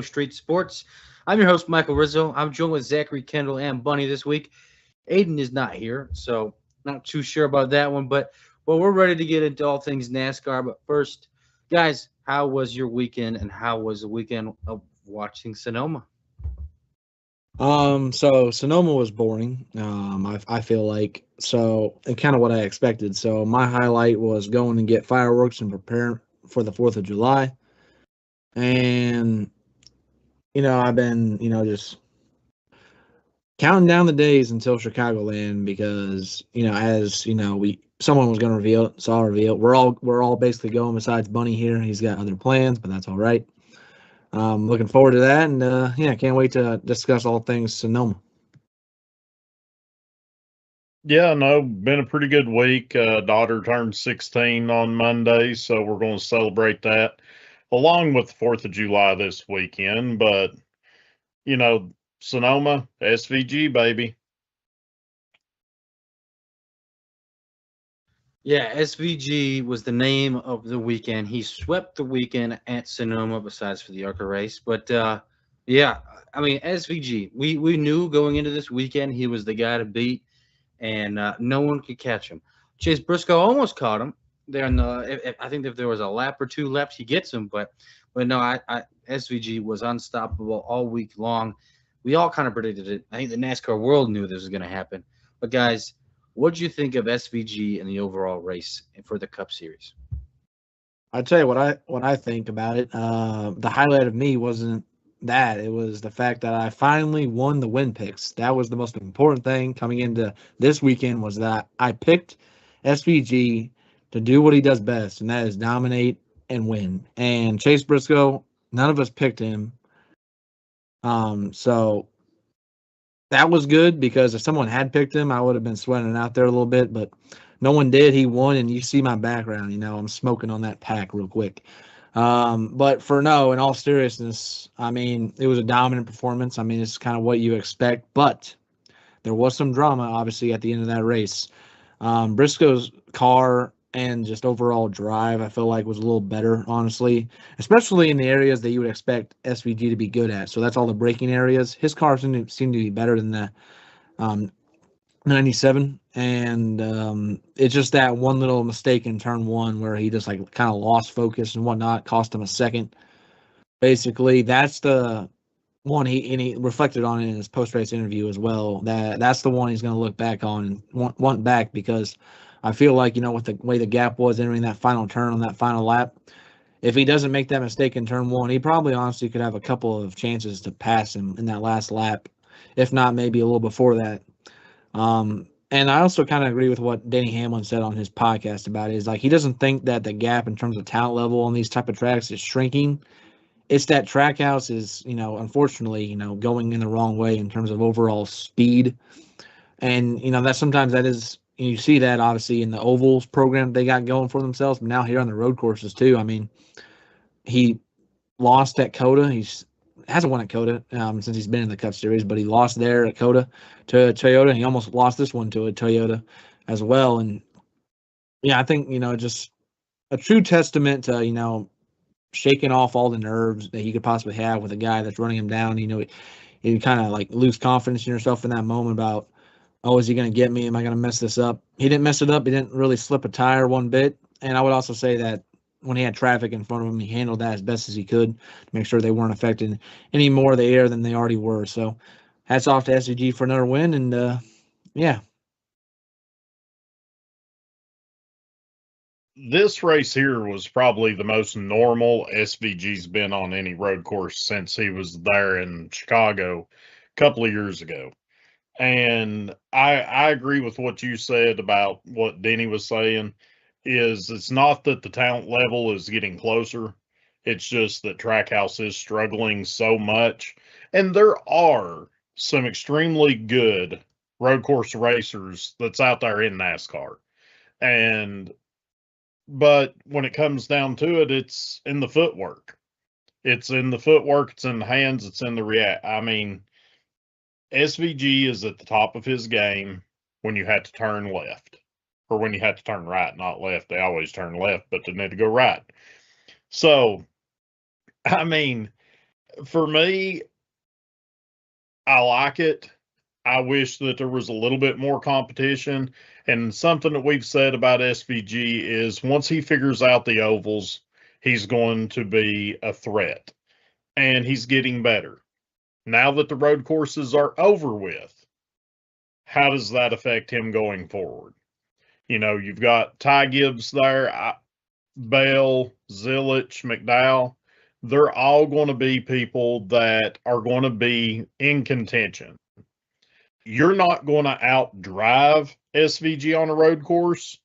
Street Sports. I'm your host, Michael Rizzo. I'm joined with Zachary Kendall and Bunny this week. Aiden is not here, so not too sure about that one. But well, we're ready to get into all things NASCAR. But first, guys, how was your weekend, and how was the weekend of watching Sonoma? So Sonoma was boring. I feel like so, and kind of what I expected. So my highlight was going and get fireworks and prepare for the 4th of July. And I've been just counting down the days until Chicagoland because as we someone was going to reveal it, so I'll reveal it. We're all basically going besides Bunny here. He's got other plans, but that's all right. Looking forward to that, and yeah, can't wait to discuss all things Sonoma. Yeah, no, been a pretty good week. Daughter turned 16 on Monday, so we're going to celebrate that along with the 4th of July this weekend. But, you know, Sonoma, SVG, baby. Yeah, SVG was the name of the weekend. He swept the weekend at Sonoma, besides for the ARCA race. But yeah, I mean SVG. We knew going into this weekend he was the guy to beat, and no one could catch him. Chase Briscoe almost caught him there in the. I think if there was a lap or two left, he gets him. But no, SVG was unstoppable all week long. We all kind of predicted it. I think the NASCAR world knew this was going to happen. But guys, what do you think of SVG and the overall race for the Cup Series? I tell you what I think about it. The highlight of me wasn't that; it was the fact that I finally won the win picks. That was the most important thing coming into this weekend. Was that I picked SVG to do what he does best, and that is dominate and win. And Chase Briscoe, none of us picked him. So that was good because if someone had picked him, I would have been sweating it out there a little bit, but no one did. He won, and you see my background. I'm smoking on that pack real quick. But for no, in all seriousness, I mean, it was a dominant performance. I mean, it's kind of what you expect, but there was some drama, obviously, at the end of that race. Briscoe's car and just overall drive, I feel like was a little better, honestly, especially in the areas that you would expect SVG to be good at. So that's all the braking areas. His car seemed to be better than the um, 97, and it's just that one little mistake in turn one where he just like kind of lost focus and whatnot, cost him a second. Basically, that's the one he reflected on it in his post race interview as well. That's the one he's going to look back on and want back because I feel like with the way the gap was entering that final turn on that final lap, if he doesn't make that mistake in turn one, he probably honestly could have a couple of chances to pass him in that last lap, if not maybe a little before that. And I also kind of agree with what Denny Hamlin said on his podcast about it. Is like he doesn't think that the gap in terms of talent level on these type of tracks is shrinking. It's that Trackhouse is, unfortunately, going in the wrong way in terms of overall speed. And, that sometimes that is, you see that obviously in the ovals program they got going for themselves, but now here on the road courses too. I mean, he lost at Coda. He's hasn't won at Coda since he's been in the Cup Series, but he lost there at Coda to Toyota. And he almost lost this one to a Toyota as well. And yeah, I think just a true testament to shaking off all the nerves that he could possibly have with a guy that's running him down. You kind of like lose confidence in yourself in that moment about, oh, is he going to get me? Am I going to mess this up? He didn't mess it up. He didn't really slip a tire one bit. And I would also say that when he had traffic in front of him, he handled that as best as he could to make sure they weren't affecting any more of the air than they already were. So hats off to SVG for another win. And yeah. This race here was probably the most normal SVG's been on any road course since he was there in Chicago a couple of years ago. And I agree with what you said about what Denny was saying. Is it's not that the talent level is getting closer. It's just that Trackhouse is struggling so much. And there are some extremely good road course racers that's out there in NASCAR. But when it comes down to it, it's in the footwork. It's in the footwork, it's in the hands, it's in the react. I mean, SVG is at the top of his game when you had to turn left. Or when you had to turn right, not left. They always turn left, but they need to go right. So, I mean, For me, I like it. I wish that there was a little bit more competition. And something that we've said about SVG is once he figures out the ovals, he's going to be a threat. And he's getting better. Now that the road courses are over with, how does that affect him going forward? You know, you've got Ty Gibbs there, Bell, Zilich, McDowell. They're all going to be people that are going to be in contention. You're not going to outdrive SVG on a road course,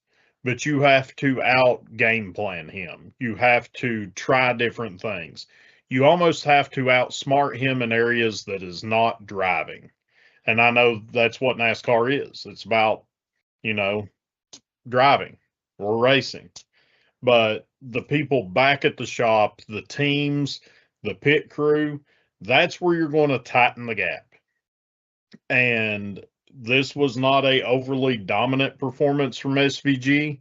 but you have to out game plan him. You have to try different things. You almost have to outsmart him in areas that is not driving. And I know that's what NASCAR is. It's about, you know, driving or racing. But the people back at the shop, the teams, the pit crew, that's where you're going to tighten the gap. And this was not a overly dominant performance from SVG,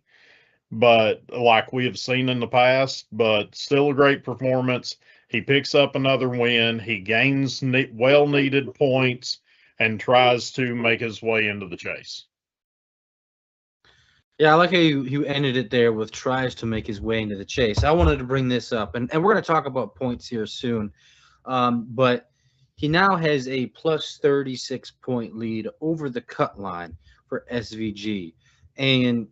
but like we have seen in the past, but still a great performance. He picks up another win. He gains well-needed points and tries to make his way into the chase. Yeah, I like how you ended it there with tries to make his way into the chase. I wanted to bring this up, and we're going to talk about points here soon. But he now has a plus 36 point lead over the cut line for SVG. And,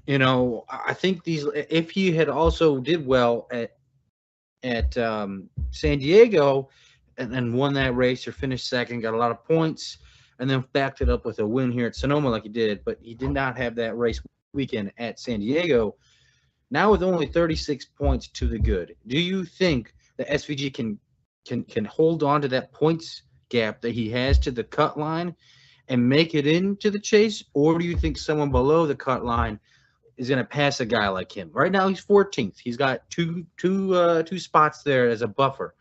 you know, I think if he had also did well at San Diego and won that race or finished second, got a lot of points, and then backed it up with a win here at Sonoma like he did, but he did not have that race weekend at San Diego. Now with only 36 points to the good, do you think that SVG can hold on to that points gap that he has to the cut line and make it into the chase, or do you think someone below the cut line is going to pass a guy like him? Right now he's 14th. He's got two spots there as a buffer.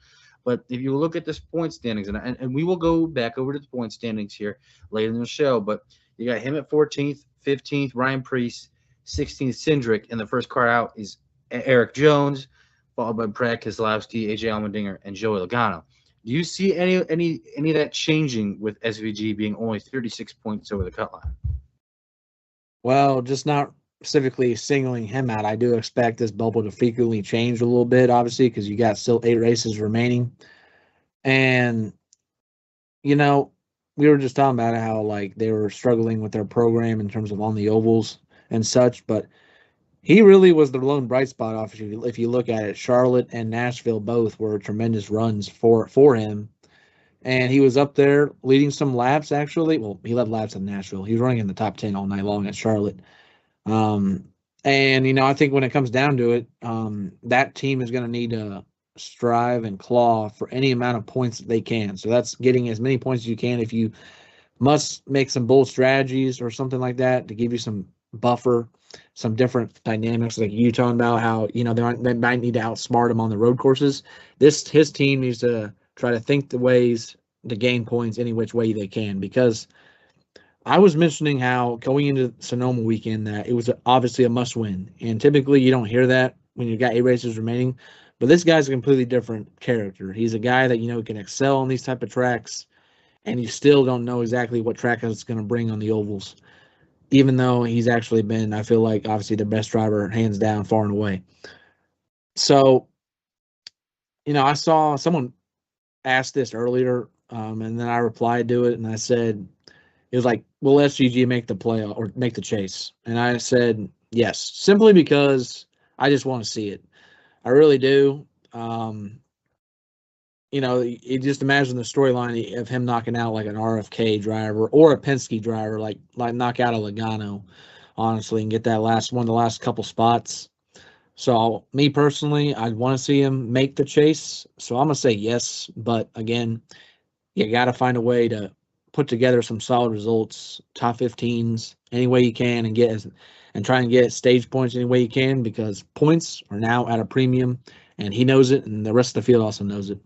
But if you look at this point standings, and we will go back over to the point standings here later in the show, but you got him at 14th, 15th, Ryan Preece, 16th, Cindric, and the first car out is Eric Jones, followed by Brad Keselowski, AJ Allmendinger, and Joey Logano. Do you see any of that changing with SVG being only 36 points over the cut line? Well, just not specifically singling him out. I do expect this bubble to frequently change a little bit, obviously, because you got still 8 races remaining. And, you know, we were just talking about how, like, they were struggling with their program in terms of on the ovals and such, but he really was the lone bright spot off. If you look at it, Charlotte and Nashville both were tremendous runs for him. And he was up there leading some laps, actually. Well, he led laps in Nashville. He was running in the top 10 all night long at Charlotte. And, you know, I think when it comes down to it, that team is going to need to strive and claw for any amount of points that they can. So that's getting as many points as you can. If you must make some bold strategies or something like that to give you some buffer, some different dynamics, like you talking about how, you know, they might need to outsmart them on the road courses. His team needs to try to think the ways to gain points any which way they can, because I was mentioning how going into Sonoma weekend that it was obviously a must win, and typically you don't hear that when you've got 8 races remaining, but this guy's a completely different character. He's a guy that, you know, can excel on these type of tracks, and you still don't know exactly what track it's going to bring on the ovals, even though he's actually been, I feel like, obviously the best driver, hands down, far and away. So, you know, I saw someone asked this earlier, and then I replied to it, and I said, it was like, will SVG make the play or make the chase? And I said, yes, simply because I just want to see it. I really do. You know, you just imagine the storyline of him knocking out like an RFK driver or a Penske driver, like knock out a Logano, honestly, and get that one of the last couple spots. So me personally, I'd want to see him make the chase. So I'm gonna say yes, but again, you got to find a way to put together some solid results, top 15s, any way you can, and try and get stage points any way you can, because points are now at a premium, and he knows it, and the rest of the field also knows it.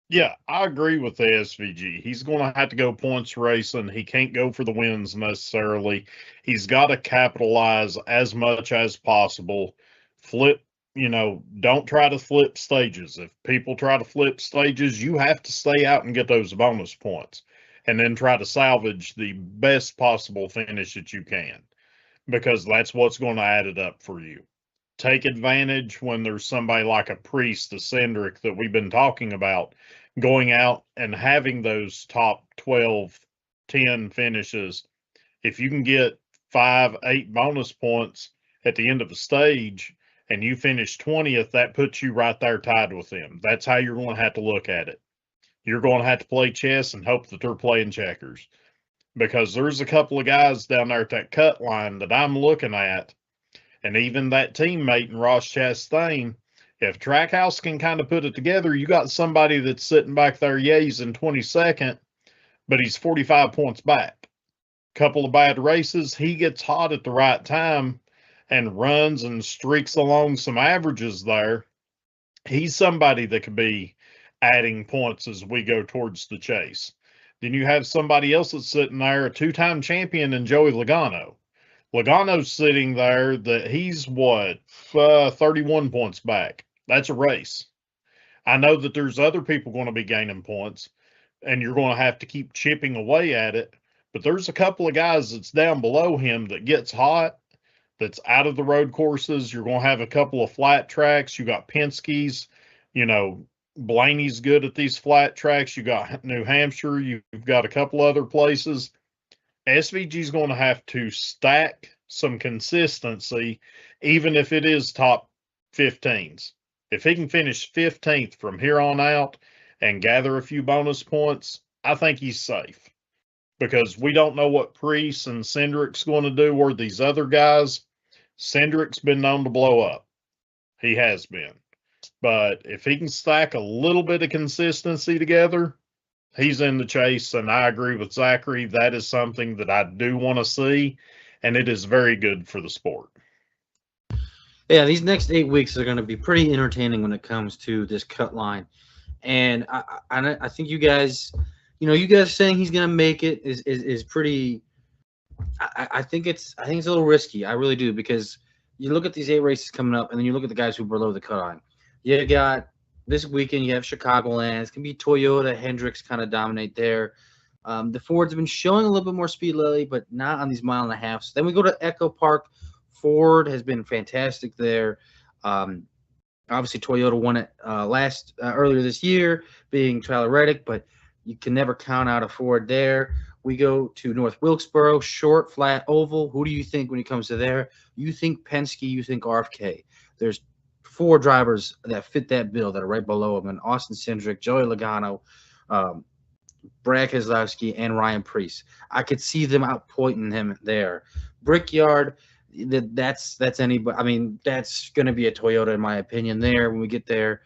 Yeah, I agree with the SVG. He's going to have to go points racing. He can't go for the wins necessarily. He's got to capitalize as much as possible, flip don't try to flip stages. If people try to flip stages, you have to stay out and get those bonus points and then try to salvage the best possible finish that you can, because that's what's going to add it up for you. Take advantage when there's somebody like a Priest, a Cindric that we've been talking about, going out and having those top 12, 10 finishes. If you can get 5, 8 bonus points at the end of the stage and you finish 20th, that puts you right there tied with them. That's how you're going to have to look at it. You're going to have to play chess and hope that they're playing checkers, because there's a couple of guys down there at that cut line that I'm looking at, and even that teammate in Ross Chastain. If Trackhouse can kind of put it together, you got somebody that's sitting back there, he's in 22nd, but he's 45 points back. Couple of bad races, he gets hot at the right time and runs and streaks along some averages there. He's somebody that could be adding points as we go towards the chase. Then you have somebody else that's sitting there, a 2-time champion in Joey Logano. Logano's sitting there that he's 31 points back. That's a race. I know that there's other people going to be gaining points, and you're going to have to keep chipping away at it. But there's a couple of guys that's down below him that gets hot, that's out of the road courses. You're going to have a couple of flat tracks. You got Penske's, Blaney's good at these flat tracks. You got New Hampshire. You've got a couple other places. SVG's going to have to stack some consistency, even if it is top 15s. If he can finish 15th from here on out and gather a few bonus points, I think he's safe. Because we don't know what Priest and Cindric's going to do, or these other guys. Cindric's been known to blow up. He has been. But if he can stack a little bit of consistency together, he's in the chase. And I agree with Zachary. That is something that I do want to see, and it is very good for the sport. Yeah, these next 8 weeks are going to be pretty entertaining when it comes to this cut line. And I think you guys... you guys saying he's gonna make it is pretty. I think it's a little risky. I really do, because you look at these 8 races coming up, and then you look at the guys who are below the cut line. You got this weekend. You have Chicagoland. It's gonna be Toyota, Hendricks kind of dominate there. The Fords have been showing a little bit more speed lately, but not on these 1.5 miles. Then we go to Echo Park. Ford has been fantastic there. Obviously, Toyota won it earlier this year, being Tyler Reddick, but you can never count out a Ford there. We go to North Wilkesboro, short, flat, oval. Who do you think when it comes to there? You think Penske, you think RFK. There's 4 drivers that fit that bill that are right below him, and Austin Cindric, Joey Logano, Brad Keselowski, and Ryan Priest. I could see them outpointing him there. Brickyard, that's anybody. I mean, that's going to be a Toyota, in my opinion, there when we get there.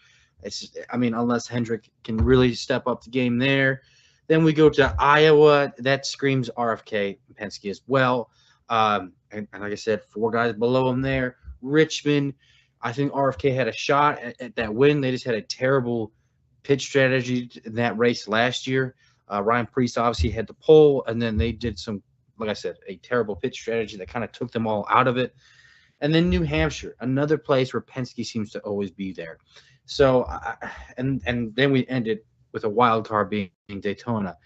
Unless Hendrick can really step up the game there. Then we go to Iowa. That screams RFK and Penske as well. And like I said, 4 guys below him there. Richmond, I think RFK had a shot at that win. They just had a terrible pitch strategy in that race last year. Ryan Priest obviously had the pole, and then they did some, like I said, a terrible pitch strategy that kind of took them all out of it. And then New Hampshire, another place where Penske seems to always be there. So, and then we ended with a wild card being Daytona.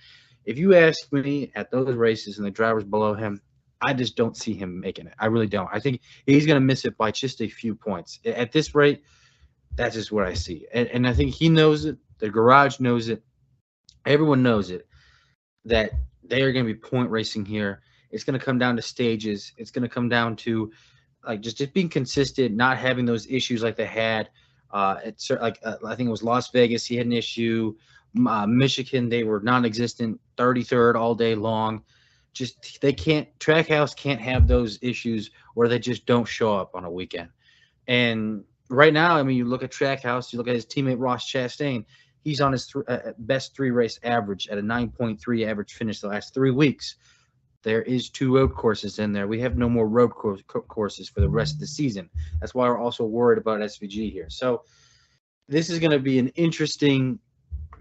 If you ask me at those races and the drivers below him, I just don't see him making it. I really don't. I think he's going to miss it by just a few points. At this rate, that's just what I see. And I think he knows it. The garage knows it. Everyone knows it, that they are going to be point racing here. It's going to come down to stages. It's going to come down to just being consistent, not having those issues like they had. I think it was Las Vegas. He had an issue. Michigan, they were non-existent, 33rd all day long. Trackhouse can't have those issues where they just don't show up on a weekend. And right now, you look at Trackhouse, you look at his teammate Ross Chastain. He's on his best 3-race average at a 9.3 average finish the last 3 weeks. There is 2 road courses in there. We have no more road courses for the rest of the season. That's why we're also worried about SVG here. So this is going to be an interesting,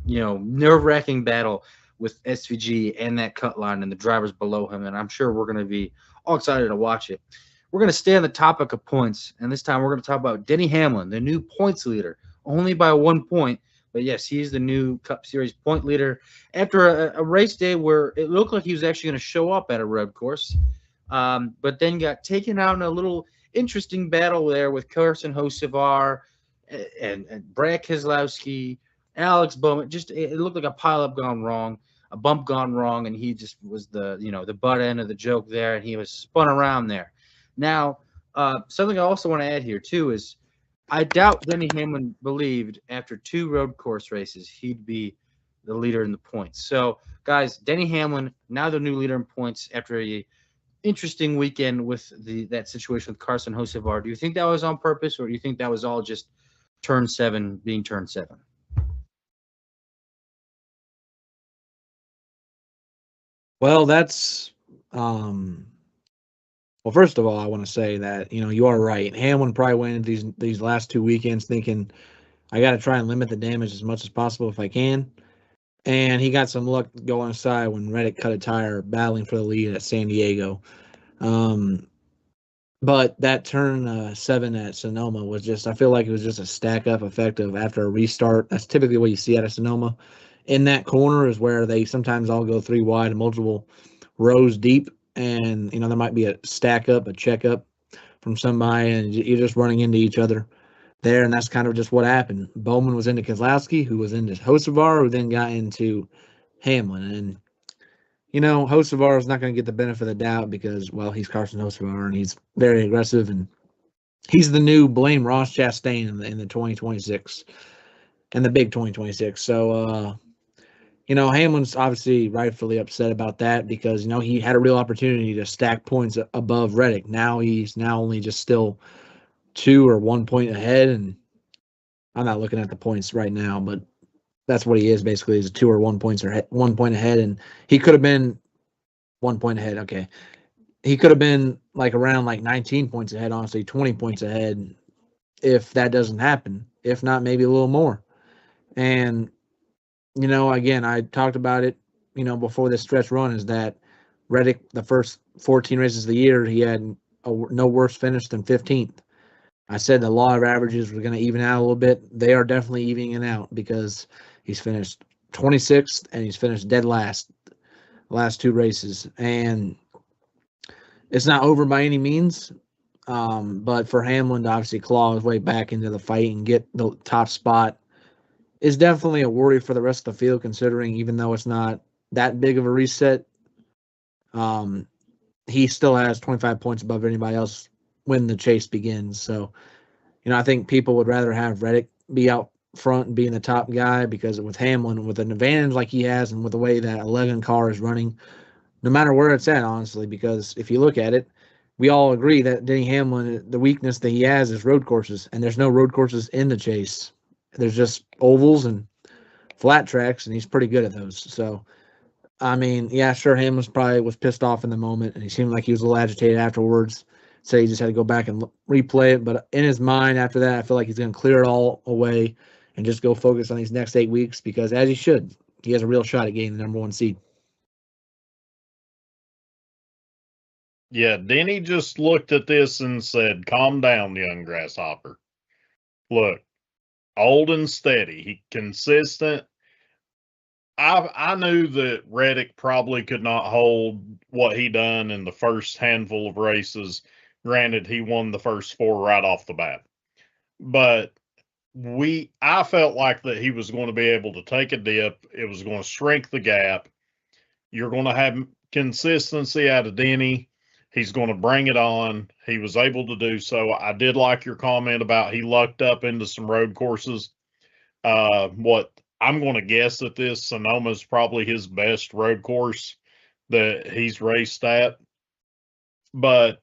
nerve-wracking battle with SVG and that cut line and the drivers below him. And I'm sure we're going to be all excited to watch it. we're going to stay on the topic of points, and this time we're going to talk about Denny Hamlin, the new points leader, only by 1 point. But yes, he's the new Cup Series point leader after a race day where it looked like he was actually going to show up at a road course, but then got taken out in a little interesting battle there with Carson Hocevar and Brad Keselowski, Alex Bowman. Just it looked like a pileup gone wrong, a bump gone wrong, and he just was the butt end of the joke there, and he was spun around there. Now, something I also want to add here too is I doubt Denny Hamlin believed after 2 road course races he'd be the leader in the points. So, guys, Denny Hamlin now the new leader in points after a interesting weekend with that situation with Carson Hocevar. Do you think that was on purpose, or do you think that was all just turn 7 being turn 7? Well, that's well, first of all, I want to say that, you are right. Hamlin probably went into these last 2 weekends thinking, I got to try and limit the damage as much as possible if I can. And he got some luck going aside when Reddick cut a tire battling for the lead at San Diego. But that turn 7 at Sonoma was just, I feel like it was just a stack up effect of after a restart. That's typically what you see out of Sonoma. In that corner is where they sometimes all go 3 wide and multiple rows deep. And, there might be a stack up, a check up from somebody, and you're just running into each other there. And that's kind of just what happened. Bowman was into Keselowski, who was into Hocevar, who then got into Hamlin. And, Hocevar is not going to get the benefit of the doubt because, well, he's Carson Hocevar and he's very aggressive. And he's the new blame Ross Chastain in the 2026 and the big 2026. So, Hamlin's obviously rightfully upset about that because, he had a real opportunity to stack points above Reddick. Now he's only just still 2 or 1 point ahead. And I'm not looking at the points right now, but that's what he is basically, is 2 or 1 points or 1 point ahead. And he could have been 1 point ahead. Okay. He could have been around 19 points ahead, honestly, 20 points ahead if that doesn't happen. If not, maybe a little more. And, again, I talked about it, before this stretch run, is that Reddick, the first 14 races of the year, he had no worse finish than 15th. I said the law of averages were going to even out a little bit. They are definitely evening out because he's finished 26th and he's finished dead last the last 2 races. And it's not over by any means. But for Hamlin to obviously claw his way back into the fight and get the top spot is definitely a worry for the rest of the field, considering even though it's not that big of a reset, he still has 25 points above anybody else when the chase begins. So, I think people would rather have Reddick be out front and being the top guy, because with Hamlin, with an advantage like he has and with the way that 11 car is running, no matter where it's at, honestly, because if you look at it, we all agree that Denny Hamlin, the weakness that he has is road courses, and there's no road courses in the chase. There's just ovals and flat tracks, and he's pretty good at those. So, I mean, yeah, sure, Hamlin probably was pissed off in the moment, and he seemed like he was a little agitated afterwards. So he just had to go back and replay it. But in his mind after that, I feel like he's going to clear it all away and just go focus on these next 8 weeks, because as he should, he has a real shot at getting the number 1 seed. Yeah, Denny just looked at this and said, calm down, young grasshopper. Look, old and steady. He consistent. I knew that Reddick probably could not hold what he done in the first handful of races. Granted, he won the first 4 right off the bat. But I felt like that he was going to be able to take a dip. It was going to shrink the gap. You're going to have consistency out of Denny. He's going to bring it on. He was able to do so. I did like your comment about he lucked up into some road courses. What I'm going to guess that this Sonoma is probably his best road course that he's raced at. But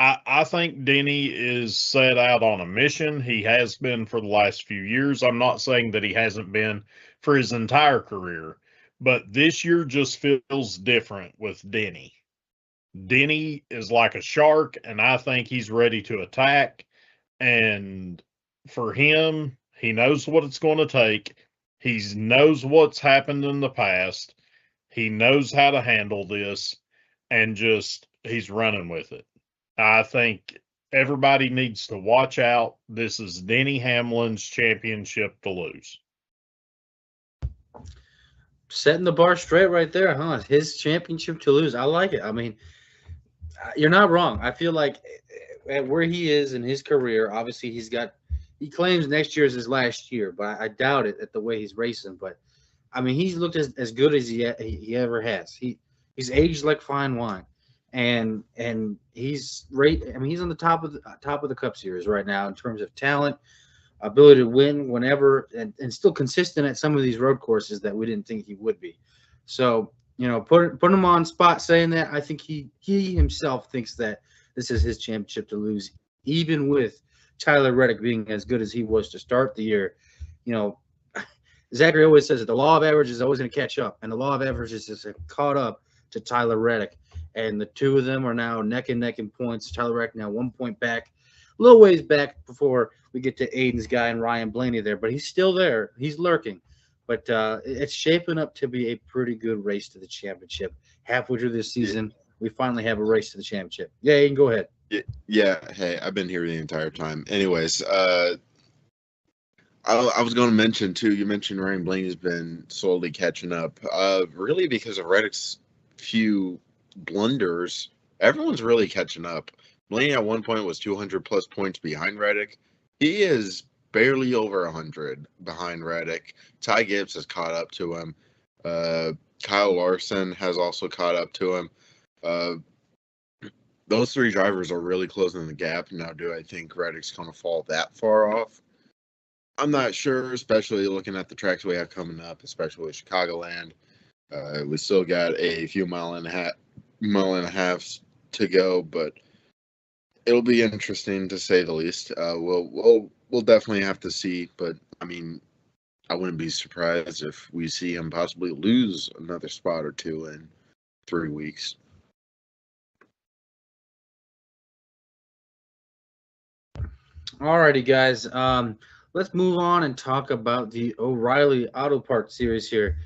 I think Denny is set out on a mission. He has been for the last few years. I'm not saying that he hasn't been for his entire career, but this year just feels different with Denny. Denny is like a shark, and I think he's ready to attack. And for him, he knows what it's going to take. He knows what's happened in the past. He knows how to handle this, and just he's running with it. I think everybody needs to watch out. This is Denny Hamlin's championship to lose. Setting the bar straight right there, huh? His championship to lose. I like it. I mean, you're not wrong. I feel like at where he is in his career, obviously he claims next year is his last year, but I doubt it at the way he's racing. But I mean, he's looked as good as he ever has. He's aged like fine wine, and he's right. I mean, he's on the top of the Cup Series right now in terms of talent, ability to win whenever, and still consistent at some of these road courses that we didn't think he would be. So, put him on spot saying that, I think he himself thinks that this is his championship to lose, even with Tyler Reddick being as good as he was to start the year. Zachary always says that the law of averages is always going to catch up, and the law of averages is caught up to Tyler Reddick, and the two of them are now neck and neck in points. Tyler Reddick now 1 point back, a little ways back before we get to Aiden's guy and Ryan Blaney there, but he's still there. He's lurking. But it's shaping up to be a pretty good race to the championship. Halfway through this season, we finally have a race to the championship. Yeah, Aiden, go ahead. Yeah. Hey, I've been here the entire time. Anyways, I was going to mention, too, you mentioned Ryan Blaney's been slowly catching up. Really, because of Reddick's few blunders, everyone's really catching up. Blaney at one point was 200-plus points behind Reddick. He is barely over 100 behind Reddick. Ty Gibbs has caught up to him. Kyle Larson has also caught up to him. Those three drivers are really closing the gap. Now, do I think Reddick's going to fall that far off? I'm not sure, especially looking at the tracks we have coming up, especially Chicagoland. We still got a few mile and a half to go, but it'll be interesting to say the least. We'll definitely have to see, but I mean, I wouldn't be surprised if we see him possibly lose another spot or two in 3 weeks. Alrighty, guys. Let's move on and talk about the O'Reilly Auto Parts Series here.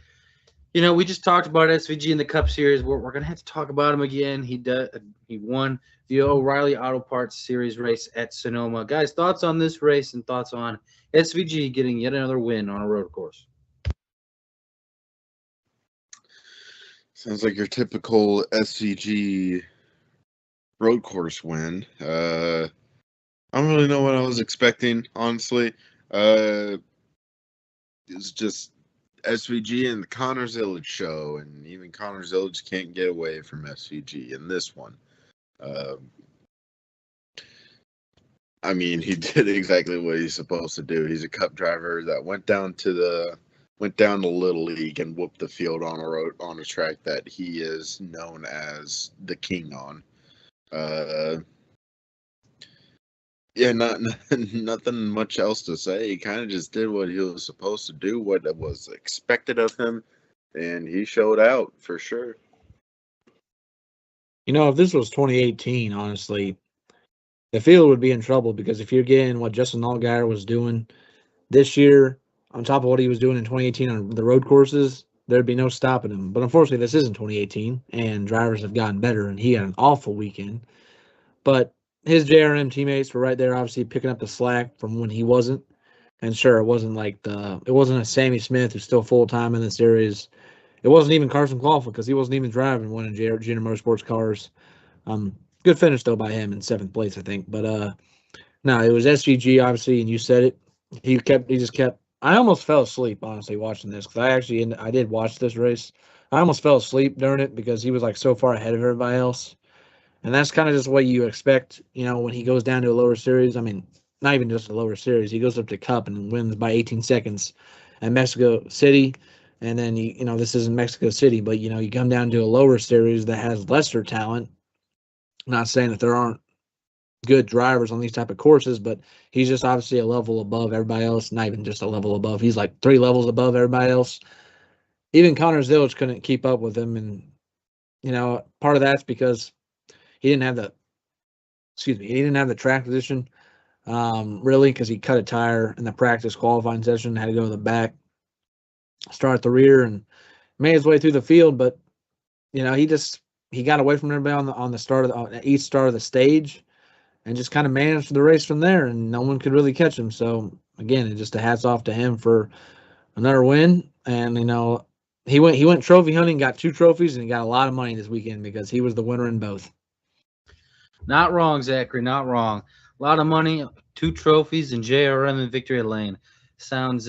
We just talked about SVG in the Cup Series. We're going to have to talk about him again. He won the O'Reilly Auto Parts Series race at Sonoma. Guys, thoughts on this race and thoughts on SVG getting yet another win on a road course? Sounds like your typical SVG road course win. I don't really know what I was expecting, honestly. It's just SVG and the Connor Zillage show, and even Connor Zillage can't get away from SVG in this one. I mean, he did exactly what he's supposed to do. He's a Cup driver that went down to Little League and whooped the field on a track that he is known as the king on. Yeah, nothing much else to say. He kind of just did what he was supposed to do, what was expected of him, and he showed out for sure. If this was 2018, honestly, the field would be in trouble, because if you're getting what Justin Allgaier was doing this year on top of what he was doing in 2018 on the road courses, there'd be no stopping him. But unfortunately, this isn't 2018, and drivers have gotten better, and he had an awful weekend. But his JRM teammates were right there, obviously picking up the slack from when he wasn't. And sure, it wasn't a Sammy Smith who's still full time in the series. It wasn't even Carson Clawson, because he wasn't even driving one of Junior Motorsports cars. Good finish though by him in 7th place, I think. But no, it was SVG obviously, and you said it. He just kept. I almost fell asleep honestly watching this, because I did watch this race. I almost fell asleep during it because he was like so far ahead of everybody else. And that's kind of just what you expect, when he goes down to a lower series. I mean, not even just a lower series. He goes up to Cup and wins by 18 seconds at Mexico City. And then, this isn't Mexico City, but, you come down to a lower series that has lesser talent. I'm not saying that there aren't good drivers on these type of courses, but he's just obviously a level above everybody else. Not even just a level above. He's like 3 levels above everybody else. Even Connor Zillage couldn't keep up with him. And, part of that's because he didn't have the track position, really, because he cut a tire in the practice qualifying session, had to go to the back, start at the rear, and made his way through the field. But, he just he got away from everybody on the start of each start of the stage, and just kind of managed the race from there, and no one could really catch him. So again, it just a hats off to him for another win. And he went trophy hunting, got 2 trophies, and he got a lot of money this weekend because he was the winner in both. Not wrong, Zachary. Not wrong. A lot of money, 2 trophies, and JRM in victory lane. Sounds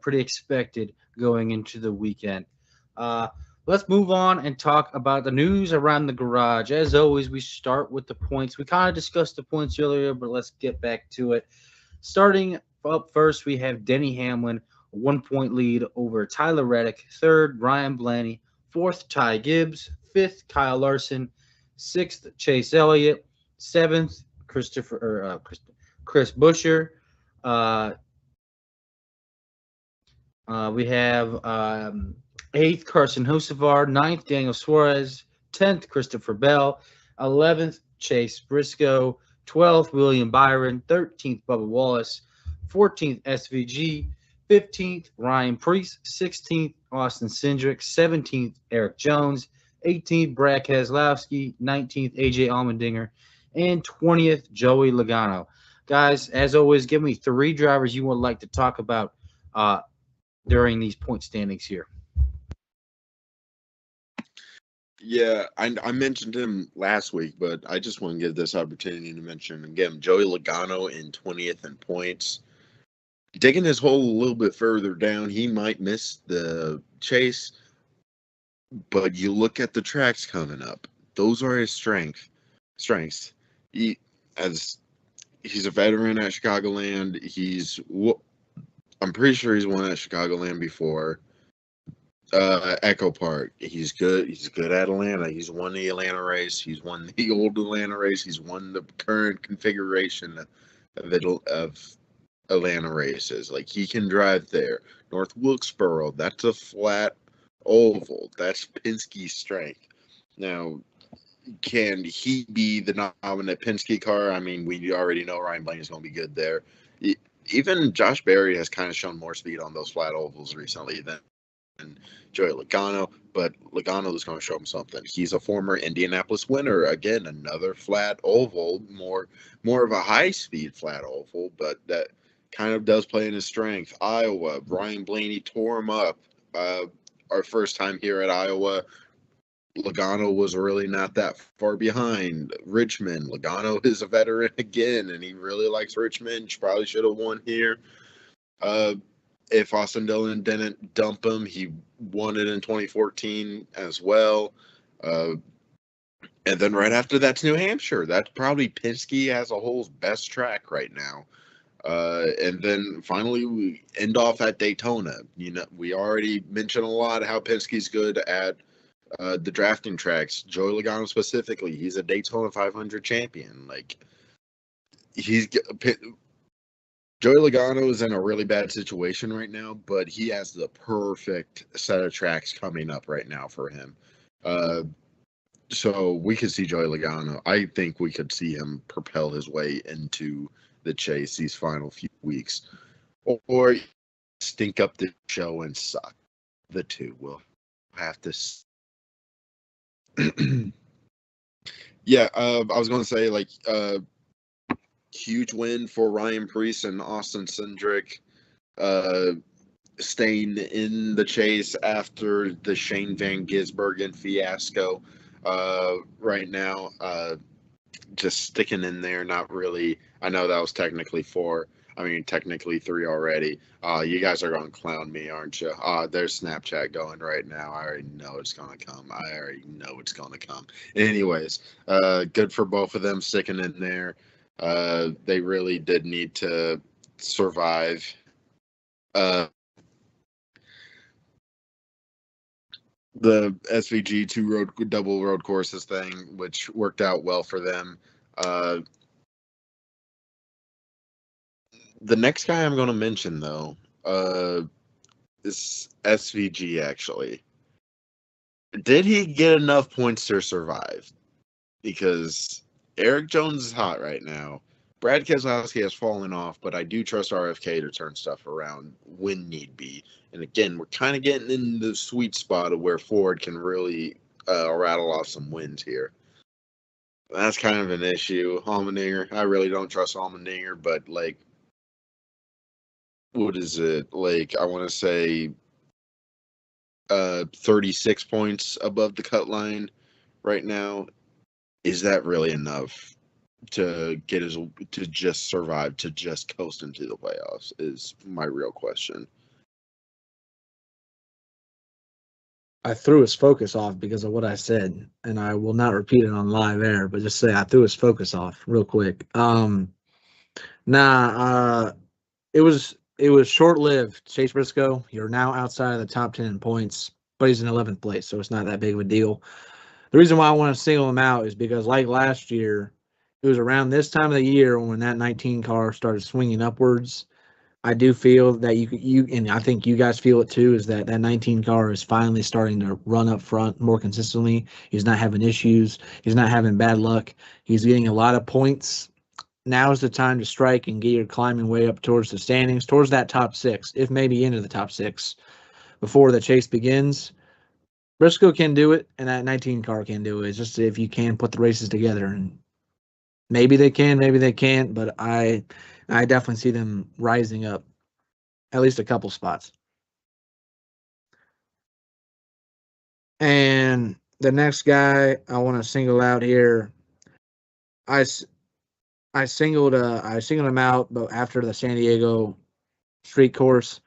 pretty expected going into the weekend. Let's move on and talk about the news around the garage. As always, we start with the points. We kind of discussed the points earlier, but let's get back to it. Starting up first, we have Denny Hamlin, a 1-point lead over Tyler Reddick. 3rd, Ryan Blaney. 4th, Ty Gibbs. 5th, Kyle Larson. 6th, Chase Elliott. 7th, Chris Buescher. We have 8th, Carson Hocevar. 9th, Daniel Suarez. 10th, Christopher Bell. 11th, Chase Briscoe. 12th, William Byron. 13th, Bubba Wallace. 14th, SVG. 15th, Ryan Preece. 16th, Austin Cindric. 17th, Eric Jones. 18th, Brad Keselowski. 19th, AJ Allmendinger. And 20th, Joey Logano. Guys, as always, give me 3 drivers you would like to talk about during these point standings here. Yeah, I mentioned him last week, but I just want to give this opportunity to mention again Joey Logano in 20th in points. Digging his hole a little bit further down, he might miss the chase, but you look at the tracks coming up; those are his strengths. As he's a veteran at Chicagoland, I'm pretty sure he's won at Chicagoland before. Echo Park, he's good. He's good at Atlanta. He's won the Atlanta race. He's won the old Atlanta race. He's won the current configuration of Atlanta races. Like, he can drive there. North Wilkesboro, that's a flat oval. That's Penske's strength. Now, can he be the dominant Penske car? I mean, we already know Ryan Blaney is going to be good there. Even Josh Berry has kind of shown more speed on those flat ovals recently than Joey Logano, but Logano is going to show him something. He's a former Indianapolis winner. Again, another flat oval, more of a high-speed flat oval, but that kind of does play in his strength. Iowa, Ryan Blaney tore him up. Our first time here at Iowa, Logano was really not that far behind. Richmond, Logano is a veteran again, and he really likes Richmond. Probably should have won here. If Austin Dillon didn't dump him, he won it in 2014 as well. And then right after that's New Hampshire. That's probably Penske as a whole's best track right now. And then finally we end off at Daytona. We already mentioned a lot how Penske's good at the drafting tracks. Joey Logano specifically, he's a Daytona 500 champion. Like, Joey Logano is in a really bad situation right now, but he has the perfect set of tracks coming up right now for him. So we could see Joey Logano. I think we could see him propel his way into the chase these final few weeks. Or stink up the show and suck. The two. We'll have to... Yeah, I was going to say, like... huge win for Ryan Preece and Austin Cindric, staying in the chase after the Shane Van Gisbergen fiasco. Right now, just sticking in there, not really. I know that was technically 4. I mean, technically 3 already. You guys are going to clown me, aren't you? There's Snapchat going right now. I already know it's going to come. Anyways, good for both of them sticking in there. They really did need to survive. The SVG double road courses thing, which worked out well for them. The next guy I'm going to mention, though, is SVG, actually. Did he get enough points to survive? Because Eric Jones is hot right now. Brad Keselowski has fallen off, but I do trust RFK to turn stuff around when need be. And again, we're kind of getting in the sweet spot of where Ford can really rattle off some wins here. That's kind of an issue. Allmendinger, I really don't trust Allmendinger, but like, what is it? Like, I want to say 36 points above the cut line right now. Is that really enough to get to just survive, to just coast into the playoffs? Is my real question. I threw his focus off because of what I said, and I will not repeat it on live air, but just say I threw his focus off real quick. It was short-lived. Chase Briscoe, you're now outside of the top 10 in points, but he's in 11th place, so it's not that big of a deal. The reason why I want to single him out is because, like last year, it was around this time of the year when that 19 car started swinging upwards. I do feel that you and I think you guys feel it too, is that 19 car is finally starting to run up front more consistently. He's not having issues. He's not having bad luck. He's getting a lot of points. Now is the time to strike and get your climbing way up towards the standings, towards that top 6, if maybe into the top 6 before the chase begins. Briscoe can do it, and that 19 car can do it. It's just if you can put the races together, and maybe they can, maybe they can't, but I definitely see them rising up at least a couple spots. And the next guy I want to single out here, I singled him out, but after the San Diego street course,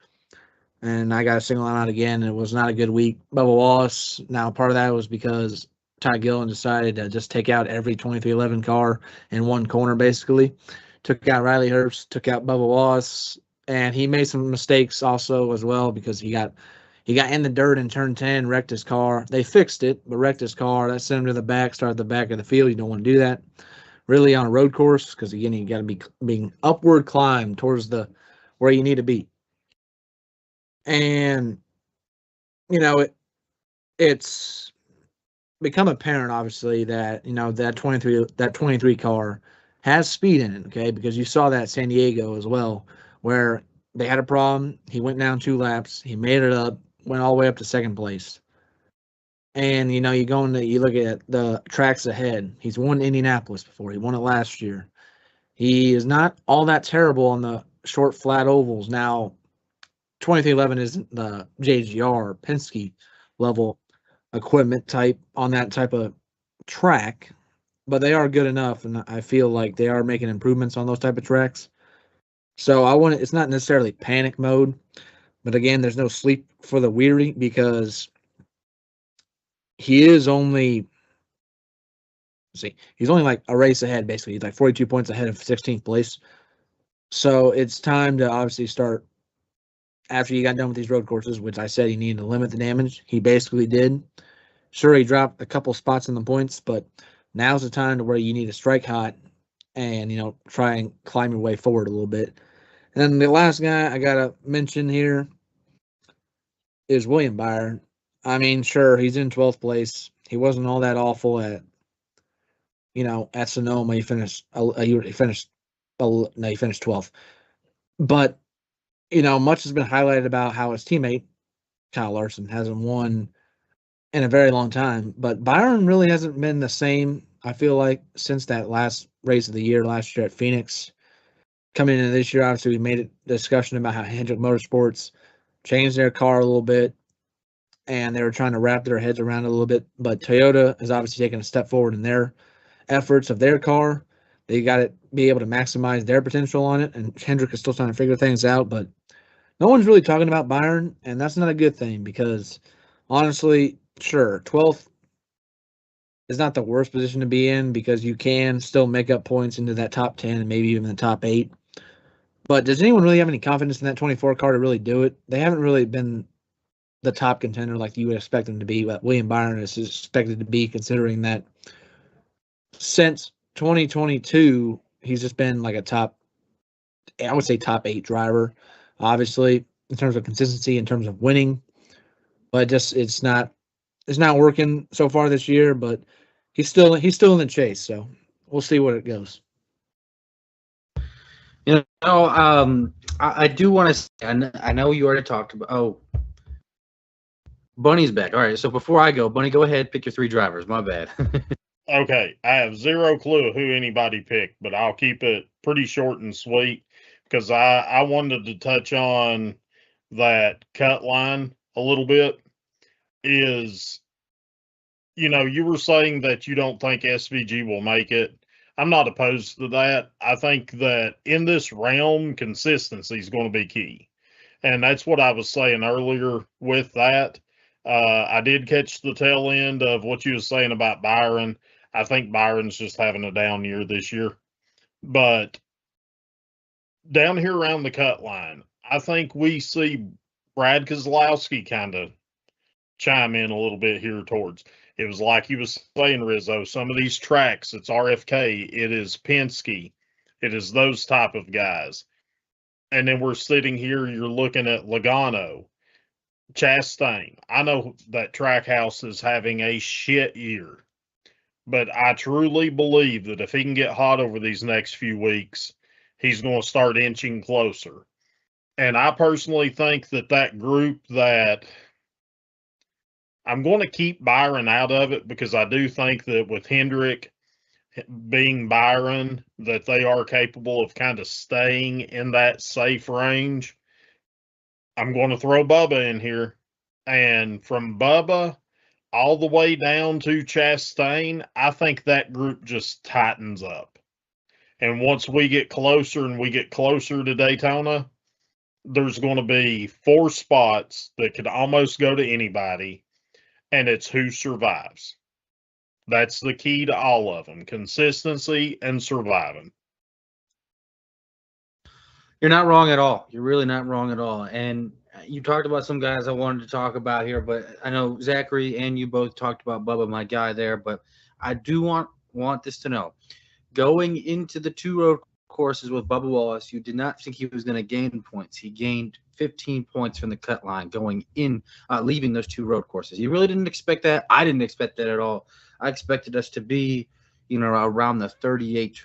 and I got to single him out again. It was not a good week. Bubba Wallace. Now, part of that was because Ty Gillen decided to just take out every 2311 car in one corner, basically. Took out Riley Herbst, took out Bubba Wallace, and he made some mistakes also as well because he got in the dirt in turn 10, wrecked his car. They fixed it, but wrecked his car. That sent him to the back, started the back of the field. You don't want to do that really on a road course because, again, you got to be being upward climb towards where you need to be. And, it's become apparent, obviously, that, that 23 car has speed in it, okay? Because you saw that at San Diego as well, where they had a problem. He went down 2 laps. He made it up, went all the way up to second place. And, you look at the tracks ahead. He's won Indianapolis before. He won it last year. He is not all that terrible on the short, flat ovals. Now, 2311 isn't the JGR Penske level equipment type on that type of track, but they are good enough, and I feel like they are making improvements on those type of tracks. So it's not necessarily panic mode, but again, there's no sleep for the weary because he is only like a race ahead, basically. He's like 42 points ahead of 16th place. So it's time to obviously start. After you got done with these road courses, which I said he needed to limit the damage, he basically did. Sure, he dropped a couple spots in the points, but now's the time to where you need to strike hot and, try and climb your way forward a little bit. And then the last guy I got to mention here is William Byron. I mean, sure, he's in 12th place. He wasn't all that awful at Sonoma. He finished 12th. But, much has been highlighted about how his teammate, Kyle Larson, hasn't won in a very long time. But Byron really hasn't been the same, I feel like, since that last race of the year last year at Phoenix. Coming into this year, obviously, we made a discussion about how Hendrick Motorsports changed their car a little bit, and they were trying to wrap their heads around it a little bit. But Toyota has obviously taken a step forward in their efforts of their car. They got to be able to maximize their potential on it, and Hendrick is still trying to figure things out. But no one's really talking about Byron, and that's not a good thing because, honestly, sure, 12th is not the worst position to be in because you can still make up points into that top 10 and maybe even the top 8. But does anyone really have any confidence in that 24 car to really do it? They haven't really been the top contender like you would expect them to be, but William Byron is expected to be, considering that since 2022, he's just been like top 8 driver, obviously, in terms of consistency, in terms of winning. But it's not working so far this year, but he's still in the chase, so we'll see where it goes. I do want to say, I know you already talked about. Oh, Bunny's back. All right. So before I go, Bunny, go ahead. Pick your 3 drivers. My bad. Okay, I have zero clue who anybody picked, but I'll keep it pretty short and sweet because I wanted to touch on that cut line a little bit. Is, you were saying that you don't think SVG will make it. I'm not opposed to that. I think that in this realm, consistency is going to be key. And that's what I was saying earlier with that. I did catch the tail end of what you were saying about Byron. I think Byron's just having a down year this year. But down here around the cut line, I think we see Brad Kozlowski kind of chime in a little bit here towards. It was like he was saying, Rizzo, some of these tracks, it's RFK, it is Penske, it is those type of guys. And then we're sitting here, you're looking at Logano, Chastain. I know that Trackhouse is having a shit year, but I truly believe that if he can get hot over these next few weeks, he's going to start inching closer. And I personally think that group that I'm going to keep Byron out of it because I do think that with Hendrick being Byron, that they are capable of kind of staying in that safe range. I'm going to throw Bubba in here. And from Bubba all the way down to Chastain, I think that group just tightens up. And once we get closer and we get closer to Daytona, there's going to be 4 spots that could almost go to anybody, and it's who survives. That's the key to all of them, consistency and surviving. You're not wrong at all. You're really not wrong at all. And you talked about some guys I wanted to talk about here, but I know Zachary and you both talked about Bubba, my guy there, but I do want this to know. Going into the 2 road courses with Bubba Wallace, you did not think he was going to gain points. He gained 15 points from the cut line going in, leaving those 2 road courses. You really didn't expect that. I didn't expect that at all. I expected us to be, around the 38,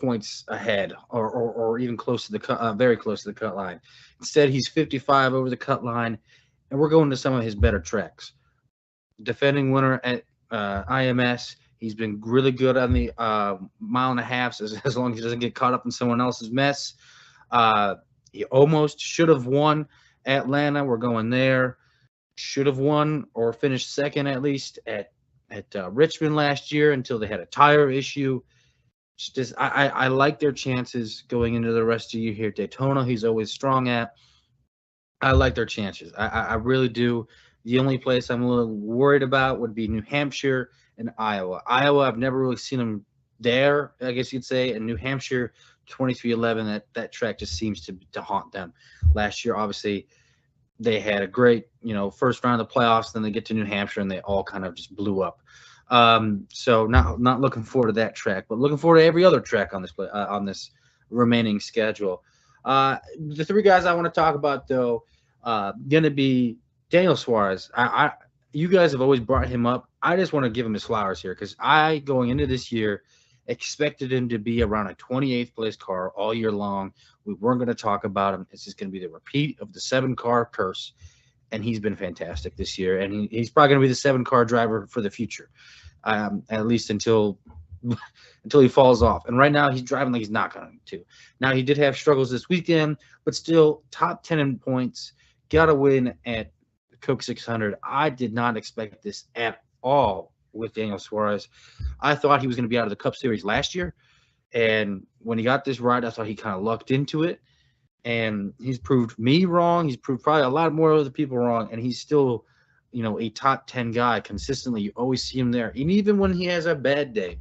points ahead or even close to the cut, very close to the cut line. Instead, he's 55 over the cut line, and we're going to some of his better tracks. Defending winner at IMS. He's been really good on the 1.5 miles as long as he doesn't get caught up in someone else's mess. He almost should have won Atlanta. We're going there. Should have won or finished second at least at Richmond last year until they had a tire issue. Just I like their chances going into the rest of the year here. Daytona, he's always strong at. I like their chances. I really do. The only place I'm a little worried about would be New Hampshire and Iowa. Iowa, I've never really seen them there, I guess you'd say. And New Hampshire, 2311, that track just seems to haunt them. Last year, obviously, they had a great, first round of the playoffs. Then they get to New Hampshire, and they all kind of just blew up. So not looking forward to that track, but looking forward to every other track on this remaining schedule. The 3 guys I want to talk about, though, going to be Daniel Suarez. You guys have always brought him up. I just want to give him his flowers here because I, going into this year, expected him to be around a 28th place car all year long. We weren't going to talk about him. It's just going to be the repeat of the 7-car curse, and he's been fantastic this year. And he's probably going to be the 7-car driver for the future, at least until he falls off. And right now he's driving like he's not going to. Now he did have struggles this weekend, but still top 10 in points. Got a win at Coke 600. I did not expect this at all with Daniel Suarez. I thought he was going to be out of the Cup Series last year. And when he got this ride, I thought he kind of lucked into it. And he's proved me wrong. He's proved probably a lot more other people wrong. And he's still, a top 10 guy consistently. You always see him there. And even when he has a bad day,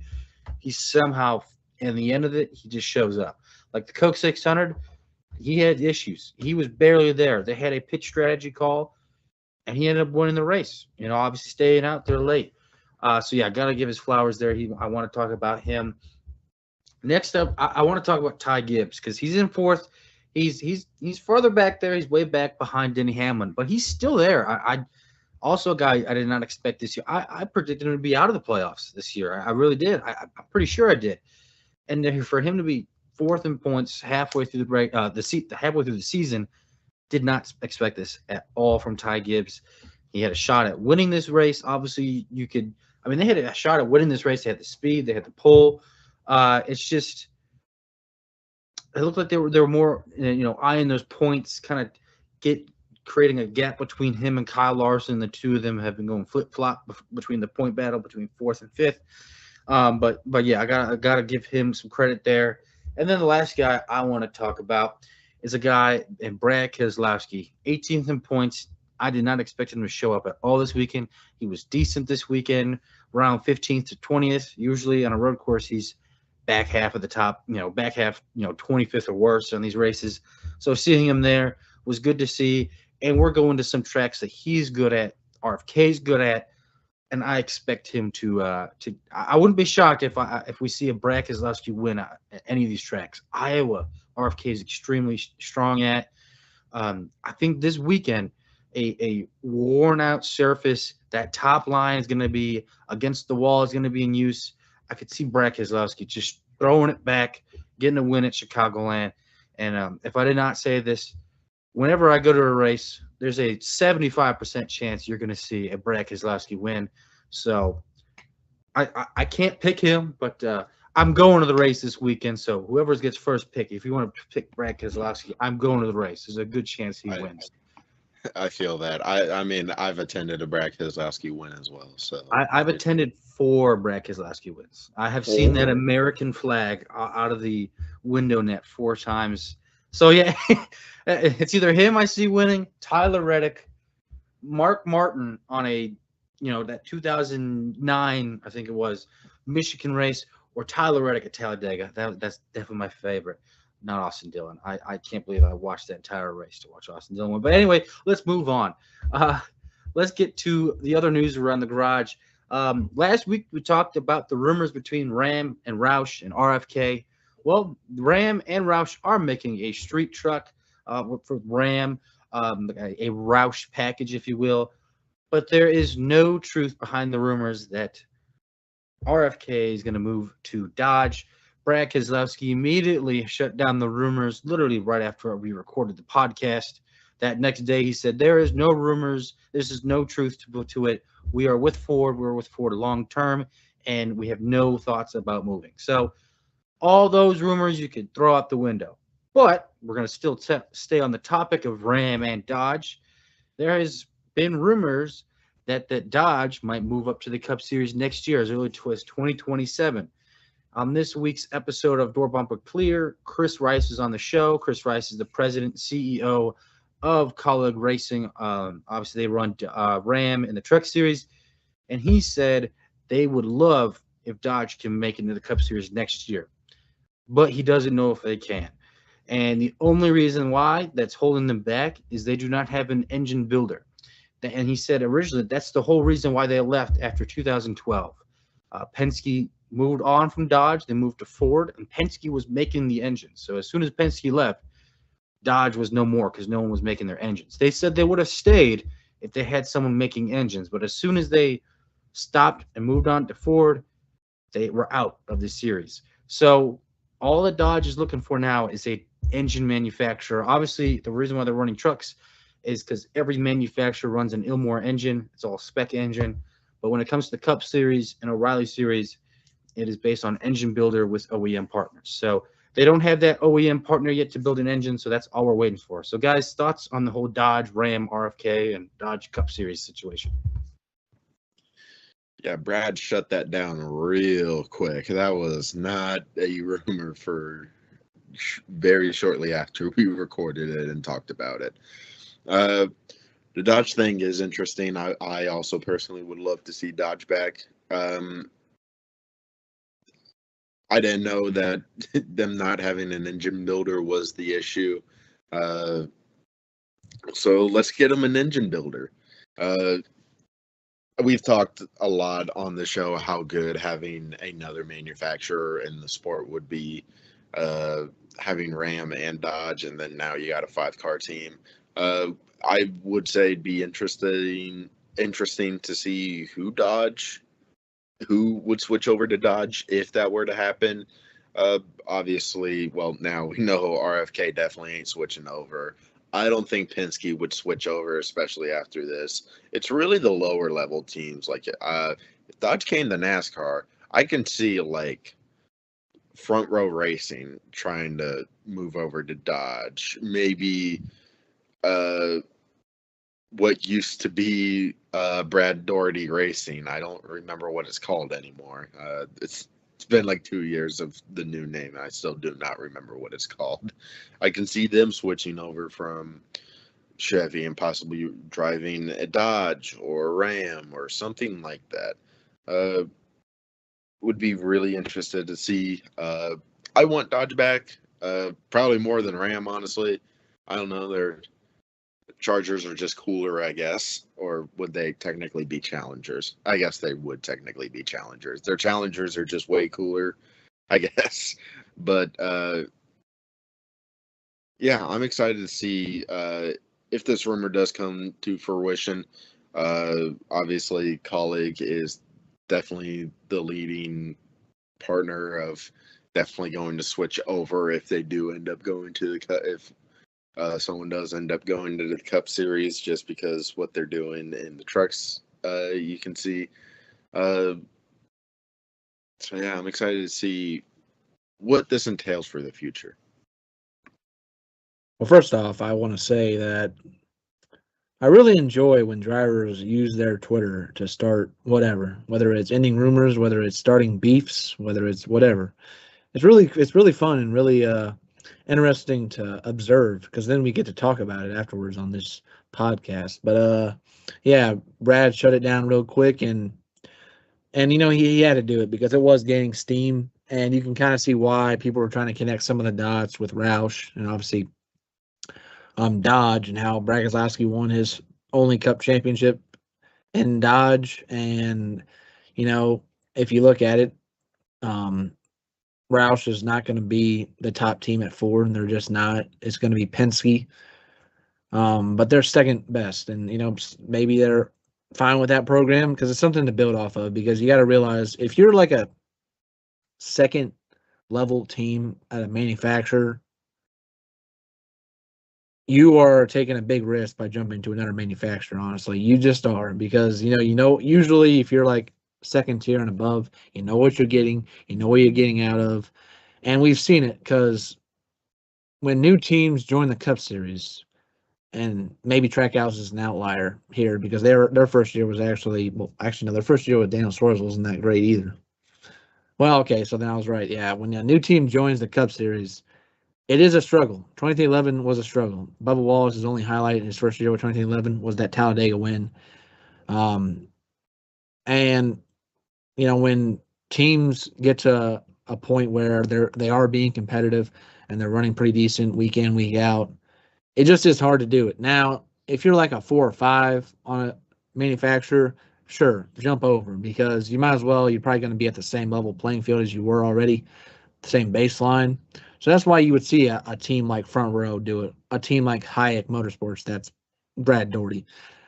he somehow, in the end of it, he just shows up. Like the Coke 600, he had issues. He was barely there. They had a pitch strategy call, and he ended up winning the race. Obviously staying out there late. So yeah, I got to give his flowers there. I want to talk about him. Next up, I want to talk about Ty Gibbs because he's in 4th. He's further back there. He's way back behind Denny Hamlin, but he's still there. I also a guy I did not expect this year. I predicted him to be out of the playoffs this year. I really did. I'm pretty sure I did. And for him to be 4th in points halfway through halfway through the season, Did not expect this at all from Ty Gibbs. He had a shot at winning this race. Obviously, they had a shot at winning this race. They had the speed. They had the pull. It's just, it looked like they were more, eyeing those points, kind of creating a gap between him and Kyle Larson. The two of them have been going flip flop between the point battle between fourth and fifth. But yeah, I gotta give him some credit there. And then the last guy I want to talk about is a guy in Brad Keselowski, 18th in points. I did not expect him to show up at all this weekend. He was decent this weekend, around 15th to 20th. Usually on a road course, he's back half of the top, 25th or worse on these races. So seeing him there was good to see. And we're going to some tracks that he's good at, RFK's good at, and I expect him to. I wouldn't be shocked if we see a Brad Keselowski win at any of these tracks. Iowa, RFK is extremely strong at. I think this weekend, a worn out surface, that top line is going to be against the wall, is going to be in use. I could see Brad Keselowski just throwing it back, getting a win at Chicagoland. And if I did not say this, whenever I go to a race, there's a 75% chance you're going to see a Brad Keselowski win. So I can't pick him, but I'm going to the race this weekend. So whoever gets first pick, if you want to pick Brad Keselowski, I'm going to the race. There's a good chance he wins. I feel that. I mean, I've attended a Brad Keselowski win as well. So I've attended 4 Brad Keselowski wins. I have seen that American flag out of the window net 4 times. So yeah, it's either him I see winning, Tyler Reddick, Mark Martin on a, that 2009, I think it was, Michigan race, or Tyler Reddick at Talladega. That's definitely my favorite. Not Austin Dillon. I can't believe I watched that entire race to watch Austin Dillon win. But anyway, let's move on. Let's get to the other news around the garage. Last week we talked about the rumors between Ram and Roush and RFK. Well, Ram and Roush are making a street truck for Ram, a Roush package, if you will. But there is no truth behind the rumors that RFK is going to move to Dodge. Brad Keselowski immediately shut down the rumors literally right after we recorded the podcast. That next day he said, there is no rumors. This is no truth to it. We are with Ford. We're with Ford long term, and we have no thoughts about moving. So all those rumors you could throw out the window. But we're going to still stay on the topic of Ram and Dodge. There has been rumors that Dodge might move up to the Cup Series next year, as early as 2027. On this week's episode of Door Bumper Clear, Chris Rice is on the show. Chris Rice is the president and CEO of Kaulig Racing. Obviously, they run Ram in the Truck Series. And he said they would love if Dodge can make it into the Cup Series next year. But he doesn't know if they can. And the only reason why that's holding them back is they do not have an engine builder. And he said originally that's the whole reason why they left after 2012. Penske moved on from Dodge, they moved to Ford, and Penske was making the engines. So as soon as Penske left, Dodge was no more because no one was making their engines. They said they would have stayed if they had someone making engines, but as soon as they stopped and moved on to Ford, they were out of the series. So all that Dodge is looking for now is a engine manufacturer. Obviously, the reason why they're running trucks is because every manufacturer runs an Ilmor engine. It's all spec engine. But when it comes to the Cup Series and O'Reilly Series, it is based on engine builder with OEM partners. So they don't have that OEM partner yet to build an engine, so that's all we're waiting for. So, guys, thoughts on the whole Dodge, Ram, RFK, and Dodge Cup Series situation? Yeah, Brad shut that down real quick. That was not a rumor for very shortly after we recorded it and talked about it. The Dodge thing is interesting. I also personally would love to see Dodge back. I didn't know that them not having an engine builder was the issue. So let's get them an engine builder. We've talked a lot on the show how good having another manufacturer in the sport would be. Having Ram and Dodge, and then now you got a 5-car team. I would say it'd be interesting to see who would switch over to Dodge if that were to happen. Obviously, well, now we know RFK definitely ain't switching over. I don't think Penske would switch over, especially after this. It's really the lower level teams. Like, if Dodge came to NASCAR, I can see like Front Row Racing trying to move over to Dodge. Maybe what used to be Brad Doherty Racing. I don't remember what it's called anymore. It's been like 2 years of the new name, and I still do not remember what it's called. I can see them switching over from Chevy and possibly driving a Dodge or a Ram or something like that. Would be really interested to see. I want Dodge back, probably more than Ram, honestly. I don't know. Their Chargers are just cooler, I guess. Or would they technically be Challengers? I guess they would technically be Challengers. Their Challengers are just way cooler, I guess. But yeah, I'm excited to see if this rumor does come to fruition. Obviously, Colleague is definitely the leading partner of definitely going to switch over if they do end up going to the Cup. If someone does end up going to the Cup Series, just because what they're doing in the trucks, you can see. So yeah, I'm excited to see what this entails for the future. Well, first off, I want to say that I really enjoy when drivers use their Twitter to start whatever, whether it's ending rumors, whether it's starting beefs, whether it's whatever. It's really fun and really interesting to observe, because then we get to talk about it afterwards on this podcast. But yeah, Brad shut it down real quick, and he had to do it because it was gaining steam, and you can kind of see why people were trying to connect some of the dots with Roush and obviously Dodge, and how Brad Keselowski won his only Cup championship in Dodge. And if you look at it, Roush is not going to be the top team at Ford, and they're just not. It's going to be Penske, but they're second best, and maybe they're fine with that program because it's something to build off of. Because you got to realize, if you're like a second level team at a manufacturer, you are taking a big risk by jumping to another manufacturer. Honestly, you just are, because usually if you're like second tier and above, you know what you're getting, you know what you're getting out of. And we've seen it, because when new teams join the Cup Series, and maybe Trackhouse is an outlier here because their first year was their first year with Daniel Suarez wasn't that great either. Well, okay, so then I was right. Yeah, when a new team joins the Cup Series, it is a struggle. 2011 was a struggle. Bubba Wallace's only highlight in his first year with 2011 was that Talladega win. And when teams get to a point where they are being competitive and they're running pretty decent week in, week out, it just is hard to do it. Now, if you're like a 4 or 5 on a manufacturer, sure, jump over, because you might as well. You're probably going to be at the same level playing field as you were already, the same baseline. So that's why you would see a team like Front Row do it. A team like Hayek Motorsports, that's Brad Doherty.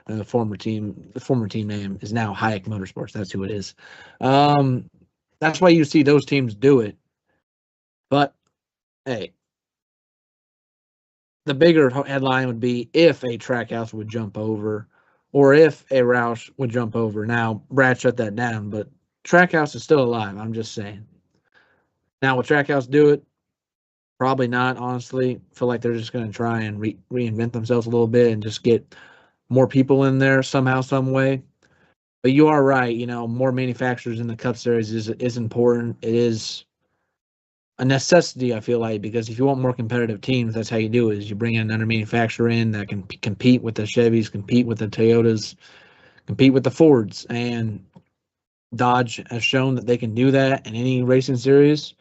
The former team name is now Hayek Motorsports. That's who it is. That's why you see those teams do it. But hey, the bigger headline would be if a Trackhouse would jump over, or if a Roush would jump over. Now, Brad shut that down, but Trackhouse is still alive. I'm just saying. Now, will Trackhouse do it? Probably not, honestly. I feel like they're just going to try and reinvent themselves a little bit and just get more people in there somehow, some way. But you are right. More manufacturers in the Cup Series is important. It is a necessity, I feel like, because if you want more competitive teams, that's how you do it, is you bring in another manufacturer in that can compete with the Chevys, compete with the Toyotas, compete with the Fords. And Dodge has shown that they can do that in any racing series.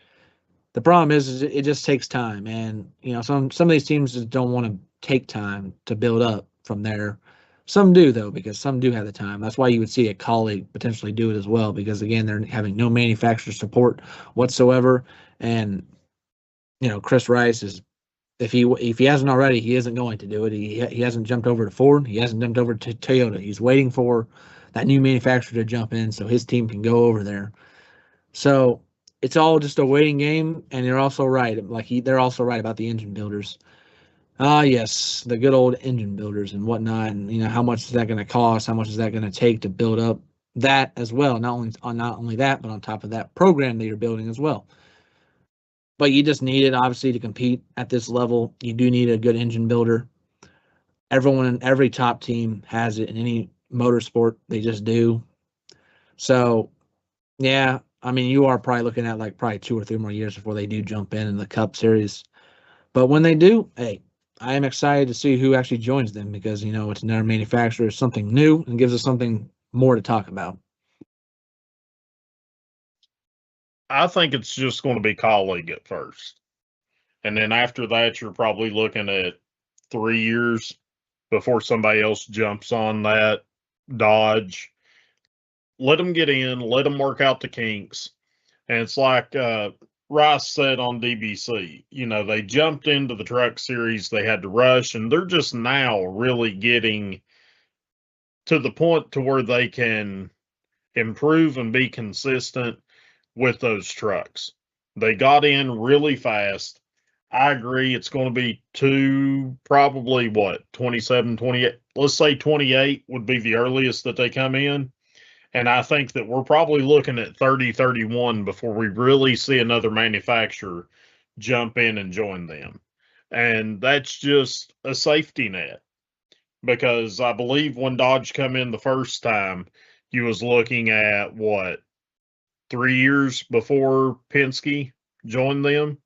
The problem is it just takes time, and some of these teams just don't want to take time to build up from there. Some do, though, because some do have the time. That's why you would see a Colleague potentially do it as well, because again, they're having no manufacturer support whatsoever. And Chris Rice is, if he hasn't already, he isn't going to do it. He hasn't jumped over to Ford. He hasn't jumped over to Toyota. He's waiting for that new manufacturer to jump in so his team can go over there. So it's all just a waiting game, and you're also right. They're also right about the engine builders. Yes, the good old engine builders and whatnot, and how much is that going to cost? How much is that going to take to build up that as well? Not only that, but on top of that program that you're building as well. But you just need it, obviously, to compete at this level. You do need a good engine builder. Everyone in every top team has it in any motorsport. They just do. So, yeah, I mean, you are probably looking at like probably 2 or 3 more years before they do jump in the Cup Series. But when they do, hey, I am excited to see who actually joins them because, it's another manufacturer, something new, and gives us something more to talk about. I think it's just going to be colleague at first. And then after that, you're probably looking at 3 years before somebody else jumps on that Dodge. Let them get in, let them work out the kinks. And it's like Rice said on DBC, they jumped into the truck series, they had to rush, and they're just now really getting to the point to where they can improve and be consistent with those trucks. They got in really fast. I agree. It's going to be probably 27, 28. Let's say 28 would be the earliest that they come in. And I think that we're probably looking at 30, 31 before we really see another manufacturer jump in and join them. And that's just a safety net. Because I believe when Dodge come in the first time, you was looking at 3 years before Penske joined them,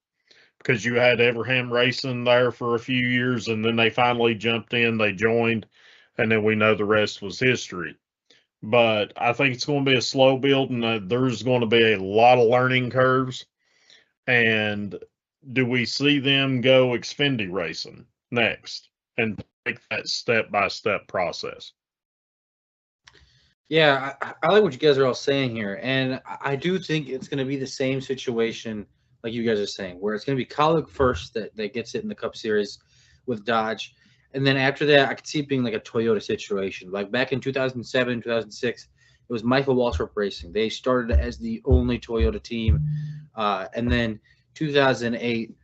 because you had Everham Racing there for a few years, and then they finally jumped in, they joined, and then we know the rest was history. But I think it's going to be a slow build, and there's going to be a lot of learning curves. And do we see them go Xfinity racing next and take that step-by-step process? Yeah, I like what you guys are all saying here, and I do think it's going to be the same situation like you guys are saying, where it's going to be colleague first that gets it in the Cup Series with Dodge, and then after that, I could see it being like a Toyota situation. Like back in 2007, 2006, it was Michael Waltrip Racing. They started as the only Toyota team, and then 2008,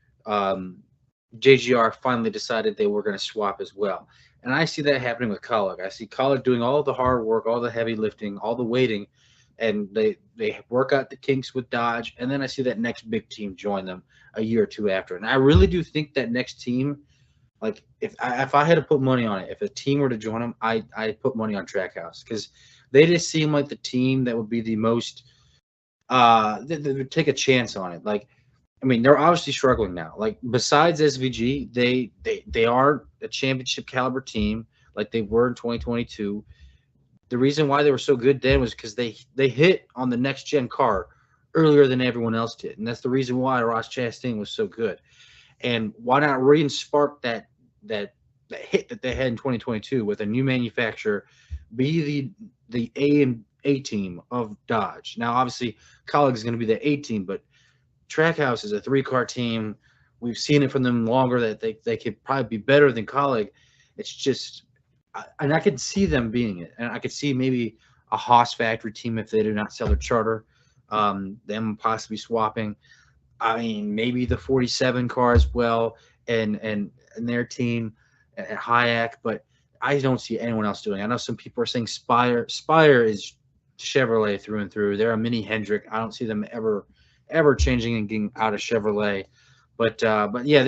JGR finally decided they were going to swap as well. And I see that happening with Colleague. I see Colleague doing all the hard work, all the heavy lifting, all the waiting, and they work out the kinks with Dodge. And then I see that next big team join them a year or two after. And I really do think that next team, like if I had to put money on it, if a team were to join them, I'd put money on Trackhouse, because they just seem like the team that would be the most they would take a chance on it. Like, I mean, they're obviously struggling now. Like, besides SVG, they are a championship caliber team, like they were in 2022. The reason why they were so good then was because they hit on the next gen car earlier than everyone else did, and that's the reason why Ross Chastain was so good. And why not re-spark that hit that they had in 2022 with a new manufacturer, be the A team of Dodge. Now, obviously, Colleague is going to be the A team, but Trackhouse is a 3-car team. We've seen it from them longer that they could probably be better than Colleague. It's just, and I could see them being it. And I could see maybe a Haas factory team if they do not sell their charter, them possibly swapping. I mean, maybe the 47 car as well, and their team at Hayek, but I don't see anyone else doing it. I know some people are saying Spire. Spire is Chevrolet through and through. They're a mini Hendrick. I don't see them ever changing and getting out of Chevrolet. But yeah,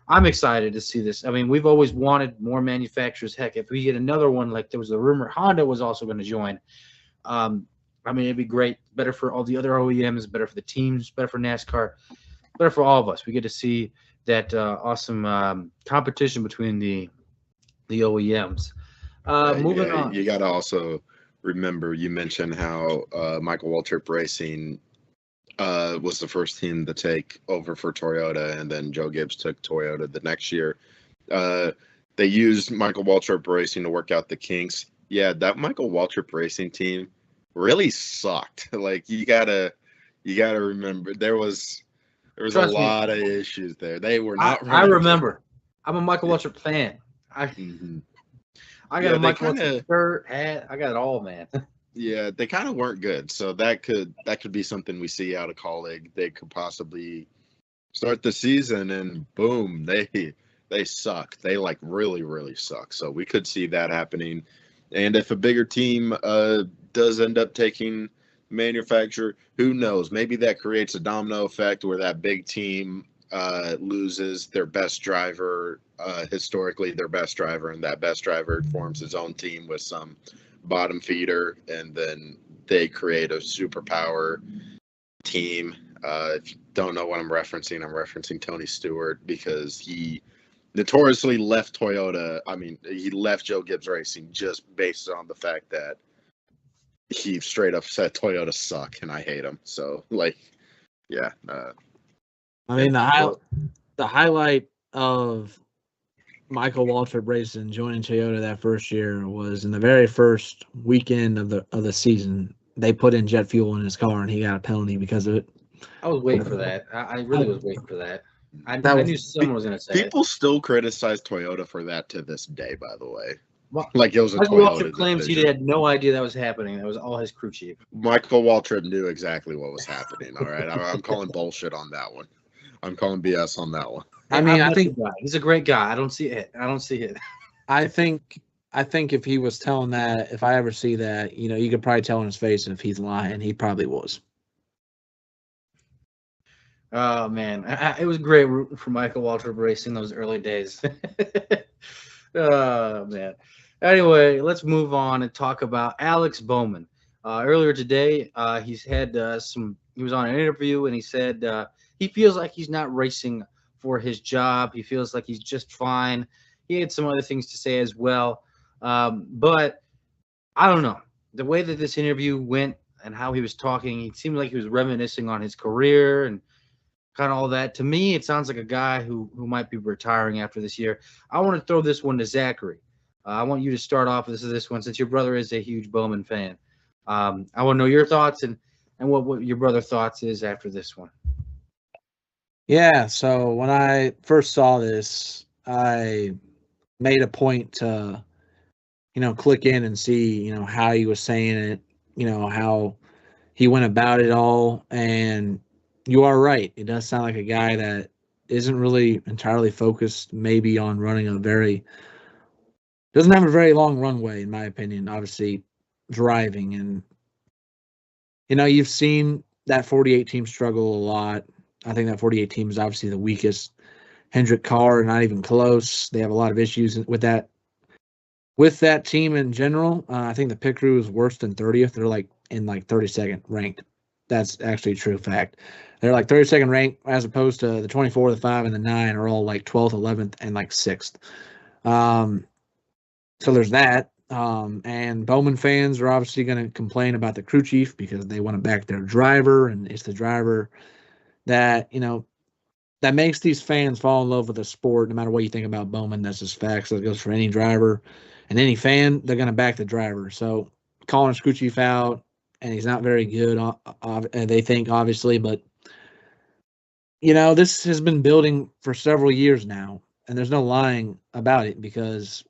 I'm excited to see this. I mean, we've always wanted more manufacturers. Heck, if we get another one, like there was a rumor Honda was also going to join. I mean, it'd be great. Better for all the other OEMs, better for the teams, better for NASCAR, better for all of us. We get to see that awesome competition between the OEMs. Moving on. You got to also remember, you mentioned how Michael Waltrip Racing was the first team to take over for Toyota, and then Joe Gibbs took Toyota the next year. They used Michael Waltrip Racing to work out the kinks. Yeah, that Michael Waltrip Racing team really sucked. Like, you gotta remember, there was a lot of issues there. They were not. I remember. I'm a Michael Waltrip fan. I got a Michael Waltrip shirt, hat. I got it all, man. Yeah, they kind of weren't good. So that could be something we see out of Colleague. They could possibly start the season and boom, they they suck. They like really, really suck. So we could see that happening. And if a bigger team does end up taking manufacturer, who knows? Maybe that creates a domino effect where that big team loses their best driver, historically their best driver, and that best driver forms his own team with some bottom feeder, and then they create a superpower team. If you don't know what I'm referencing Tony Stewart, because he notoriously left Toyota. I mean, he left Joe Gibbs Racing just based on the fact that he straight up said Toyota suck and I hate them. So, like, yeah. I mean, the highlight of Michael Waltrip Racing joining Toyota that first year was in the very first weekend of the season. They put in jet fuel in his car, and he got a penalty because of it. I was waiting for that. I really was waiting for that. I knew someone was going to say people it. still criticize Toyota for that to this day, by the way. Well, like, it was a Michael Toyota Waltrip claims decision. he had no idea that was happening. That was all his crew chief. Michael Waltrip knew exactly what was happening. All right, I'm calling bullshit on that one. I'm calling BS on that one. I mean, I think he's a great guy. I don't see it. I think if he was telling that, if I ever see that, you could probably tell in his face if he's lying. He probably was. Oh man, it was great rooting for Michael Waltrip Racing those early days. Oh man. Anyway, let's move on and talk about Alex Bowman. Earlier today, he was on an interview and he said he feels like he's not racing for his job. He feels like he's just fine. He had some other things to say as well. But I don't know. The way that this interview went and how he was talking, it seemed like he was reminiscing on his career and kind of all that. To me, it sounds like a guy who might be retiring after this year. I want to throw this one to Zachary. I want you to start off with this one since your brother is a huge Bowman fan. I want to know your thoughts and what your brother's thoughts is after this one. Yeah, so when I first saw this, I made a point to, click in and see, how he was saying it, how he went about it all. And you are right. It does sound like a guy that isn't really entirely focused maybe on running doesn't have a very long runway, in my opinion, obviously driving. And, you've seen that 48 team struggle a lot. I think that 48 team is obviously the weakest. Hendrick car, not even close. They have a lot of issues with that. With that team in general, I think the pit crew is worse than 30th. They're like in 32nd ranked. That's actually a true fact. They're like 32nd ranked as opposed to the 24, the 5, and the 9 are all like 12th, 11th, and like 6th. So there's that. And Bowman fans are obviously going to complain about the crew chief because they want to back their driver, and it's the driver that, that makes these fans fall in love with the sport. No matter what you think about Bowman, that's just facts. That goes for any driver and any fan. They're going to back the driver. So calling crew chief out, and he's not very good, they think, obviously. But, this has been building for several years now, and there's no lying about it because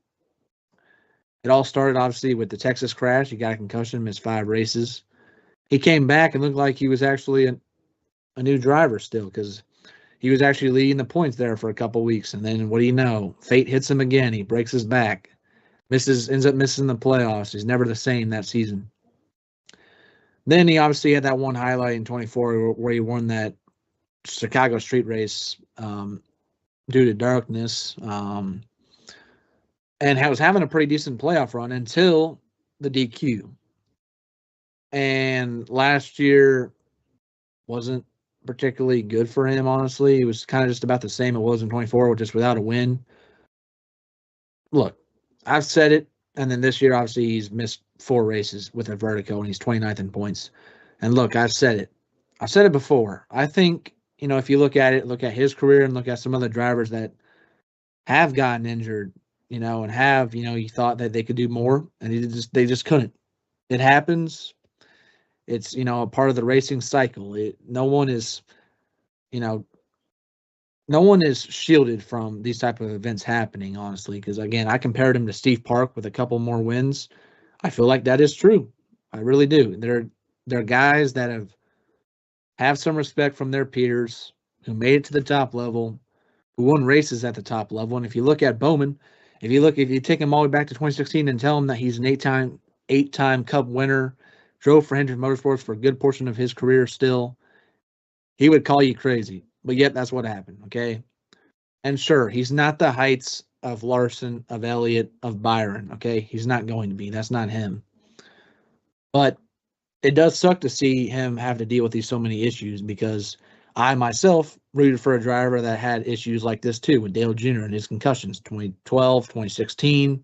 it all started, obviously, with the Texas crash. He got a concussion, missed 5 races. He came back and looked like he was actually a new driver still because he was actually leading the points there for a couple weeks. And then what do you know? Fate hits him again. He breaks his back, ends up missing the playoffs. He's never the same that season. Then he obviously had that one highlight in 24 where he won that Chicago street race due to darkness. And was having a pretty decent playoff run until the DQ. And last year wasn't particularly good for him, honestly. It was kind of just about the same it was in 24, just without a win. Look, I've said it, and then this year, obviously, he's missed 4 races with a vertigo, and he's 29th in points. And look, I've said it. I've said it before. I think, if you look at it, look at his career and look at some other drivers that have gotten injured, and have, you thought that they could do more, and they just couldn't. It happens. It's, a part of the racing cycle. No one is shielded from these type of events happening, honestly, because, again, I compared him to Steve Park with a couple more wins. I feel like that is true. I really do. They're guys that have some respect from their peers, who made it to the top level, who won races at the top level. And if you look at Bowman, if you take him all the way back to 2016 and tell him that he's an eight-time Cup winner, drove for Hendrick Motorsports for a good portion of his career still, he would call you crazy. But yet that's what happened, okay? And sure, he's not the heights of Larson, of Elliott, of Byron, okay? He's not going to be. That's not him. But it does suck to see him have to deal with so many issues, because I myself rooted for a driver that had issues like this too, with Dale Jr. and his concussions, 2012, 2016.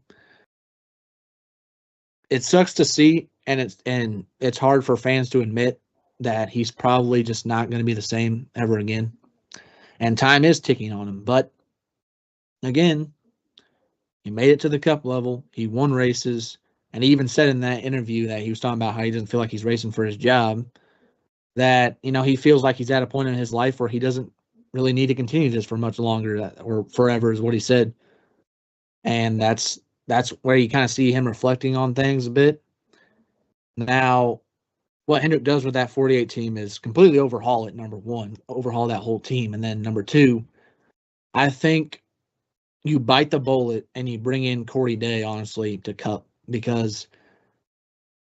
It sucks to see, and it's hard for fans to admit that he's probably just not going to be the same ever again. And time is ticking on him. But again, he made it to the Cup level. He won races. And he even said in that interview that he was talking about how he doesn't feel like he's racing for his job, that, he feels like he's at a point in his life where he doesn't really need to continue this for much longer, or forever is what he said. And that's where you kind of see him reflecting on things a bit. Now, what Hendrick does with that 48 team is completely overhaul it, number one, overhaul that whole team. And then number two, I think you bite the bullet and you bring in Corey Day, honestly, to Cup, because,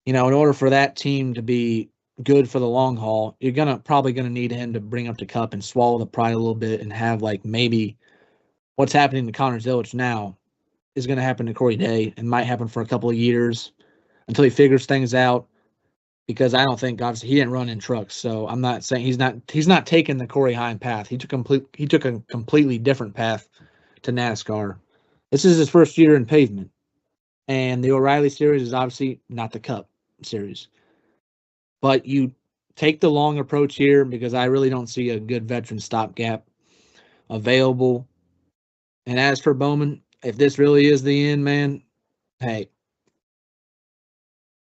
in order for that team to be good for the long haul, you're probably gonna need him to bring up to Cup and swallow the pride a little bit, and have, like, maybe what's happening to Connor Zilic now is going to happen to Corey Day, and might happen for a couple of years until he figures things out. Because I don't think, obviously, he didn't run in trucks, so I'm not saying he's not taking the Corey Hine path. He took a completely different path to NASCAR. This is his first year in pavement, and the O'Reilly Series is obviously not the Cup Series. But you take the long approach here, because I really don't see a good veteran stopgap available. And as for Bowman, if this really is the end, man, hey,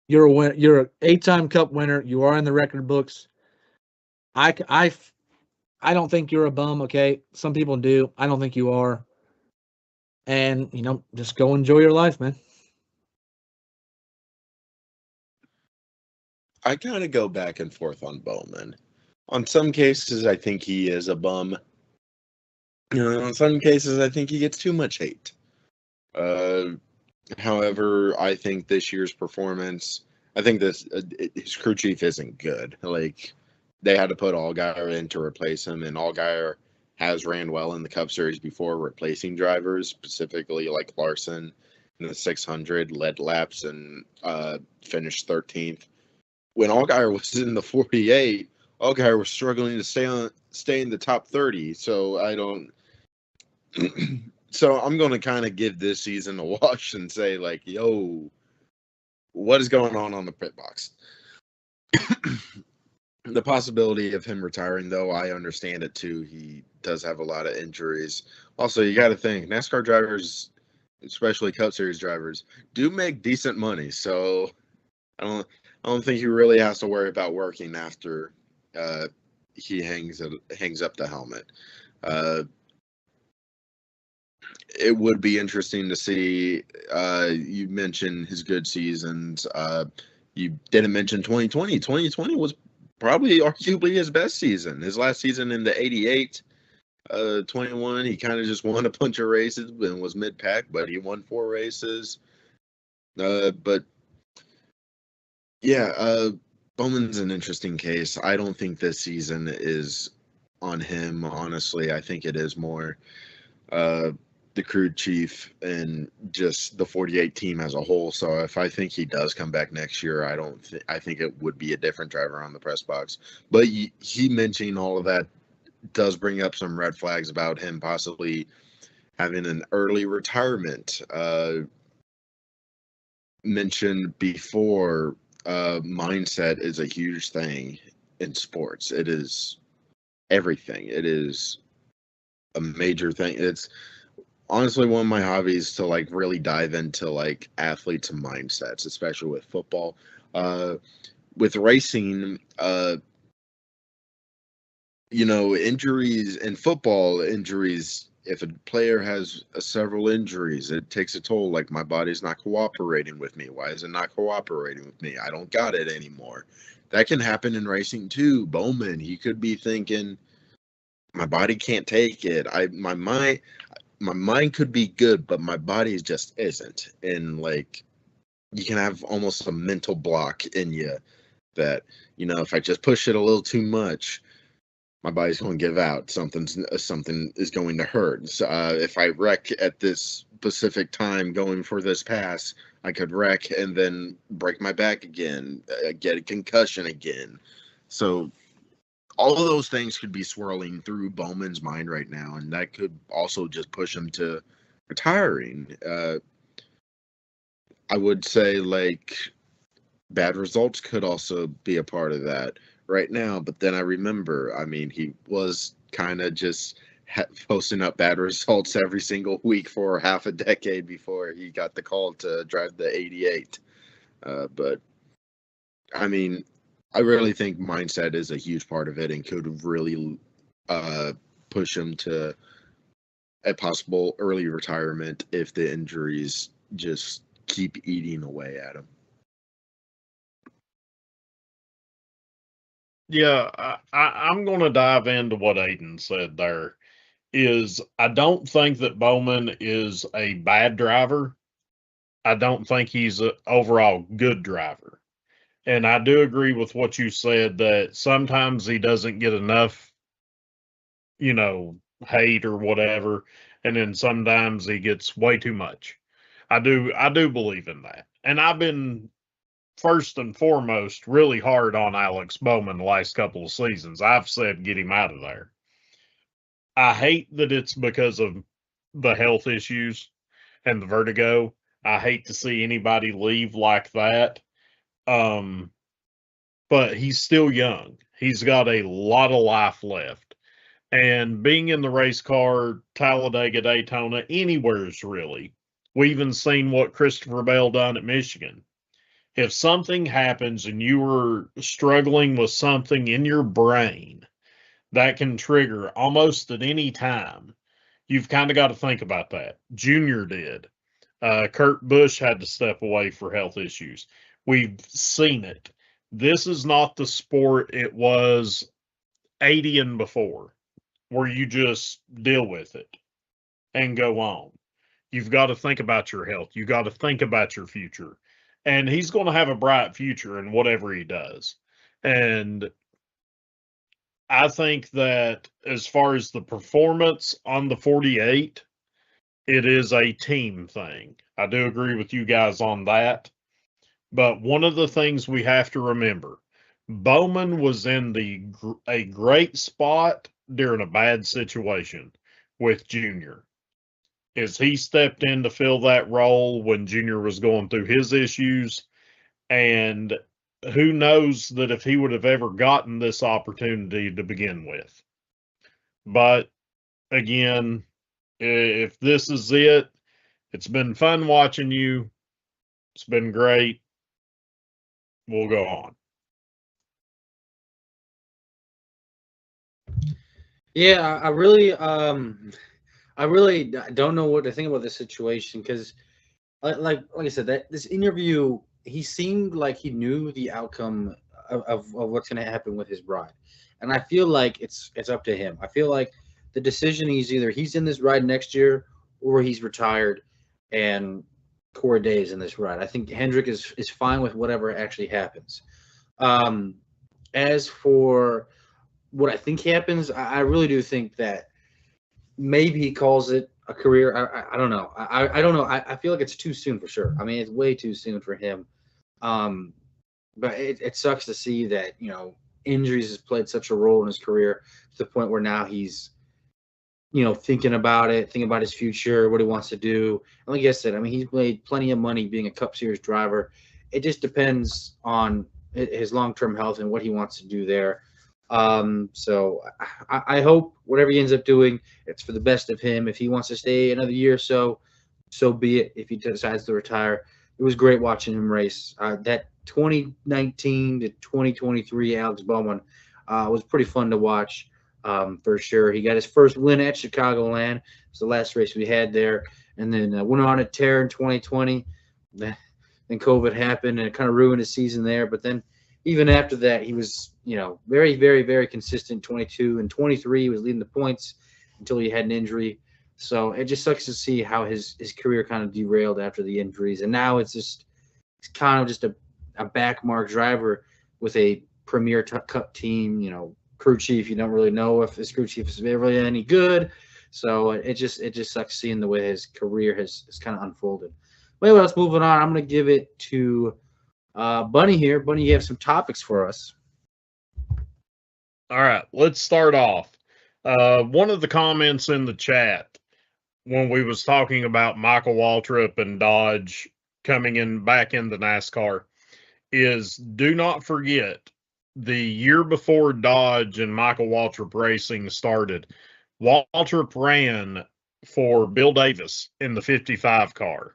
you're a winner. You're an 8-time Cup winner. You are in the record books. I don't think you're a bum, okay? Some people do. I don't think you are. And, just go enjoy your life, man. I kind of go back and forth on Bowman. On some cases, I think he is a bum. In some cases, I think he gets too much hate. However, I think this year's performance, I think his crew chief isn't good. Like, they had to put Allgaier in to replace him, and Allgaier has ran well in the Cup Series before, replacing drivers, specifically like Larson in the 600, led laps and finished 13th. When Allgaier was in the 48, Allgaier was struggling to stay in the top 30. So So I'm going to kind of give this season a wash and say, like, yo, what is going on the pit box? The possibility of him retiring, though, I understand it too. He does have a lot of injuries. Also, you got to think, NASCAR drivers, especially Cup Series drivers, do make decent money. So I don't think he really has to worry about working after he hangs up the helmet. It would be interesting to see. You mentioned his good seasons. You didn't mention 2020. 2020 was probably arguably his best season. His last season in the 88, 21, he kind of just won a bunch of races and was mid-pack, but he won 4 races. But yeah, Bowman's an interesting case. I don't think this season is on him, honestly. I think it is more the crew chief and just the 48 team as a whole. So if I think he does come back next year, I think it would be a different driver on the press box. But he mentioning all of that does bring up some red flags about him possibly having an early retirement. Mentioned before, mindset is a huge thing in sports. It is everything. It is a major thing. It's honestly one of my hobbies to like really dive into like athletes and mindsets, especially with football. With racing, injuries in football, if a player has several injuries, it takes a toll. Like, my body's not cooperating with me. Why is it not cooperating with me? I don't got it anymore. That can happen in racing too. Bowman, he could be thinking, my body can't take it. My mind could be good, but my body just isn't. And like, you can have almost a mental block in you that, you know, if I just push it a little too much, my body's going to give out. Something is going to hurt. So, if I wreck at this specific time going for this pass, I could wreck and then break my back again, get a concussion again. So all of those things could be swirling through Bowman's mind right now, and that could also just push him to retiring. I would say, like, bad results could also be a part of that right now. But then I remember, I mean, he was kind of just posting up bad results every single week for half a decade before he got the call to drive the 88. But I mean, I really think mindset is a huge part of it and could really push him to a possible early retirement if the injuries just keep eating away at him. Yeah, I'm going to dive into what Aiden said there. Is I don't think that Bowman is a bad driver. I don't think he's an overall good driver. And I do agree with what you said that sometimes he doesn't get enough, you know, hate or whatever, and then sometimes he gets way too much. I do believe in that. And I've been first and foremost really hard on Alex Bowman the last couple of seasons. I've said get him out of there. I hate that it's because of the health issues and the vertigo. I hate to see anybody leave like that. But he's still young. He's got a lot of life left. And being in the race car, Talladega, Daytona, anywhere's really. We even seen what Christopher Bell done at Michigan. If something happens and you were struggling with something in your brain, that can trigger almost at any time. You've kind of got to think about that. Junior did. Kurt Busch had to step away for health issues. We've seen it. This is not the sport it was 80 and before, where you just deal with it and go on. You've got to think about your health. You got to think about your future. And he's going to have a bright future in whatever he does. And I think that as far as the performance on the 48, it is a team thing. I do agree with you guys on that. But one of the things we have to remember, Bowman was in a great spot during a bad situation with Junior. Is he stepped in to fill that role when Junior was going through his issues, and who knows that if he would have ever gotten this opportunity to begin with. But again, if this is it, it's been fun watching you. It's been great. We'll go on. Yeah, I really don't know what to think about this situation because, like I said, that this interview, he seemed like he knew the outcome of what's going to happen with his bride, and I feel like it's up to him. I feel like the decision is either he's in this ride next year or he's retired, and Corey Day is in this ride. I think Hendrick is fine with whatever actually happens. As for what I think happens, I really do think that maybe he calls it a career. I don't know. I don't know. I feel like it's too soon for sure. I mean, it's way too soon for him. But it sucks to see that, you know, injuries has played such a role in his career to the point where now he's, you know, thinking about his future, what he wants to do. And like I said, I mean, he's made plenty of money being a Cup Series driver. It just depends on his long-term health and what he wants to do there. So I hope whatever he ends up doing, it's for the best of him. If he wants to stay another year or so be it. If he decides to retire, it was great watching him race. That 2019 to 2023 Alex Bowman was pretty fun to watch. For sure. He got his first win at Chicagoland. It's the last race we had there. And then went on a tear in 2020. Then COVID happened and it kind of ruined his season there. But then even after that, he was, very, very, very consistent. 22 and 23, he was leading the points until he had an injury. So it just sucks to see how his career kind of derailed after the injuries, and now it's kind of just a backmark driver with a premier cup team. Crew chief. You don't really know if his crew chief is really any good. So it just sucks seeing the way his career has kind of unfolded. But anyway, let's move on. I'm going to give it to Bunny here. Bunny, you have some topics for us. All right, let's start off. One of the comments in the chat when we was talking about Michael Waltrip and Dodge coming back into NASCAR is, do not forget, the year before Dodge and Michael Waltrip Racing started, Waltrip ran for Bill Davis in the 55 car.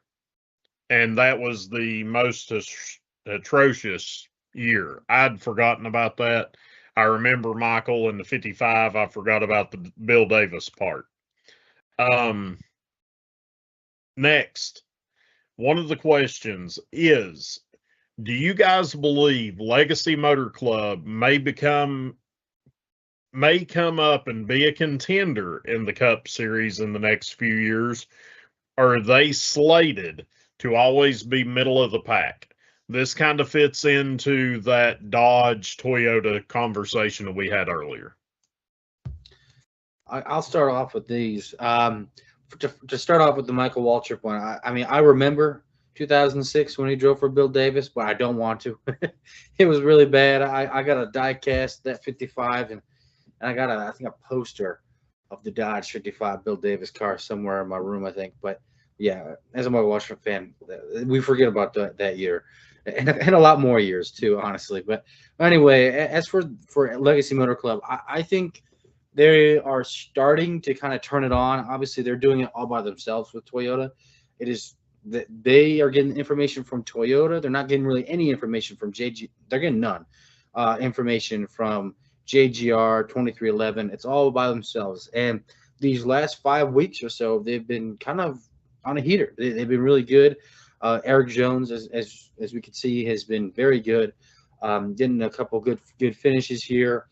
And that was the most atrocious year. I'd forgotten about that. I remember Michael in the 55. I forgot about the Bill Davis part. Next, one of the questions is, do you guys believe Legacy Motor Club may come up and be a contender in the Cup Series in the next few years? Or are they slated to always be middle of the pack? This kind of fits into that Dodge Toyota conversation that we had earlier. I'll start off with these. To start off with the Michael Waltrip one, I remember 2006 when he drove for Bill Davis, but I don't want to. It was really bad. I got a die cast that 55, and I got I think a poster of the Dodge 55 Bill Davis car somewhere in my room, I think. But yeah, as a Michael Waltrip fan, we forget about that year, and a lot more years too, honestly. But anyway, as for Legacy Motor Club, I think they are starting to kind of turn it on. Obviously, they're doing it all by themselves with Toyota. It is that they are getting information from Toyota. They're not getting really any information from JG. They're getting none information from JGR 2311. It's all by themselves. And these last 5 weeks or so, they've been kind of on a heater. They've been really good. Eric Jones, as we can see, has been very good. Getting a couple good finishes here.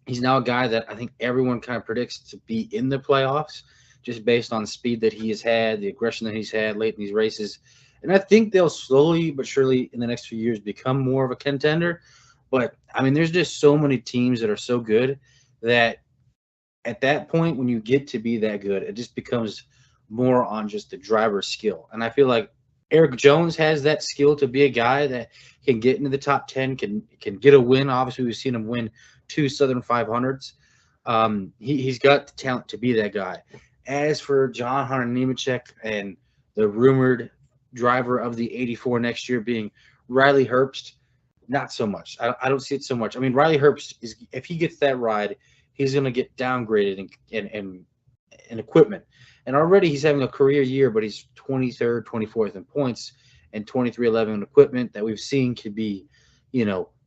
He's now a guy that I think everyone kind of predicts to be in the playoffs, just based on the speed that he has had, the aggression that he's had late in these races. And I think they'll slowly but surely in the next few years become more of a contender. But, there's just so many teams that are so good that at that point, when you get to be that good, it just becomes more on just the driver's skill. And I feel like Eric Jones has that skill to be a guy that can get into the top 10, can get a win. Obviously, we've seen him win 2 Southern 500s. He's got the talent to be that guy. As for John Hunter Nemechek and the rumored driver of the 84 next year being Riley Herbst, not so much. I don't see it so much. Riley Herbst is, if he gets that ride, he's going to get downgraded in equipment. And already he's having a career year, but he's 23rd, 24th in points and 23-11 in equipment that we've seen could be,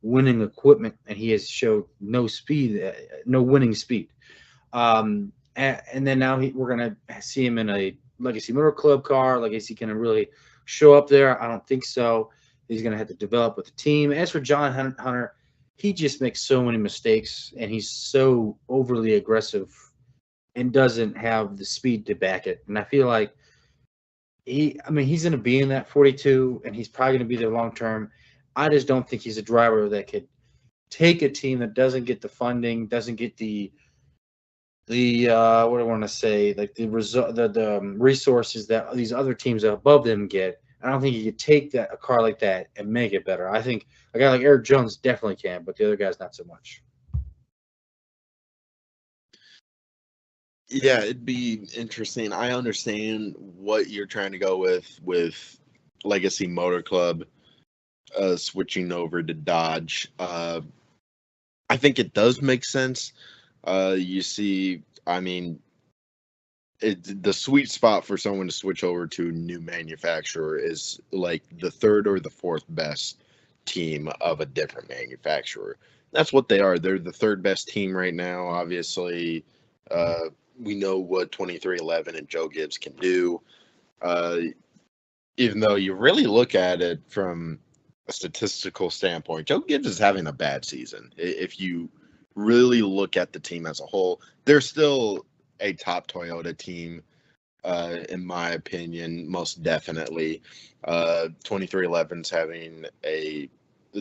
winning equipment, and he has showed no speed, no winning speed. And then now we're going to see him in a Legacy Motor Club car. Like, is he going to really show up there? I don't think so. He's going to have to develop with the team. As for John Hunter, he just makes so many mistakes, and he's so overly aggressive and doesn't have the speed to back it. And I feel like he's going to be in that 42, and he's probably going to be there long term. I just don't think he's a driver that could take a team that doesn't get the funding, doesn't get the what do I want to say, like the resources that these other teams above them get. I don't think he could take a car like that and make it better. I think a guy like Eric Jones definitely can, but the other guys not so much. Yeah, it'd be interesting. I understand what you're trying to go with Legacy Motor Club switching over to Dodge. I think it does make sense. You see, the sweet spot for someone to switch over to a new manufacturer is like the third or the fourth best team of a different manufacturer. That's what they are. They're the third best team right now. Obviously, we know what 2311 and Joe Gibbs can do. Even though you really look at it from a statistical standpoint, Joe Gibbs is having a bad season. If you really look at the team as a whole, they're still a top Toyota team, in my opinion, most definitely. 2311's having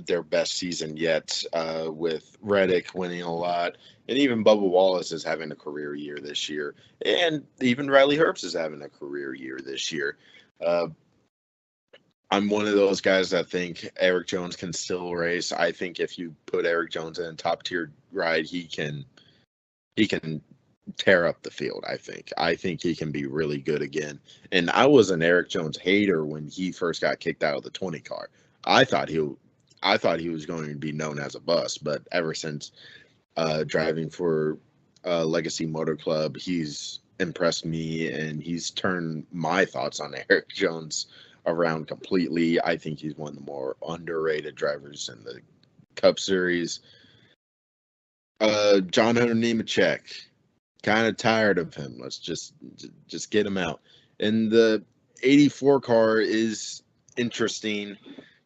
their best season yet, with Reddick winning a lot, and even Bubba Wallace is having a career year this year, and even Riley Herbst is having a career year this year. I'm one of those guys that think Eric Jones can still race. I think if you put Eric Jones in a top tier ride, he can tear up the field. I think he can be really good again. And I was an Eric Jones hater when he first got kicked out of the 20 car. I thought he was going to be known as a bust, but ever since driving for Legacy Motor Club, he's impressed me, and he's turned my thoughts on Eric Jones around completely. I think he's one of the more underrated drivers in the Cup Series. John Hunter Nemechek, kind of tired of him. Let's just get him out. And the 84 car is interesting,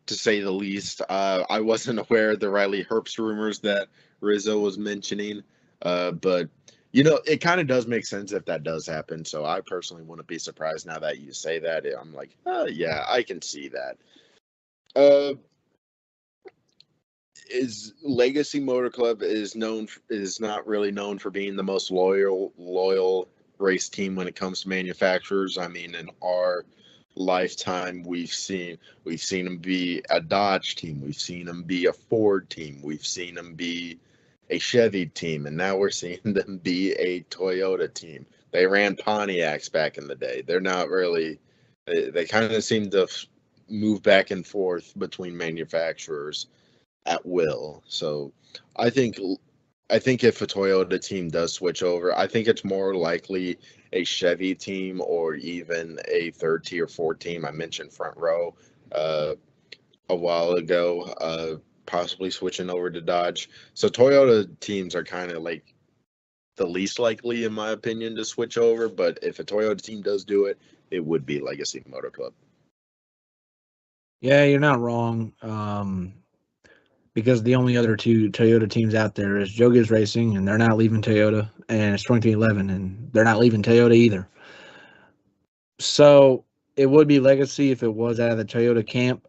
to say the least. I wasn't aware of the Riley Herbst rumors that Rizzo was mentioning, but it kind of does make sense if that does happen. So I personally wouldn't be surprised now that you say that. I'm like, yeah, I can see that. Is Legacy Motor Club is not really known for being the most loyal race team when it comes to manufacturers. I mean, in our lifetime, we've seen them be a Dodge team, we've seen them be a Ford team, we've seen them be a Chevy team, and now we're seeing them be a Toyota team. They ran Pontiacs back in the day. They're not really. They kind of seem to move back and forth between manufacturers at will. So I think if a Toyota team does switch over, I think it's more likely a Chevy team or even a third tier, fourth team. I mentioned Front Row a while ago, possibly switching over to Dodge. So Toyota teams are kind of like the least likely, in my opinion, to switch over. But if a Toyota team does do it, it would be Legacy Motor Club. Yeah, you're not wrong. Because the only other two Toyota teams out there is Joe Gibbs Racing, and they're not leaving Toyota, and it's 2311, and they're not leaving Toyota either. So it would be Legacy if it was out of the Toyota camp.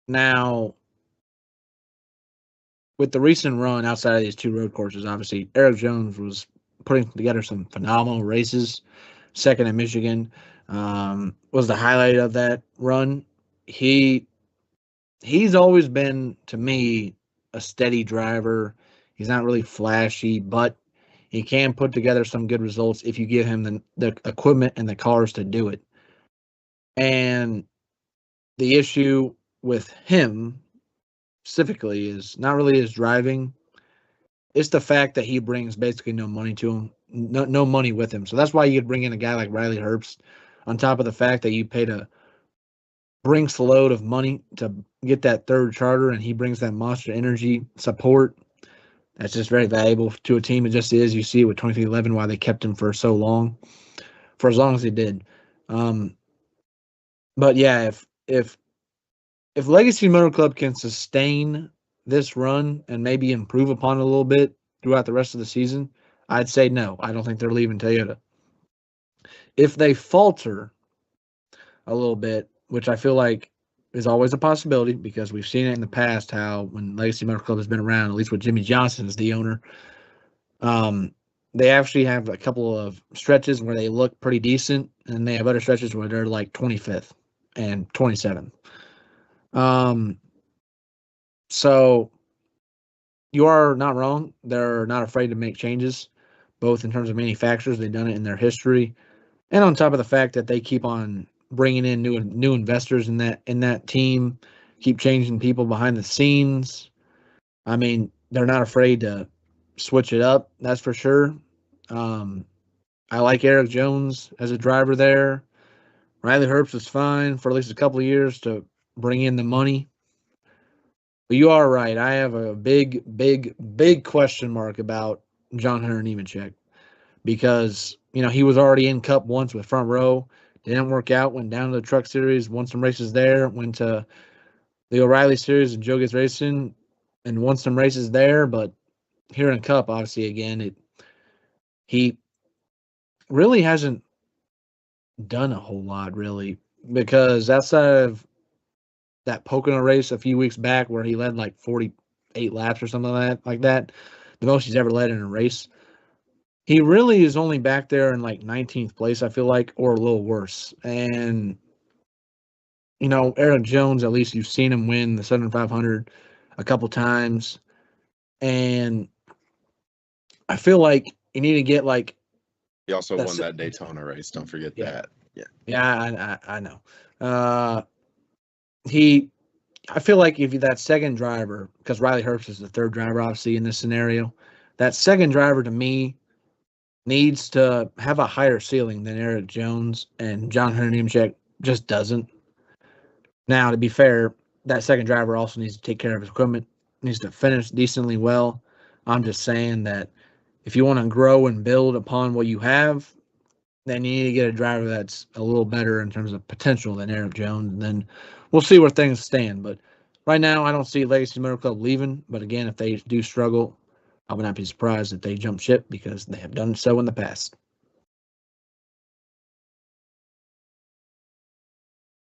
Now, with the recent run outside of these two road courses, obviously Eric Jones was putting together some phenomenal races. Second in Michigan was the highlight of that run. He's always been, to me, a steady driver. He's not really flashy, but he can put together some good results if you give him the equipment and the cars to do it. And the issue with him specifically is not really his driving. It's the fact that he brings basically no money to him, no money with him. So that's why you'd bring in a guy like Riley Herbst, on top of the fact that you paid a brings the load of money to get that third charter, and he brings that Monster Energy support. That's just very valuable to a team. It just is. You see it with 2311, why they kept him for so long, for as long as they did. But yeah, if Legacy Motor Club can sustain this run and maybe improve upon it a little bit throughout the rest of the season, I'd say no. I don't think they're leaving Toyota. If they falter a little bit, which I feel like is always a possibility because we've seen it in the past how when Legacy Motor Club has been around, at least with Jimmy Johnson as the owner, they actually have a couple of stretches where they look pretty decent, and they have other stretches where they're like 25th and 27th. So you are not wrong. They're not afraid to make changes, both in terms of manufacturers. They've done it in their history, and on top of the fact that they keep on bringing in new investors in that team, keep changing people behind the scenes. I mean, they're not afraid to switch it up. That's for sure. I like Eric Jones as a driver there. Riley Herbst is fine for at least a couple of years to bring in the money. But you are right. I have a big question mark about John Hunter Nemechek because, he was already in Cup once with Front Row. Didn't work out, went down to the Truck Series, won some races there, went to the O'Reilly Series and Joe gets racing and won some races there, but here in Cup, obviously, again, he really hasn't done a whole lot, really, because outside of that Pocono race a few weeks back where he led like 48 laps or something like that, the most he's ever led in a race, he really is only back there in like 19th place, I feel like, or a little worse. And, you know, Eric Jones, at least you've seen him win the 7,500 a couple times. And I feel like you need to get like. He also won that Daytona race. Don't forget that. Yeah. Yeah, I know. I feel like if that second driver, because Riley Herbst is the third driver, obviously, in this scenario, that second driver to me needs to have a higher ceiling than Eric Jones, and John Hunter Nemechek just doesn't. Now, to be fair, that second driver also needs to take care of his equipment, needs to finish decently well. I'm just saying that if you want to grow and build upon what you have, then you need to get a driver that's a little better in terms of potential than Eric Jones, and then we'll see where things stand. But right now, I don't see Legacy Motor Club leaving. But again, if they do struggle, I would not be surprised if they jump ship because they have done so in the past.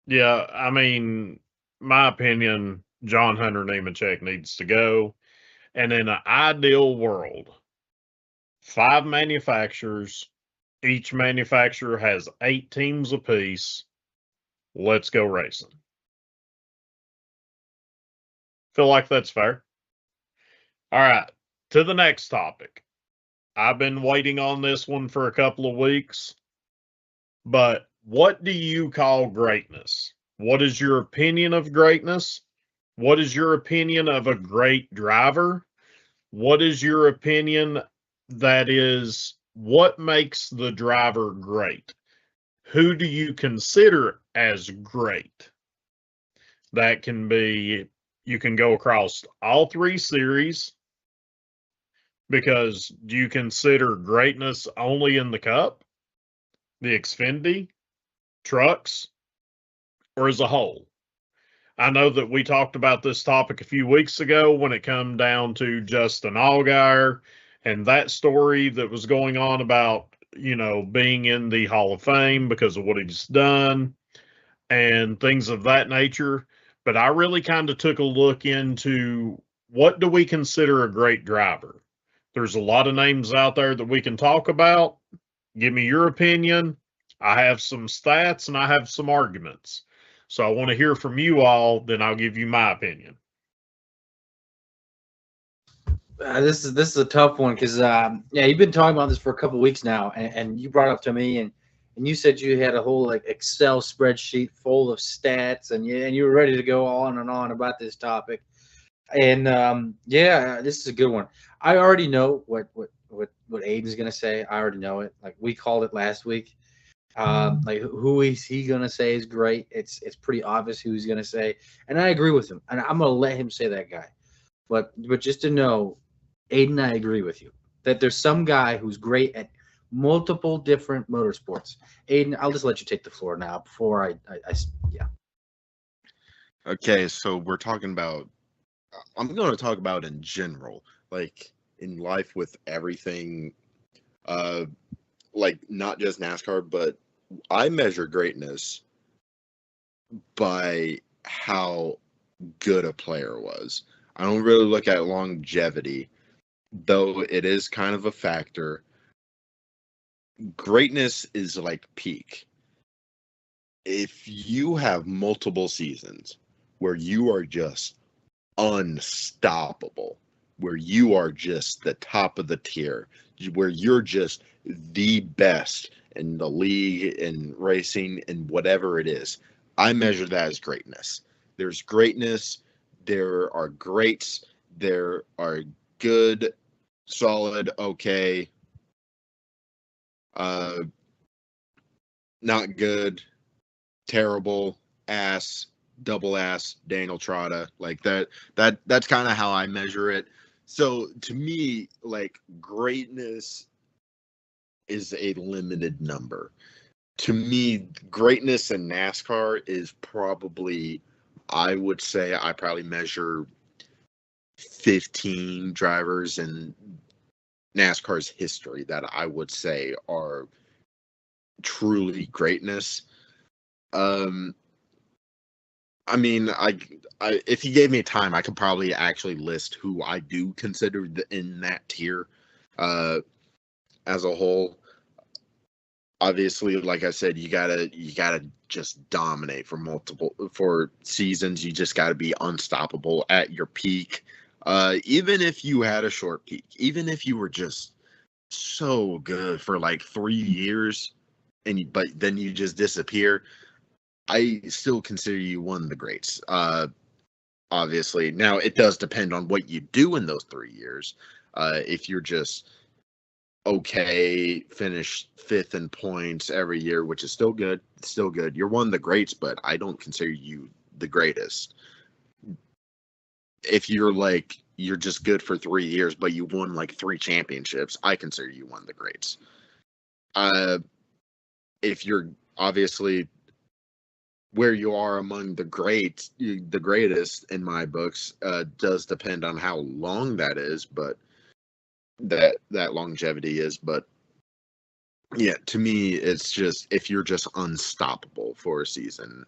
Yeah, I mean, my opinion, John Hunter Nemechek needs to go. And in an ideal world, 5 manufacturers, each manufacturer has 8 teams apiece. Let's go racing. Feel like that's fair. All right, to the next topic. I've been waiting on this one for a couple of weeks, but what do you call greatness? What is your opinion of greatness? What is your opinion of a great driver? What is your opinion that is what makes the driver great? Who do you consider as great? That can be, you can go across all 3 series, because do you consider greatness only in the Cup, the Xfinity, trucks, or as a whole? I know that we talked about this topic a few weeks ago when it came down to Justin Allgaier and that story that was going on about, being in the Hall of Fame because of what he's done and things of that nature. But I really kind of took a look into what do we consider a great driver? There's a lot of names out there that we can talk about. Give me your opinion. I have some stats and I have some arguments. So I want to hear from you all, then I'll give you my opinion. This is a tough one because you've been talking about this for a couple of weeks now, and you brought it up to me, and you said you had a whole like Excel spreadsheet full of stats, and you were ready to go on and on about this topic. And this is a good one. I already know what Aiden's gonna say. I already know it. Like we called it last week. Like who is he gonna say is great? It's pretty obvious who he's gonna say, and I agree with him. And I'm gonna let him say that guy. But just to know, Aiden, I agree with you that there's some guy who's great at multiple different motorsports. Aiden, I'll just let you take the floor now before I Okay, so we're talking about. I'm going to talk about in general, like in life with everything, like not just NASCAR, but I measure greatness by how good a player was. I don't really look at longevity, though it is kind of a factor. Greatness is like peak. If you have multiple seasons where you are just unstoppable, where you are just the top of the tier, where you're just the best in the league, in racing, and whatever it is, I measure that as greatness. There's greatness, there are greats, there are good, solid, okay, not good, terrible, ass, double ass, Daniel Trotta, like that's kind of how I measure it. So to me, like greatness is a limited number. To me, greatness in NASCAR is probably I would say I probably measure 15 drivers in NASCAR's history that I would say are truly greatness. I mean, if you gave me time, I could probably actually list who I do consider in that tier as a whole. Obviously, like I said, you gotta just dominate for seasons. You just gotta be unstoppable at your peak. Even if you had a short peak, even if you were just so good for like 3 years, but then you just disappear, I still consider you one of the greats. Obviously, now it does depend on what you do in those 3 years. If you're just okay, finish 5th in points every year, which is still good. You're one of the greats, but I don't consider you the greatest. If you're just good for 3 years, but you won like 3 championships, I consider you one of the greats. If you're obviously where you are among the greats, the greatest in my books, does depend on how long that is, but that longevity is. But yeah, to me, it's just if you're just unstoppable for a season,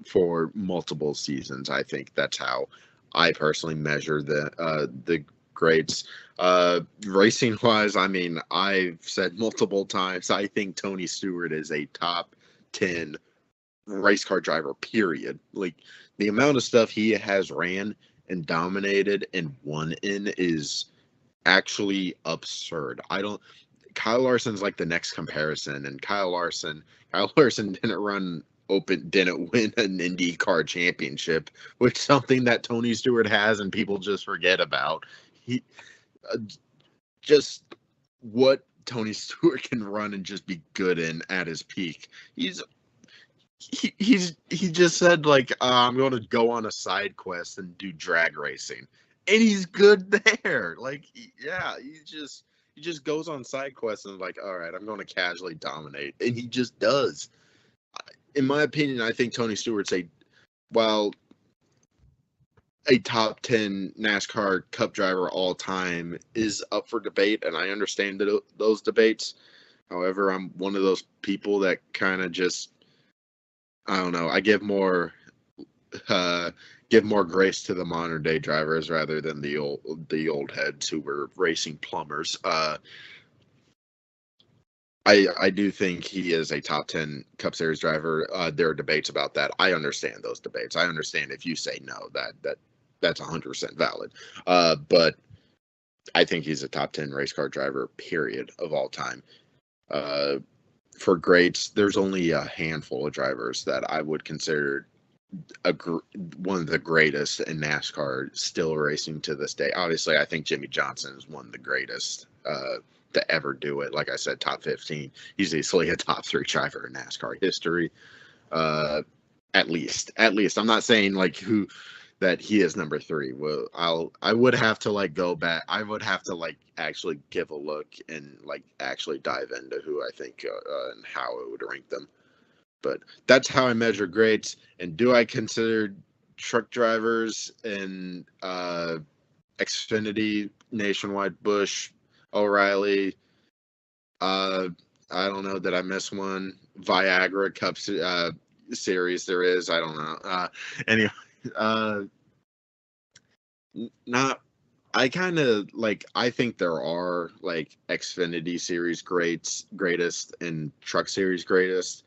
for multiple seasons, I think that's how I personally measure the grades. Racing wise, I mean, I've said multiple times, I think Tony Stewart is a top 10 race car driver, period. Like, the amount of stuff he has ran and dominated and won in is actually absurd. Kyle Larson's like the next comparison, and Kyle Larson didn't win an IndyCar championship, which is something that Tony Stewart has and people just forget about. He just what Tony Stewart can run and just be good in at his peak. He just said, like, I'm going to go on a side quest and do drag racing, and he's good there. Like, yeah, he just goes on side quests and like, all right, I'm going to casually dominate, and he just does. In my opinion, I think Tony Stewart's a top 10 NASCAR Cup driver all time is up for debate, and I understand those debates. However, I'm one of those people that kind of just, I don't know, I give more grace to the modern day drivers rather than the old heads who were racing plumbers. I do think he is a top 10 Cup Series driver. There are debates about that. I understand those debates. I understand if you say no, that's 100% valid. But I think he's a top 10 race car driver, period, of all time. For greats, there's only a handful of drivers that I would consider one of the greatest in NASCAR still racing to this day. Obviously, I think Jimmy Johnson is one of the greatest to ever do it. Like I said, top 15. He's easily a top 3 driver in NASCAR history. At least. I'm not saying like that he is number 3. Well, I would have to like go back. I would have to like actually give a look and like actually dive into who I think and how I would rank them. But that's how I measure greats. And do I consider truck drivers in Xfinity, Nationwide, Busch, O'Reilly? I don't know. Did I miss one? Viagra Cup Series. There is. I don't know. Anyway, not. I kind of like. I think there are like Xfinity Series greatest and Truck Series greatest.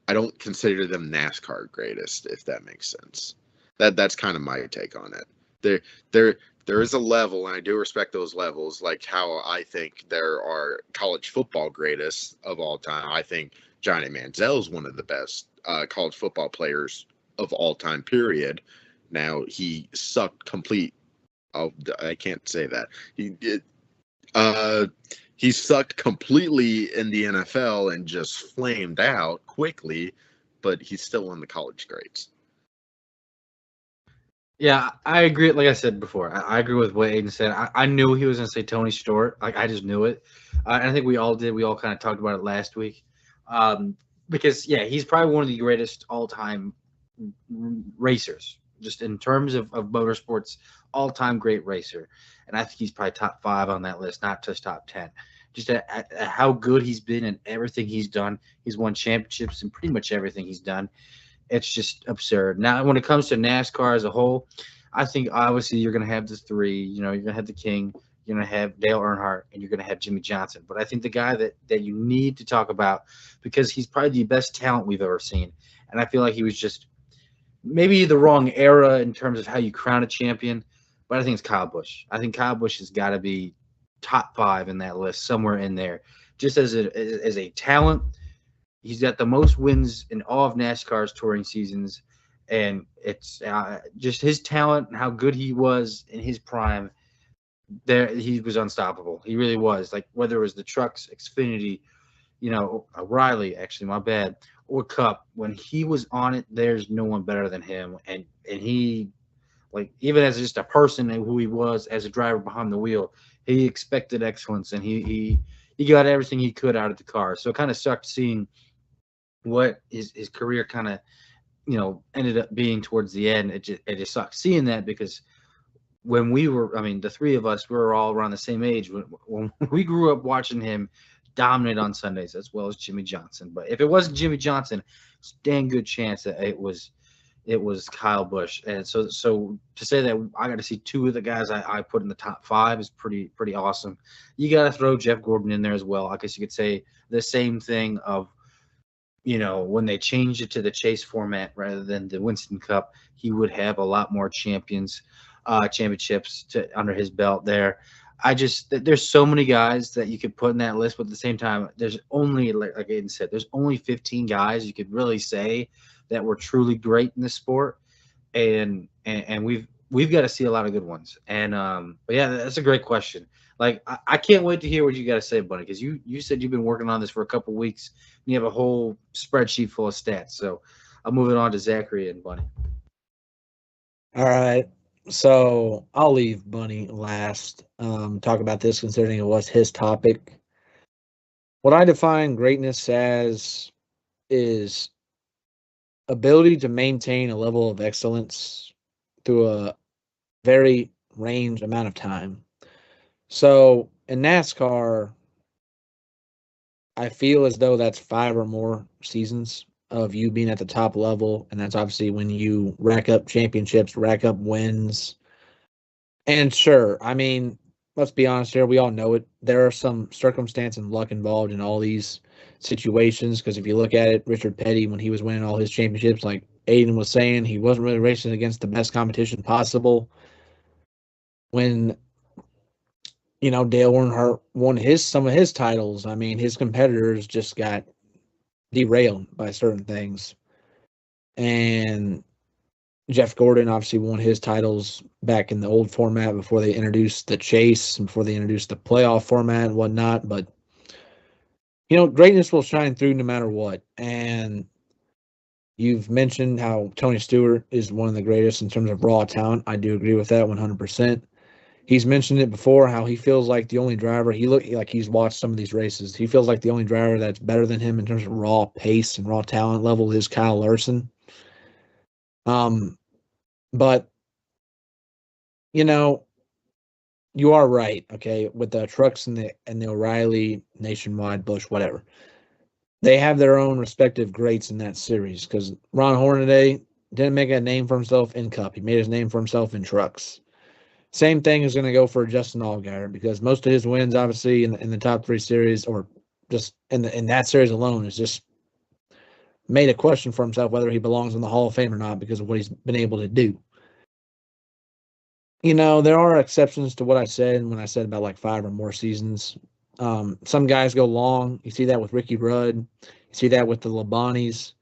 I don't consider them NASCAR greatest, if that makes sense. That's kind of my take on it. There is a level, and I do respect those levels, like how I think there are college football greatest of all time. I think Johnny Manziel is one of the best college football players of all time, period. Now, he sucked complete. Oh, I can't say that. He sucked completely in the NFL and just flamed out quickly, but he's still in the college grades. Yeah, I agree. Like I said before, I agree with what Aiden said. I knew he was going to say Tony Stewart. Like, I just knew it. And I think we all did. We all kind of talked about it last week. Because, yeah, he's probably one of the greatest all-time racers, just in terms of motorsports, all-time great racer. And I think he's probably top 5 on that list, not just top 10. Just at how good he's been and everything he's done. He's won championships in pretty much everything he's done. It's just absurd. Now, when it comes to NASCAR as a whole, I think obviously you're going to have the 3. You know, you're going to have the King, you're going to have Dale Earnhardt, and you're going to have Jimmy Johnson. But I think the guy that you need to talk about, because he's probably the best talent we've ever seen, and I feel like he was just maybe the wrong era in terms of how you crown a champion, but I think it's Kyle Busch. I think Kyle Busch has got to be top 5 in that list, somewhere in there. Just as a talent, he's got the most wins in all of NASCAR's touring seasons, and it's just his talent and how good he was in his prime. There, he was unstoppable. He really was. Like, whether it was the trucks, Xfinity, you know, Riley, actually, my bad, or Cup, when he was on it, there's no one better than him. And he, like, even as just a person and who he was as a driver behind the wheel, he expected excellence, and he got everything he could out of the car. So it kind of sucked seeing what his career kind of, you know, ended up being towards the end. It just sucked seeing that, because when we were, I mean, the 3 of us, we were all around the same age. When we grew up watching him dominate on Sundays, as well as Jimmy Johnson. But if it wasn't Jimmy Johnson, it's a dang good chance that it was Kyle Busch. And so to say that I got to see 2 of the guys I put in the top 5 is pretty awesome. You got to throw Jeff Gordon in there as well. I guess you could say the same thing of, you know, when they changed it to the chase format rather than the Winston Cup, he would have a lot more championships under his belt there. There's so many guys that you could put in that list, but at the same time, there's only, like Aiden said, there's only 15 guys you could really say that were truly great in this sport, and we've got to see a lot of good ones. And but yeah, that's a great question. Like, I can't wait to hear what you got to say, Bunny, because you said you've been working on this for a couple weeks, and you have a whole spreadsheet full of stats. So I'm moving on to Zachary and Bunny. All right. So I'll leave Bunny last. Talk about this, considering it was his topic. What I define greatness as is ability to maintain a level of excellence through a very range amount of time. So in NASCAR, I feel as though that's 5 or more seasons of you being at the top level, and that's obviously when you rack up championships, rack up wins. And sure, I mean, let's be honest here, we all know it. There are some circumstance and luck involved in all these situations, because if you look at it, Richard Petty, when he was winning all his championships, like Aiden was saying, he wasn't really racing against the best competition possible. When, you know, Dale Earnhardt won some of his titles, I mean, his competitors just got derailed by certain things. And Jeff Gordon obviously won his titles back in the old format before they introduced the chase and before they introduced the playoff format and whatnot. But, you know, greatness will shine through no matter what. And you've mentioned how Tony Stewart is one of the greatest in terms of raw talent. I do agree with that 100%. He's mentioned it before, how he feels like the only driver, he looked like he's watched some of these races. He feels like the only driver that's better than him in terms of raw pace and raw talent level is Kyle Larson. But, you know, you are right, okay, with the trucks and the O'Reilly, Nationwide, Busch, whatever. They have their own respective greats in that series, because Ron Hornaday didn't make a name for himself in Cup. He made his name for himself in trucks. Same thing is going to go for Justin Allgaier, because most of his wins, obviously, in the top 3 series, or just in that series alone, is just made a question for himself whether he belongs in the Hall of Fame or not because of what he's been able to do. You know, there are exceptions to what I said when I said about like 5 or more seasons. Some guys go long. You see that with Ricky Rudd. You see that with the Labanis.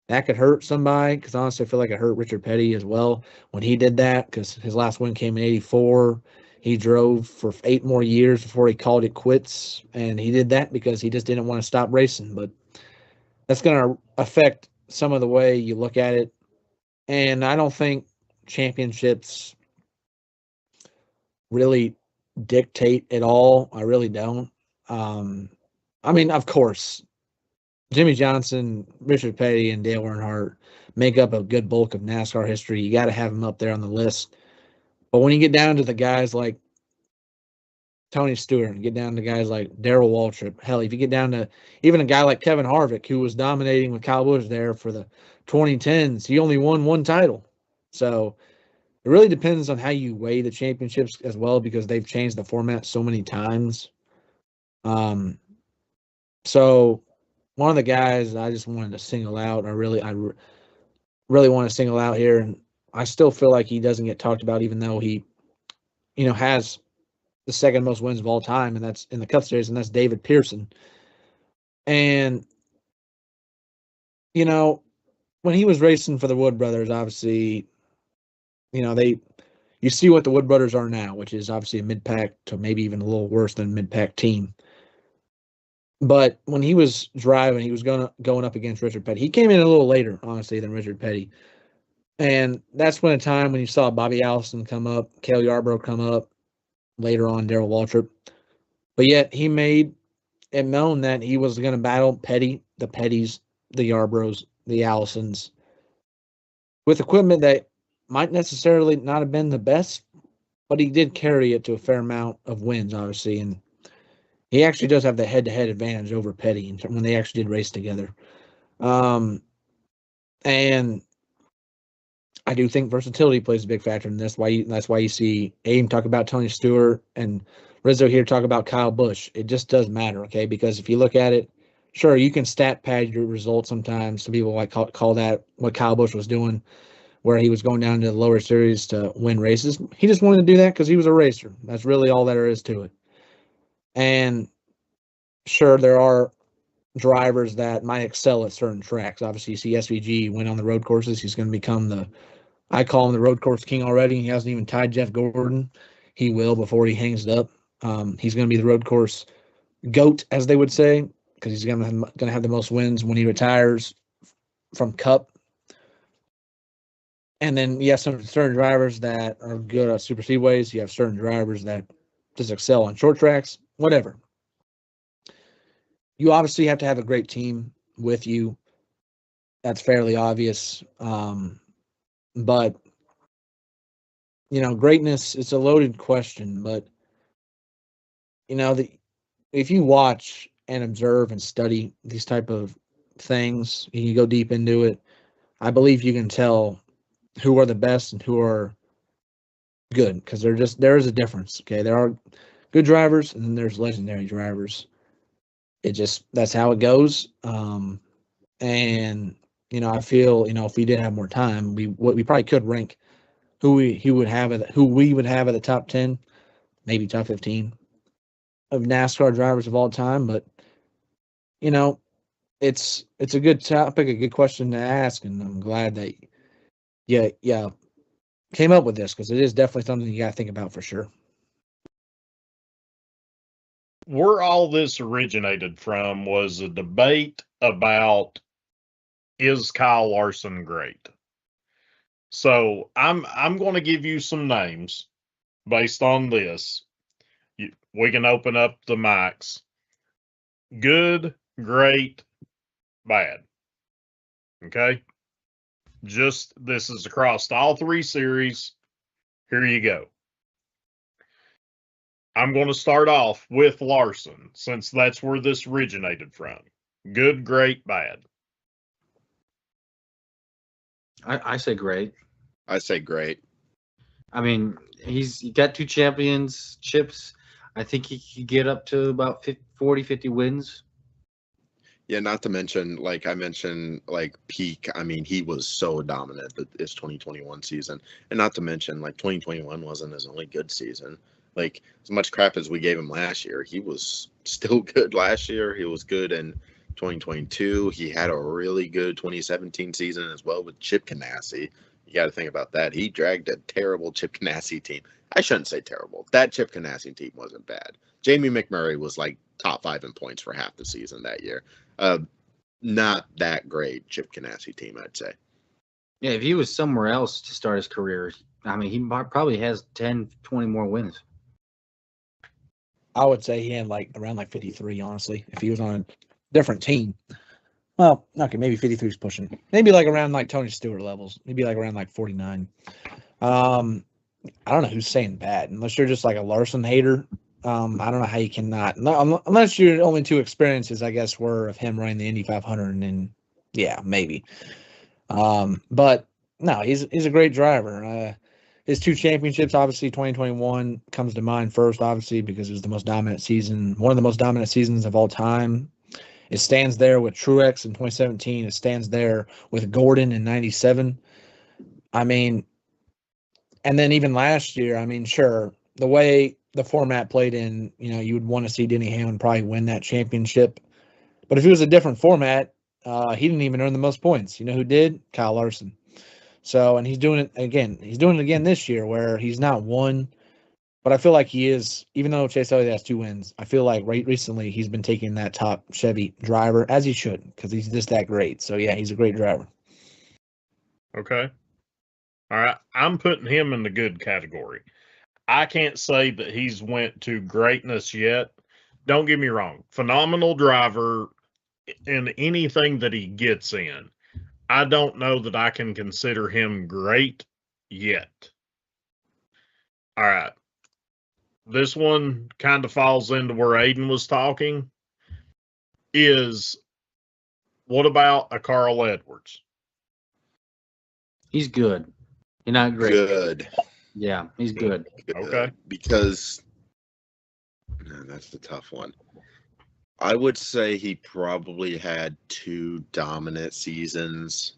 That could hurt somebody, because honestly, I feel like it hurt Richard Petty as well when he did that, because his last win came in '84. He drove for 8 more years before he called it quits, and he did that because he just didn't want to stop racing. But that's going to affect some of the way you look at it, and I don't think championships really dictate at all. I really don't. I mean, of course, Jimmy Johnson, Richard Petty, and Dale Earnhardt make up a good bulk of NASCAR history. You got to have him up there on the list. But when you get down to the guys like Tony Stewart, get down to guys like Darrell Waltrip, hell, if you get down to even a guy like Kevin Harvick, who was dominating with Kyle Busch there for the 2010s, he only won one title. So it really depends on how you weigh the championships as well, because they've changed the format so many times. So one of the guys I just wanted to single out, I really want to single out here, and I still feel like he doesn't get talked about, even though he, has the second most wins of all time, and that's in the Cup Series, and that's David Pearson. And, when he was racing for the Wood Brothers, obviously, you see what the Wood Brothers are now, which is obviously a mid-pack to maybe even a little worse than mid-pack team. But when he was driving, he was going up against Richard Petty. He came in a little later, honestly, than Richard Petty. And that's when a time when you saw Bobby Allison come up, Cale Yarborough come up, later on Darrell Waltrip. But yet he made it known that he was going to battle Petty, the Pettys, the Yarboroughs, the Allisons, with equipment that might necessarily not have been the best, but he did carry it to a fair amount of wins, obviously. And he actually does have the head-to-head advantage over Petty when they actually did race together. And I do think versatility plays a big factor in this. That's why you see Aim talk about Tony Stewart and Rizzo here talk about Kyle Busch. It just does matter, okay? Because if you look at it, sure, you can stat pad your results sometimes. Some people like call that what Kyle Busch was doing, where he was going down to the lower series to win races. He just wanted to do that because he was a racer. That's really all there is to it. And sure, there are drivers that might excel at certain tracks. Obviously, you see SVG win on the road courses. He's going to become I call him the road course king already. He hasn't even tied Jeff Gordon. He will before he hangs it up. He's going to be the road course GOAT, as they would say, because he's going to have the most wins when he retires from Cup. And then you have some certain drivers that are good at super speedways. You have certain drivers that just excel on short tracks, whatever. You obviously have to have a great team with you. That's fairly obvious. But, greatness, it's a loaded question. But, if you watch and observe and study these type of things, and you go deep into it, I believe you can tell who are the best and who are good, because there is a difference. Okay, there are good drivers and then there's legendary drivers. That's how it goes. And I feel if we did have more time, we probably could rank who we would have at the top 10, maybe top 15 of NASCAR drivers of all time. But it's a good topic, a good question to ask, and I'm glad that yeah came up with this, because it is definitely something you got to think about for sure. Where all this originated from was a debate about, is Kyle Larson great? So I'm going to give you some names based on this. We can open up the mics. Good, great, bad. Okay? Just this is across all three series. Here you go. I'm going to start off with Larson, since that's where this originated from. Good, great, bad. I say great. I say great. I mean, he's got 2 championships. I think he could get up to about 50 wins. Yeah, not to mention, like I mentioned, like peak. I mean, he was so dominant this 2021 season, and not to mention, like 2021 wasn't his only good season. Like as much crap as we gave him last year, he was still good last year. He was good in 2022. He had a really good 2017 season as well with Chip Ganassi. You got to think about that. He dragged a terrible Chip Ganassi team. I shouldn't say terrible. That Chip Ganassi team wasn't bad. Jamie McMurray was like top 5 in points for half the season that year. Not that great Chip Ganassi team, I'd say. Yeah, if he was somewhere else to start his career, I mean, he probably has 10, 20 more wins. I would say he had around 53, honestly, if he was on a different team. Well, okay, maybe 53 is pushing. Maybe like around like Tony Stewart levels. Maybe like around like 49. I don't know who's saying bad, unless you're just like a Larson hater. I don't know how you cannot, unless your only two experiences, I guess, were of him running the Indy 500, and then, yeah, maybe. But no, he's a great driver. His two championships, obviously, 2021 comes to mind first, obviously, because it was the most dominant season, one of the most dominant seasons of all time. It stands there with Truex in 2017. It stands there with Gordon in 97. I mean, and then even last year, I mean, sure, the way the format played in, you would want to see Denny Hamlin probably win that championship. But if it was a different format, he didn't even earn the most points. You know who did? Kyle Larson. So, and he's doing it again. He's doing it again this year where he's not won. But I feel like he is, even though Chase Elliott has 2 wins, I feel like recently he's been taking that top Chevy driver, as he should, because he's just that great. So, yeah, he's a great driver. Okay. All right. I'm putting him in the good category. I can't say that he's went to greatness yet. Don't get me wrong. Phenomenal driver in anything that he gets in. I don't know that I can consider him great yet. All right. This one kind of falls into where Aiden was talking. What about a Carl Edwards? He's good. He's not great. Good. Yeah, he's good. Okay. Because that's the tough one. I would say he probably had 2 dominant seasons,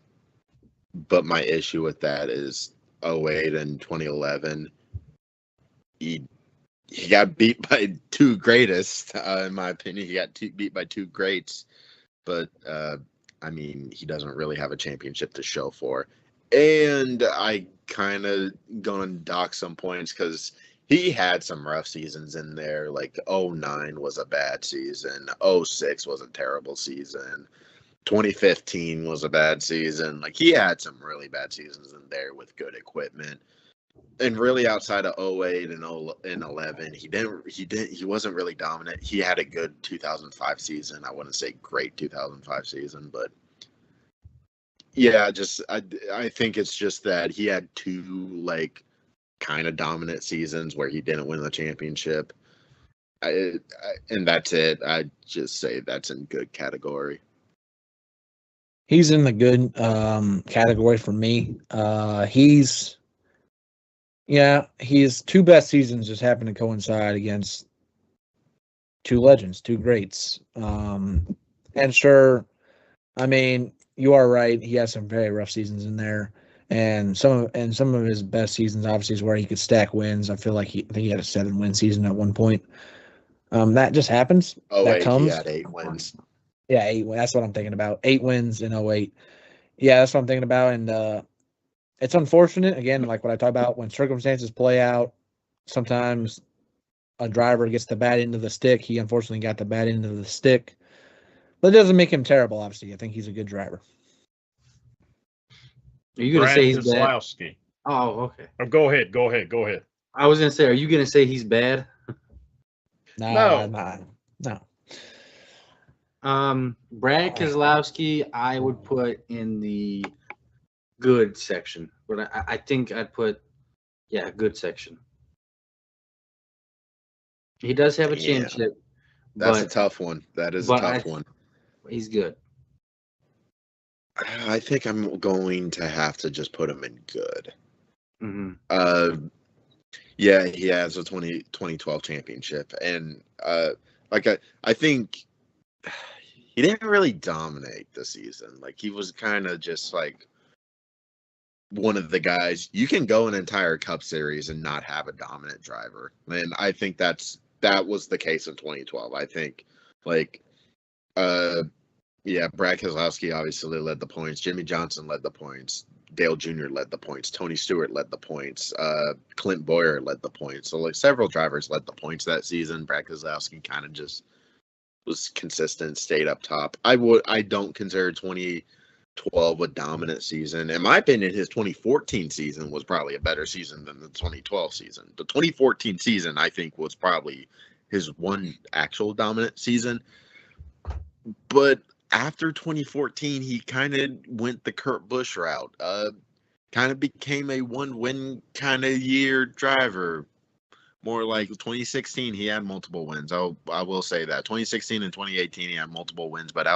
but my issue with that is 08 and 2011. He got beat by 2 greatest, in my opinion. He got beat by 2 greats, but I mean, he doesn't really have a championship to show for. And I kind of gonna dock some points because he had some rough seasons in there. Like 09 was a bad season. 06 was a terrible season. 2015 was a bad season. Like he had some really bad seasons in there with good equipment. And really outside of 08 and 11, he wasn't really dominant. He had a good 2005 season. I wouldn't say great 2005 season, but yeah, I think it's just that he had 2 like kind of dominant seasons where he didn't win the championship. And that's it. I just say that's in good category. He's in the good category for me. His 2 best seasons just happen to coincide against 2 legends, 2 greats. And sure, I mean, you are right. He has some very rough seasons in there, and some of his best seasons obviously is where he could stack wins. I feel like I think he had a 7-win season at one point. That just happens. That comes. He had 8 wins. Yeah, 8 wins. That's what I'm thinking about. 8 wins in 08. Yeah, that's what I'm thinking about, and it's unfortunate. Again, like what I talk about, when circumstances play out, sometimes a driver gets the bad end of the stick. He unfortunately got the bad end of the stick. But it doesn't make him terrible, obviously. I think he's a good driver. Are you going to say he's bad? Keselowski. Oh, okay. Oh, go ahead. I was going to say, are you going to say he's bad? No. Brad Keselowski, I would put in the good section. But I think I'd put, good section. He does have a championship. That's a tough one. That is a tough one. He's good. I think I'm going to have to just put him in good. Mm-hmm. Yeah, he has a 2012 championship. And I think he didn't really dominate the season. Like he was kind of just like one of the guys. You can go an entire Cup Series and not have a dominant driver. And I think that was the case in 2012. I think Brad Keselowski obviously led the points. Jimmy Johnson led the points. Dale Jr. led the points. Tony Stewart led the points. Clint Boyer led the points. So like several drivers led the points that season. Brad Keselowski kind of just was consistent, stayed up top. I don't consider 2012 a dominant season. In my opinion, his 2014 season was probably a better season than the 2012 season. The 2014 season, I think, was probably his one actual dominant season. But after 2014, he kind of went the Kurt Busch route. Kind of became a one-win kind of year driver. More like 2016, he had multiple wins. I will say that 2016 and 2018, he had multiple wins. But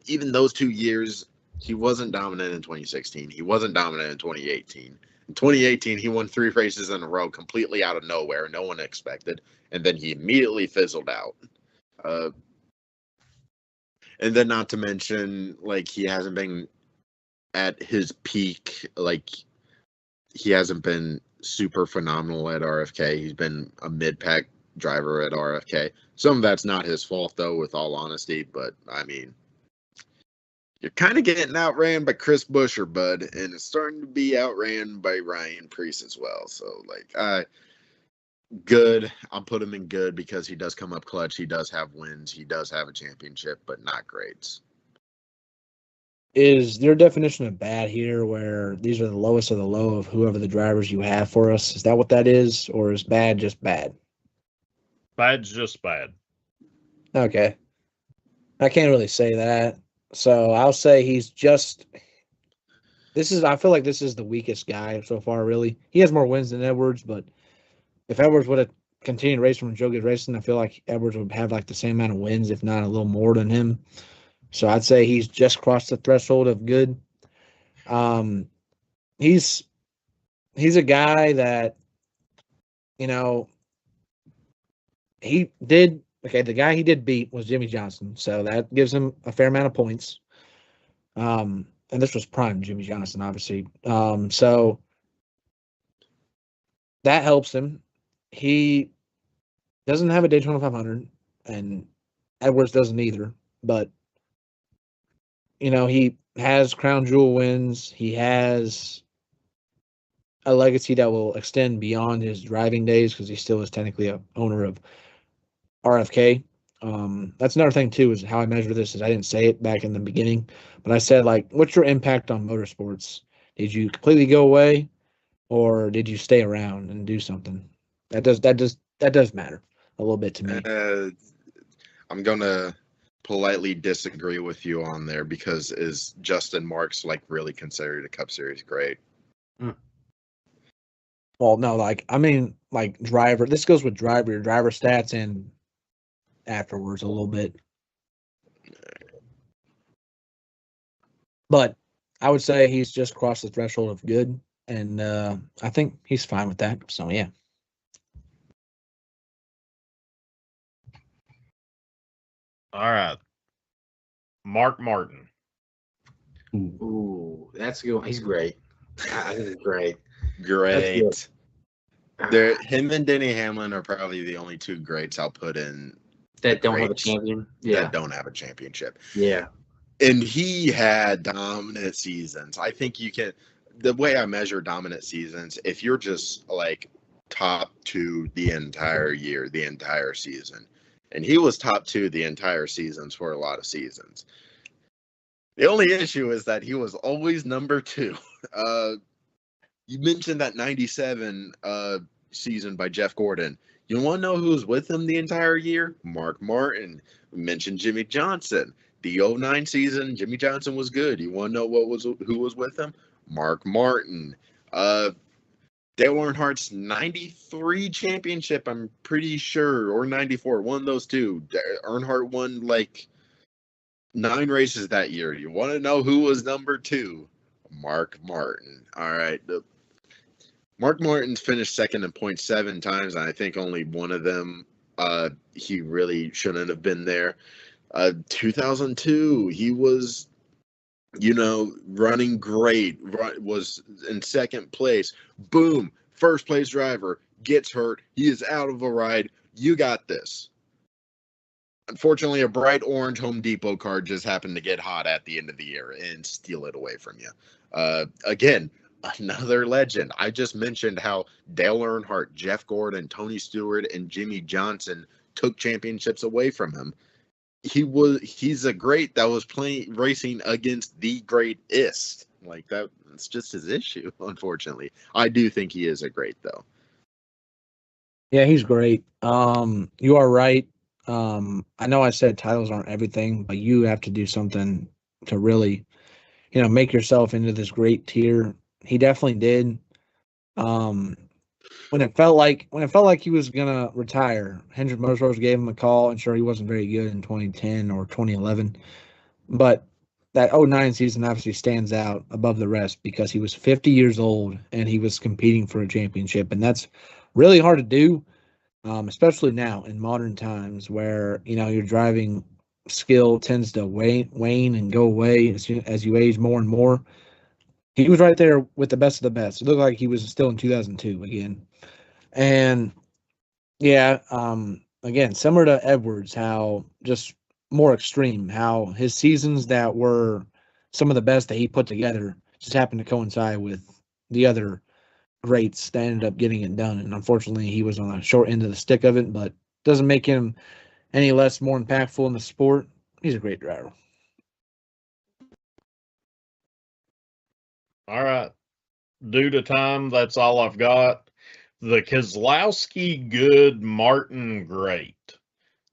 even those 2 years, he wasn't dominant in 2016. He wasn't dominant in 2018. In 2018, he won 3 races in a row completely out of nowhere. No one expected. And then he immediately fizzled out. And then not to mention, like, he hasn't been at his peak. Like, he hasn't been super phenomenal at RFK. He's been a mid-pack driver at RFK. Some of that's not his fault, though, with all honesty. But, I mean, you're kind of getting outran by Chris Buescher, bud. And it's starting to be outran by Ryan Preece as well. So, like, good. I'll put him in good because he does come up clutch. He does have wins. He does have a championship, but not greats. Is your definition of bad here where these are the lowest of the low of whoever the drivers you have for us? Is that what that is? Or is bad just bad? Bad's just bad. Okay. I can't really say that. So I'll say he's just I feel like this is the weakest guy so far, really. He has more wins than Edwards, but if Edwards would have continued racing when Joe gets racing, I feel like Edwards would have like the same amount of wins, if not a little more than him. So I'd say he's just crossed the threshold of good. He's a guy that, you know, the guy he did beat was Jimmy Johnson. So that gives him a fair amount of points. And this was prime Jimmy Johnson, obviously. So that helps him. He doesn't have a Daytona 500, and Edwards doesn't either. But, you know, he has crown jewel wins. He has a legacy that will extend beyond his driving days because he still is technically a owner of RFK. That's another thing, too, is how I measure this is I didn't say it back in the beginning, but I said, like, what's your impact on motorsports? Did you completely go away, or did you stay around and do something? That does matter a little bit to me. I'm gonna politely disagree with you on there because is Justin Marks like really considered a Cup Series great? Well, no, like I mean, like driver. This goes with your driver stats and afterwards a little bit. But I would say he's just crossed the threshold of good, and I think he's fine with that. So yeah. All right. Mark Martin. Ooh, that's good. He's great. I think he's great. Great. Him and Denny Hamlin are probably the only 2 greats I'll put in That don't have a champion. Yeah. that don't have a championship. Yeah. And he had dominant seasons. I think you can. The way I measure dominant seasons, if you're just like top 2 the entire year, the entire season, and he was top 2 the entire seasons for a lot of seasons. The only issue is that he was always number 2. You mentioned that 97 season by Jeff Gordon. You want to know who was with him the entire year? Mark Martin. We mentioned Jimmy Johnson. The 09 season, Jimmy Johnson was good. You want to know who was with him? Mark Martin. Dale Earnhardt's 93 championship, I'm pretty sure, or 94, one of those 2. Earnhardt won like 9 races that year. You want to know who was number 2? Mark Martin. All right. Mark Martin's finished second in points 7 times, and I think only one of them he really shouldn't have been there. 2002, he was, running great, was in second place. Boom, first place driver gets hurt. He is out of a ride. You got this. Unfortunately, a bright orange Home Depot card just happened to get hot at the end of the year and steal it away from you. Again, another legend. I just mentioned how Dale Earnhardt, Jeff Gordon, Tony Stewart, and Jimmy Johnson took championships away from him. He's a great that was racing against the greatest. Like that's just his issue, unfortunately. I do think he is a great though. Yeah, he's great. You are right. I know I said titles aren't everything, but you have to do something to really, make yourself into this great tier. He definitely did. When it felt like he was gonna retire, Hendrick Motorsports gave him a call, and sure, he wasn't very good in 2010 or 2011, but that 09 season obviously stands out above the rest because he was 50 years old and he was competing for a championship, and that's really hard to do, especially now in modern times where your driving skill tends to wane and go away as you age more and more. He was right there with the best of the best. It looked like he was still in 2002 again. And yeah, again, similar to Edwards, how just more extreme, how his seasons that were some of the best that he put together just happened to coincide with the other greats that ended up getting it done. And unfortunately, he was on the short end of the stick of it, but doesn't make him any less more impactful in the sport. He's a great driver. All right. Due to time, that's all I've got. The Keselowski good, Martin great.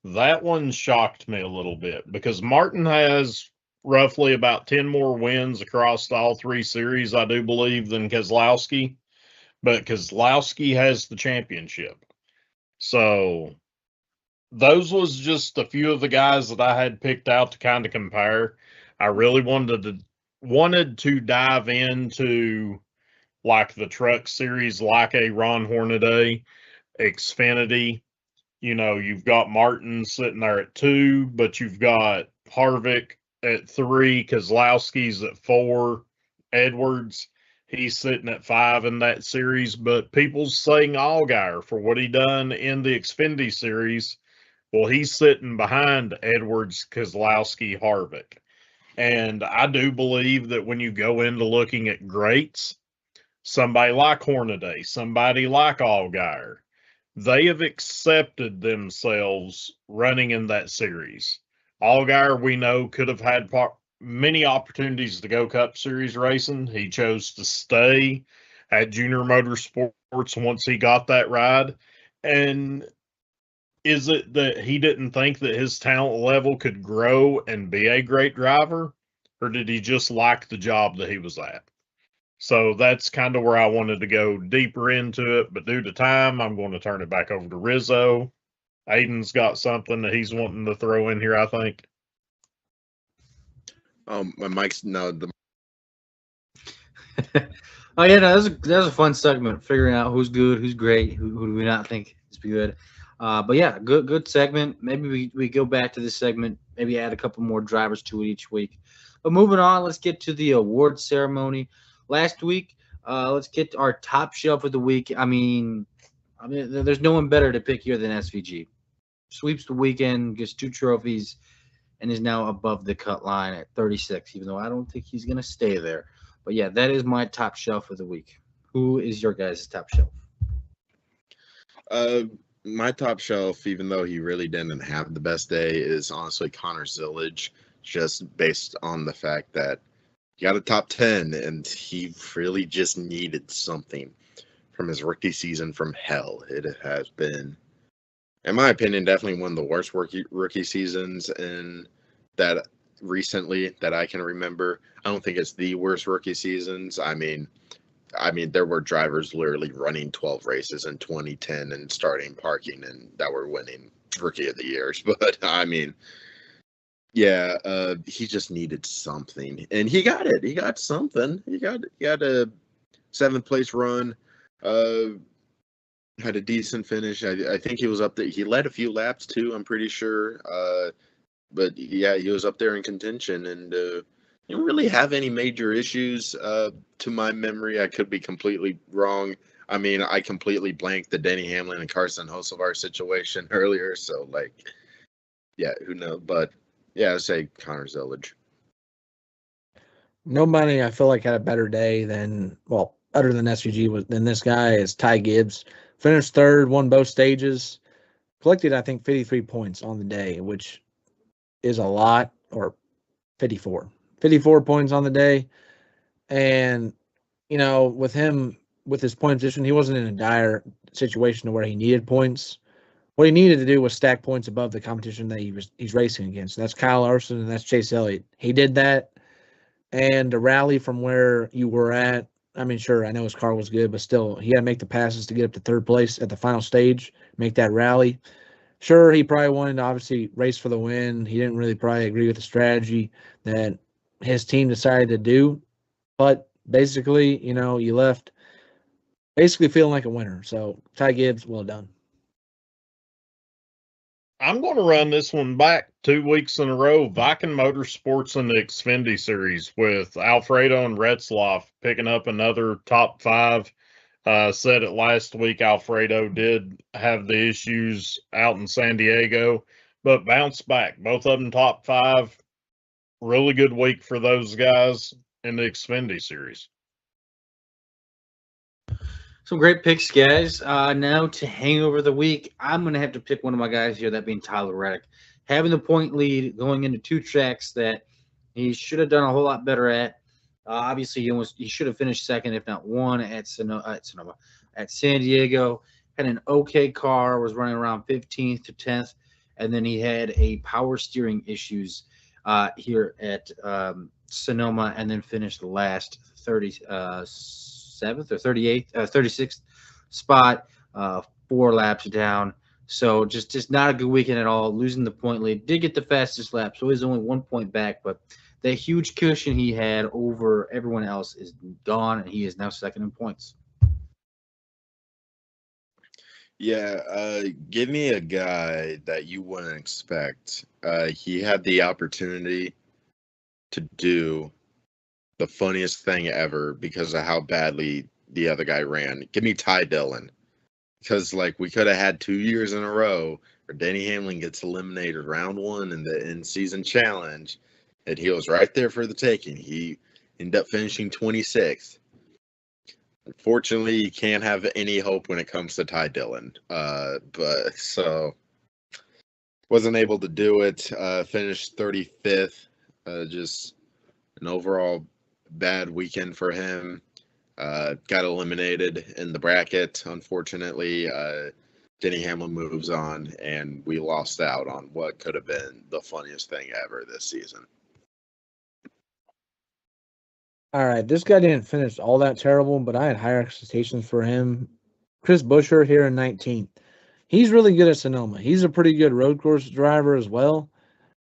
That one shocked me a little bit because Martin has roughly about 10 more wins across all three series, I do believe, than Keselowski. But Keselowski has the championship. So those was just a few of the guys that I had picked out to kind of compare. I really wanted to dive into like the truck series, like a Ron Hornaday, Xfinity. You've got Martin sitting there at 2, but you've got Harvick at 3, Keselowski's at 4, Edwards, he's sitting at 5 in that series. But people's saying Allgaier for what he done in the Xfinity series. Well, he's sitting behind Edwards, Keselowski, Harvick. And I do believe that when you go into looking at greats, somebody like Hornaday, somebody like Allgaier, they have accepted themselves running in that series. Allgaier, we know, could have had many opportunities to go Cup Series racing. He chose to stay at Junior Motorsports once he got that ride. And is it that he didn't think that his talent level could grow and be a great driver? Or did he just like the job that he was at? So that's kind of where I wanted to go deeper into it. But due to time, I'm going to turn it back over to Rizzo. Aiden's got something that he's wanting to throw in here, I think. My mic's no. Oh yeah, no, that was a fun segment, figuring out who's good, who's great, who do we not think is good. But yeah, good segment. Maybe we go back to this segment, maybe add a couple more drivers to it each week. But moving on, let's get to the award ceremony. Last week, let's get to our top shelf of the week. I mean, there's no one better to pick here than SVG. Sweeps the weekend, gets 2 trophies, and is now above the cut line at 36, even though I don't think he's going to stay there. But yeah, that is my top shelf of the week. Who is your guys' top shelf? My top shelf, even though he really didn't have the best day, is honestly Connor Zillage, just based on the fact that he got a top 10 and he really just needed something from his rookie season from hell. It has been, in my opinion, definitely one of the worst rookie seasons in that recently that I can remember. I don't think it's the worst rookie seasons. I mean, there were drivers literally running 12 races in 2010 and starting parking and that were winning rookie of the years. But I mean, yeah, he just needed something, and he got it. He got something. He got a 7th place run. Had a decent finish. I think he was up there. He led a few laps too, I'm pretty sure. But yeah, he was up there in contention, and didn't really have any major issues to my memory. I could be completely wrong. I mean, I completely blanked the Denny Hamlin and Carson Hocevar situation earlier, so like, yeah, who knows? But yeah, I'd say Connor Zillage. Nobody I feel like had a better day than, well, other than SVG than this guy is Ty Gibbs. Finished 3rd, won both stages, collected I think 53 points on the day, which is a lot, or 54 points on the day. And with him, with his point position, he wasn't in a dire situation where he needed points, What he needed to do was stack points above the competition that he's racing against. That's Kyle Larson and that's Chase Elliott. He did that, and the rally from where you were at. I mean, sure, I know his car was good, but still, he had to make the passes to get up to third place at the final stage, make that rally. Sure, he probably wanted to obviously race for the win. He didn't really probably agree with the strategy that his team decided to do, but basically, you left basically feeling like a winner. So Ty Gibbs, well done. I'm going to run this one back 2 weeks in a row. Viking Motorsports in the Xfinity Series with Alfredo and Retzloff picking up another top 5. Said it last week, Alfredo did have the issues out in San Diego, but bounced back. Both of them top 5. Really good week for those guys in the Xfinity Series. Some great picks, guys. Now to hang over the week, I'm going to have to pick one of my guys here, that being Tyler Reddick. Having the point lead going into 2 tracks that he should have done a whole lot better at. Obviously, he should have finished second, if not one, at San Diego. Had an okay car, was running around 15th to 10th, and then he had a power steering issues here at Sonoma, and then finished the last 37th or 36th spot, 4 laps down. So just not a good weekend at all. Losing the point lead. Did get the fastest lap, so he's only 1 point back, but the huge cushion he had over everyone else is gone, and he is now second in points. Yeah, give me a guy that you wouldn't expect. He had the opportunity to do the funniest thing ever because of how badly the other guy ran. Give me Ty Dillon. Because, we could have had 2 years in a row where Denny Hamlin gets eliminated round 1 in the in-season challenge, and he was right there for the taking. He ended up finishing 26th. Unfortunately, you can't have any hope when it comes to Ty Dillon. So wasn't able to do it. Finished 35th. Just an overall bad weekend for him. Got eliminated in the bracket, unfortunately. Denny Hamlin moves on, and we lost out on what could have been the funniest thing ever this season. All right, this guy didn't finish all that terrible, but I had higher expectations for him. Chris Buescher here in 19th. He's really good at Sonoma. He's a pretty good road course driver as well.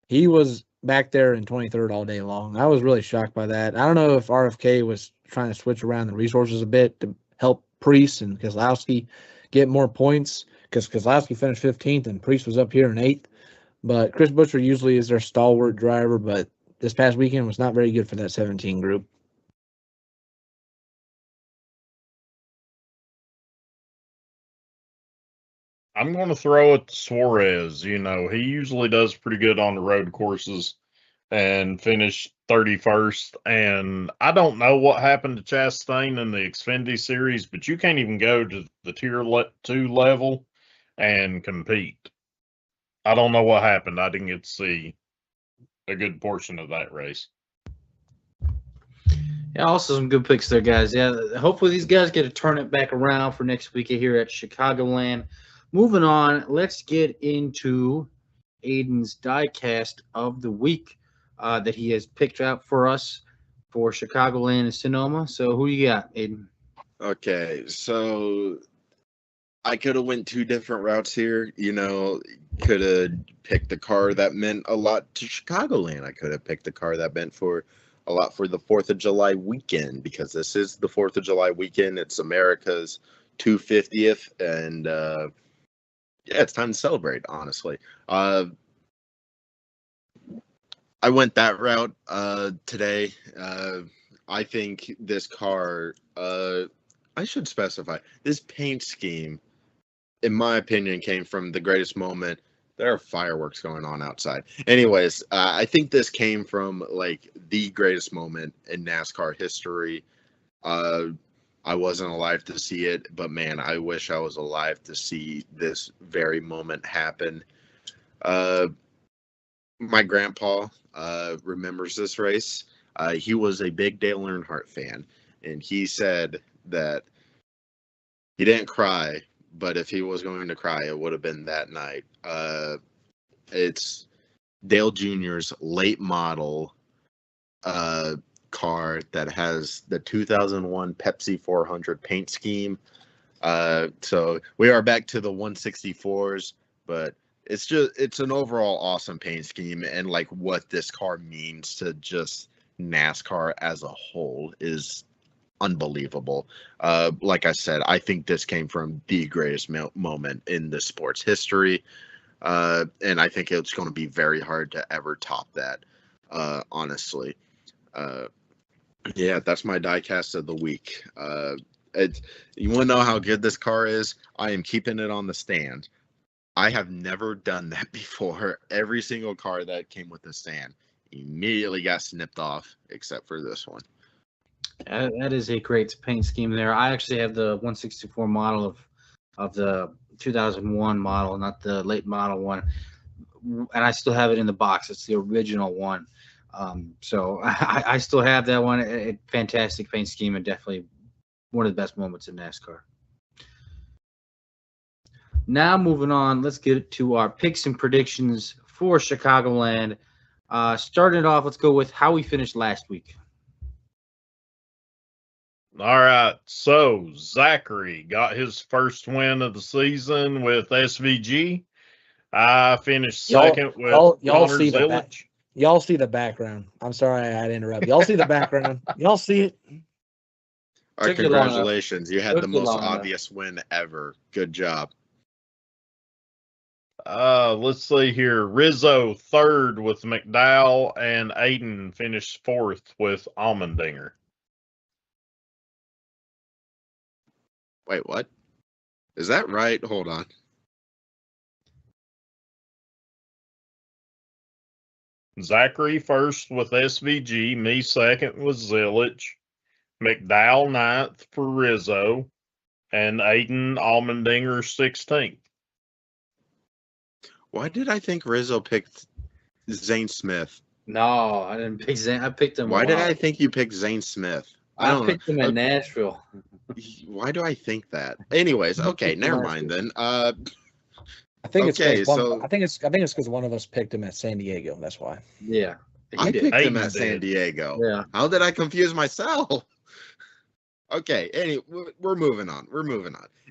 He was back there in 23rd all day long. I was really shocked by that. I don't know if RFK was trying to switch around the resources a bit to help Priest and Keselowski get more points, because Keselowski finished 15th and Priest was up here in 8th. But Chris Buescher usually is their stalwart driver, but this past weekend was not very good for that 17 group. I'm going to throw it to Suarez. He usually does pretty good on the road courses and finished 31st. And I don't know what happened to Chastain in the Xfinity Series, but you can't even go to the Tier 2 level and compete. I don't know what happened. I didn't get to see a good portion of that race. Yeah, also some good picks there, guys. Yeah, hopefully these guys get to turn it back around for next week here at Chicagoland. Moving on, let's get into Aiden's diecast of the week that he has picked out for us for Chicagoland and Sonoma. So who you got, Aiden? Okay, so I could have went 2 different routes here. Could have picked the car that meant a lot to Chicagoland. I could have picked the car that meant a lot for the 4th of July weekend, because this is the 4th of July weekend. It's America's 250th, and it's time to celebrate, honestly. I went that route today. I think this car, I should specify, this paint scheme, in my opinion, came from the greatest moment. There are fireworks going on outside. Anyways, I think this came from the greatest moment in NASCAR history. I wasn't alive to see it, but man, I wish I was alive to see this very moment happen. My grandpa remembers this race. He was a big Dale Earnhardt fan, and he said that he didn't cry, but if he was going to cry, it would have been that night. It's Dale Jr.'s late model car that has the 2001 Pepsi 400 paint scheme. So we are back to the 164s, but it's an overall awesome paint scheme, and like what this car means to just NASCAR as a whole is unbelievable. Like I said, I think this came from the greatest moment in the sport's history, and I think it's going to be very hard to ever top that, honestly. Yeah, that's my diecast of the week. You want to know how good this car is? I am keeping it on the stand. I have never done that before. Every single car that came with the stand immediately got snipped off, except for this one. That is a great paint scheme there. I actually have the 164 model of the 2001 model, not the late model one, and I still have it in the box. It's the original one. So I still have that one. Fantastic paint scheme, and definitely one of the best moments in NASCAR. Now moving on, let's get to our picks and predictions for Chicagoland. Starting it off, let's go with how we finished last week. All right, so Zachary got his first win of the season with SVG. I finished second with Connor Zillage. Y'all see the background. I'm sorry I had to interrupt. Y'all see the background. Y'all see it. All right, congratulations. You had the most obvious win ever. Good job. Let's see here. Rizzo third with McDowell, and Aiden finished fourth with Allmendinger. Wait, what? Is that right? Hold on. Zachary first with SVG, me second with Zillage, McDowell ninth for Rizzo, and Aiden Allmendinger 16th. Why did I think Rizzo picked Zane Smith? No, I didn't pick Zane. I picked him. Why did I think you picked Zane Smith? I picked him in Nashville. Why do I think that? Anyways, okay, never mind then. I think it's because one of us picked him at San Diego. That's why. Yeah, I picked him at San Diego. Yeah. How did I confuse myself? Okay, we're moving on.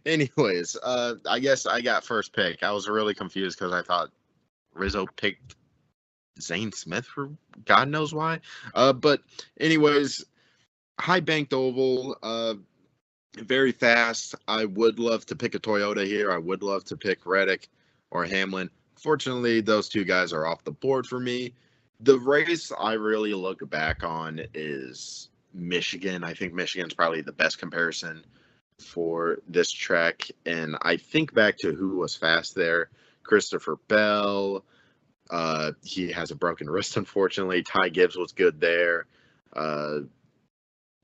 Anyways, I guess I got first pick. I was really confused because I thought Rizzo picked Zane Smith for God knows why. But anyways, high banked oval, very fast. I would love to pick a Toyota here. I would love to pick Reddick or Hamlin. Fortunately, those two guys are off the board for me. The race I really look back on is Michigan. I think Michigan's probably the best comparison for this track. And I think back to who was fast there. Christopher Bell. He has a broken wrist, unfortunately. Ty Gibbs was good there.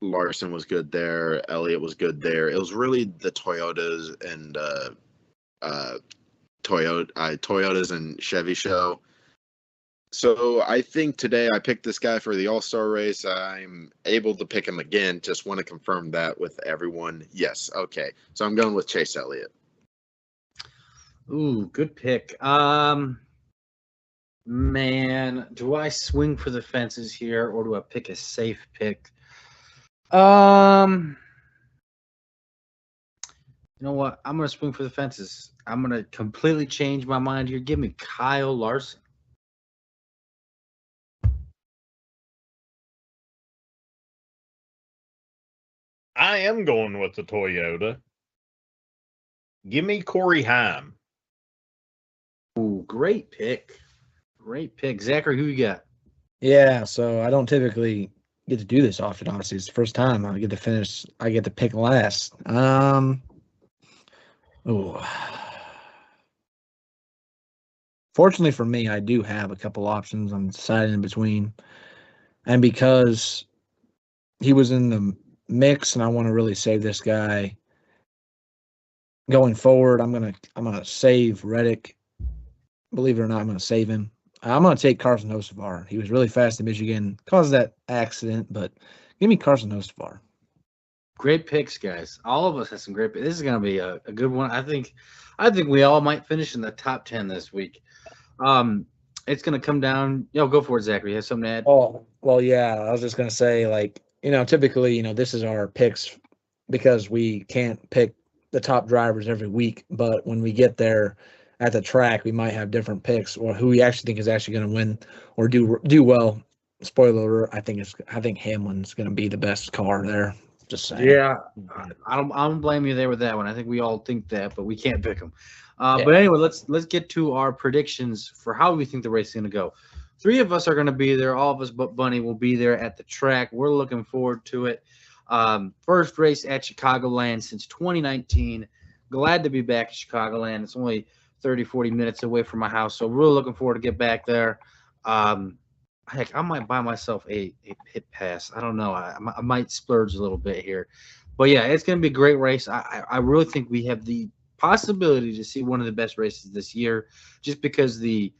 Larson was good there. Elliott was good there. It was really the Toyotas and Toyotas and Chevy show. So I think today I picked this guy for the All-Star race. I'm able to pick him again. Just want to confirm that with everyone. Yes. Okay. So I'm going with Chase Elliott. Ooh, good pick. Man, do I swing for the fences here or do I pick a safe pick? You know what? I'm going to swing for the fences. I'm going to completely change my mind here. Give me Kyle Larson. I am going with the Toyota. Give me Corey Heim. Ooh, great pick. Great pick. Zachary, who you got? Yeah, so I don't typically get to do this often, honestly. It's the first time I get to pick last. Fortunately for me, I do have a couple options I'm deciding in between. And because he was in the mix and I want to really save this guy going forward, I'm gonna save Reddick. Believe it or not, I'm gonna save him. I'm gonna take Carson Hocevar. He was really fast in Michigan, caused that accident, but give me Carson Hocevar. Great picks, guys. All of us have some great picks. This is going to be a good one. I think we all might finish in the top 10 this week. It's going to come down. Go for it, Zachary. You have something to add? Oh, well, yeah. I was just gonna say, like, typically, this is our picks because we can't pick the top drivers every week. But when we get there at the track, we might have different picks or who we actually think is actually going to win or do well. Spoiler alert, I think Hamlin's going to be the best car there. Just saying. Yeah, I don't blame you there with that one. I think we all think that, but we can't pick them. Yeah. But anyway, let's get to our predictions for how we think the race is going to go. 3 of us are going to be there. All of us but Bunny will be there at the track. We're looking forward to it. First race at Chicagoland since 2019. Glad to be back at Chicagoland. It's only 30, 40 minutes away from my house, so really looking forward to get back there. Heck, I might buy myself a pit pass. I don't know. I might splurge a little bit here. But, yeah, it's going to be a great race. I really think we have the possibility to see one of the best races this year just because the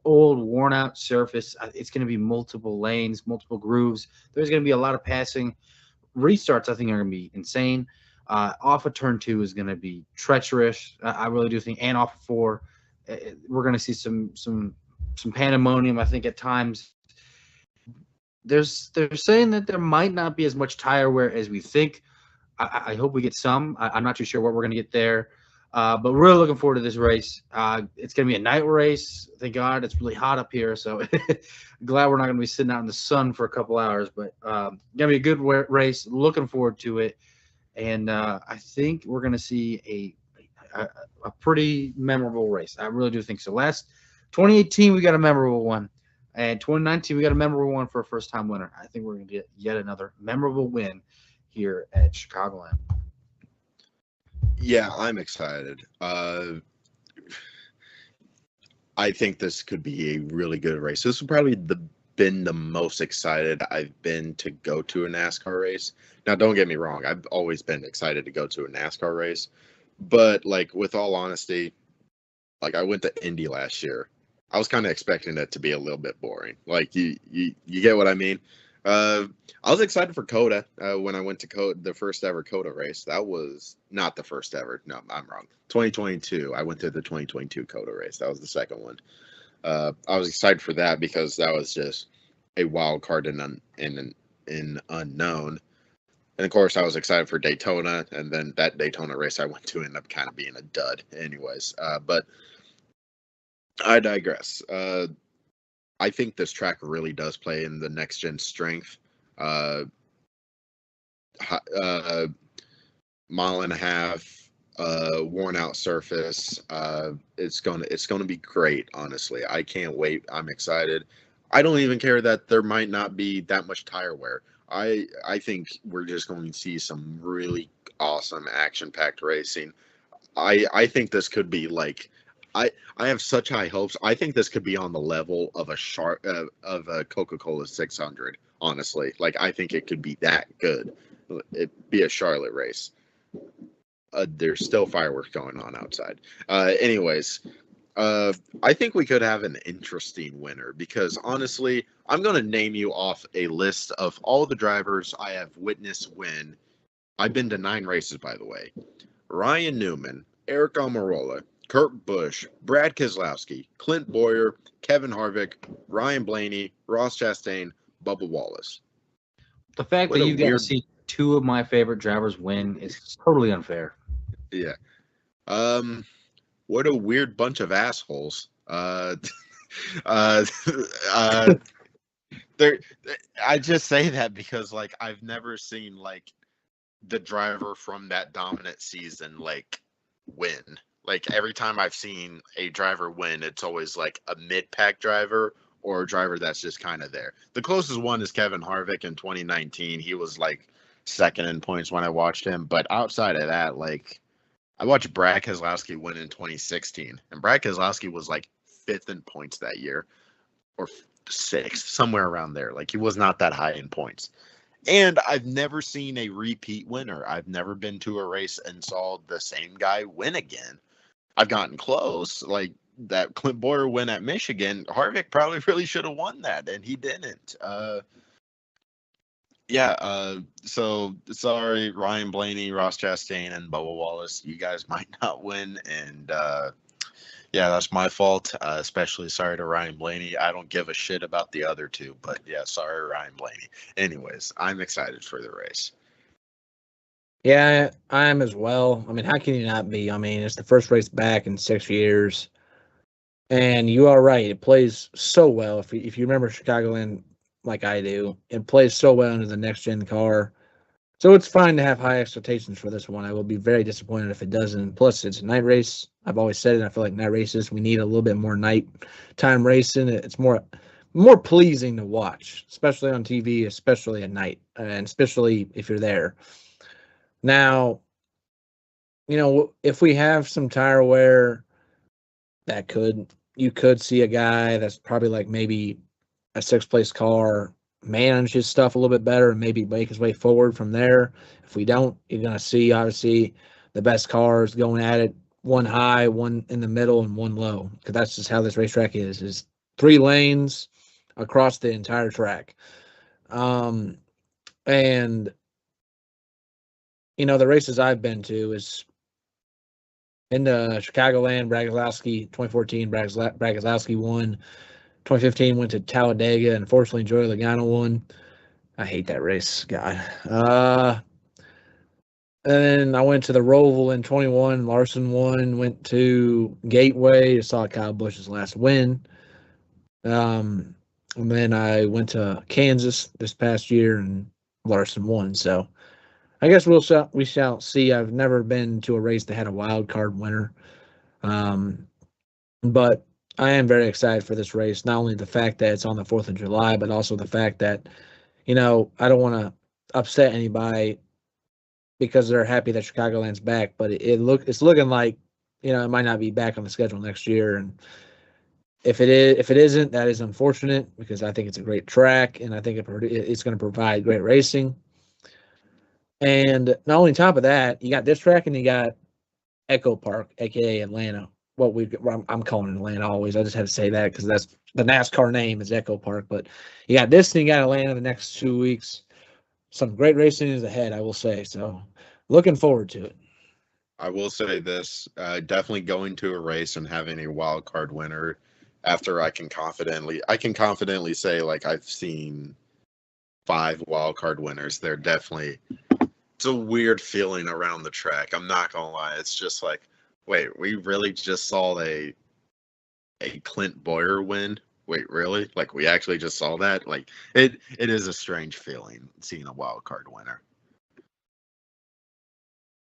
old, worn-out surface, it's going to be multiple lanes, multiple grooves. There's going to be a lot of passing. Restarts, I think, are going to be insane. Off of turn 2 is going to be treacherous. I really do think. And off of 4, we're going to see some pandemonium, I think, at times. They're saying that there might not be as much tire wear as we think. I hope we get some. I'm not too sure what we're going to get there. But really looking forward to this race. It's going to be a night race. Thank God it's really hot up here. So glad we're not going to be sitting out in the sun for a couple hours. But going to be a good race. Looking forward to it. And I think we're going to see a pretty memorable race. I really do think so. 2018, we got a memorable one. And 2019, we got a memorable one for a first-time winner. I think we're going to get yet another memorable win here at Chicagoland. Yeah, I'm excited. I think this could be a really good race. This has probably been the most excited I've been to go to a NASCAR race. Now, don't get me wrong. I've always been excited to go to a NASCAR race. But, like, with all honesty, like, I went to Indy last year. I was kind of expecting it to be a little bit boring. Like, you get what I mean? I was excited for COTA when I went to the first ever COTA race. That was not the first ever. No, I'm wrong. 2022. I went to the 2022 COTA race. That was the second one. I was excited for that because that was just a wild card in unknown. And of course, I was excited for Daytona, and then that Daytona race I went to ended up kind of being a dud, anyways. But I digress. I think this track really does play in the next gen strength. Mile and a half, worn out surface. It's gonna be great. Honestly, I can't wait. I'm excited. I don't even care that there might not be that much tire wear. I think we're just going to see some really awesome action-packed racing. I think this could be like. I have such high hopes. I think this could be on the level of a Coca-Cola 600. Honestly, like I think it could be that good. It'd be a Charlotte race. There's still fireworks going on outside. Anyways, I think we could have an interesting winner because honestly, I'm going to name you off a list of all the drivers I have witnessed win. I've been to 9 races, by the way. Ryan Newman, Eric Almirola, Kurt Busch, Brad Keselowski, Clint Boyer, Kevin Harvick, Ryan Blaney, Ross Chastain, Bubba Wallace. The fact that you got to see 2 of my favorite drivers win is totally unfair. Yeah. What a weird bunch of assholes. I just say that because like I've never seen like the driver from that dominant season like win. Like every time I've seen a driver win, it's always like a mid-pack driver or a driver that's just kind of there. The closest one is Kevin Harvick in 2019. He was like second in points when I watched him. But outside of that, like I watched Brad Keselowski win in 2016. And Brad Keselowski was like 5th in points that year or 6th, somewhere around there. Like he was not that high in points. And I've never seen a repeat winner. I've never been to a race and saw the same guy win again. I've gotten close, like that Clint Boyer win at Michigan. Harvick probably really should have won that, and he didn't. Yeah, so sorry, Ryan Blaney, Ross Chastain, and Bubba Wallace. You guys might not win, and yeah, that's my fault. Especially sorry to Ryan Blaney. I don't give a shit about the other two, but yeah, sorry, Ryan Blaney. Anyways, I'm excited for the race. Yeah, I am as well. I mean, how can you not be? I mean, it's the first race back in 6 years. And you are right. It plays so well. If you remember Chicagoland like I do, it plays so well into the next gen car. So it's fine to have high expectations for this one. I will be very disappointed if it doesn't. Plus, it's a night race. I've always said it. I feel like night races, we need a little bit more nighttime racing. It's more pleasing to watch, especially on TV, especially at night, and especially if you're there. Now, if we have some tire wear, you could see a guy that's probably like maybe a sixth place car manage his stuff a little bit better and maybe make his way forward from there. If we don't, you're going to see obviously the best cars going at it, one high, one in the middle, and one low, because that's just how this racetrack is 3 lanes across the entire track. And the races I've been to is in the Chicagoland, Bragazowski, 2014, Bragazowski won. 2015 went to Talladega, and unfortunately Joey Logano won. I hate that race, God. And then I went to the Roval in 21. Larson won. Went to Gateway. Saw Kyle Busch's last win. And then I went to Kansas this past year, and Larson won. So I guess we shall see. I've never been to a race that had a wild card winner, but I am very excited for this race. Not only the fact that it's on the 4th of July, but also the fact that I don't want to upset anybody because they're happy that Chicagoland's back, but it's looking like it might not be back on the schedule next year. And if it isn't, that is unfortunate because I think it's a great track and I think it's going to provide great racing. And not only top of that, you got this track and you got Echo Park, aka Atlanta. I'm calling it Atlanta always. I just had to say that because that's the NASCAR name is Echo Park. But you got this and you got Atlanta the next 2 weeks. Some great racing is ahead, I will say. So looking forward to it. I will say this: definitely going to a race and having a wild card winner. After I can confidently say like I've seen 5 wild card winners. It's a weird feeling around the track. I'm not gonna lie. It's just like, wait, we really just saw a Clint Boyer win. Wait, really? Like we actually just saw that? Like it is a strange feeling seeing a wild card winner.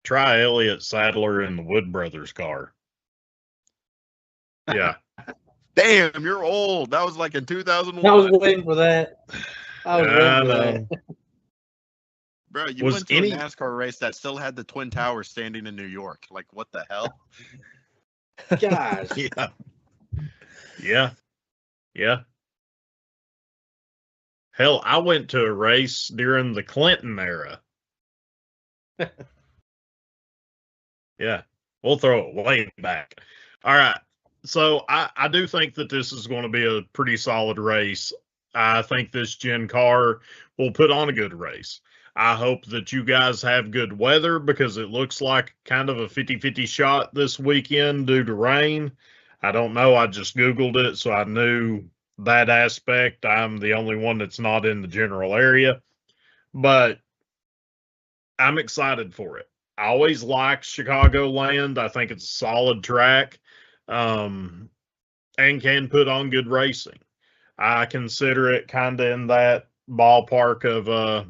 Try Elliott Sadler in the Wood Brothers car. Yeah. Damn, you're old. That was like in 2001. I was waiting for that. I was waiting for that. Bro, you went to a NASCAR race that still had the Twin Towers standing in New York. Like, what the hell? Gosh. Yeah. Hell, I went to a race during the Clinton era. Yeah, we'll throw it way back. All right. So I do think that this is going to be a pretty solid race. I think this Gen car will put on a good race. I hope that you guys have good weather because it looks like kind of a 50-50 shot this weekend due to rain. I don't know. I just Googled it, so I knew that aspect. I'm the only one that's not in the general area, but I'm excited for it. I always liked Chicagoland. I think it's a solid track and can put on good racing. I consider it kind of in that ballpark of,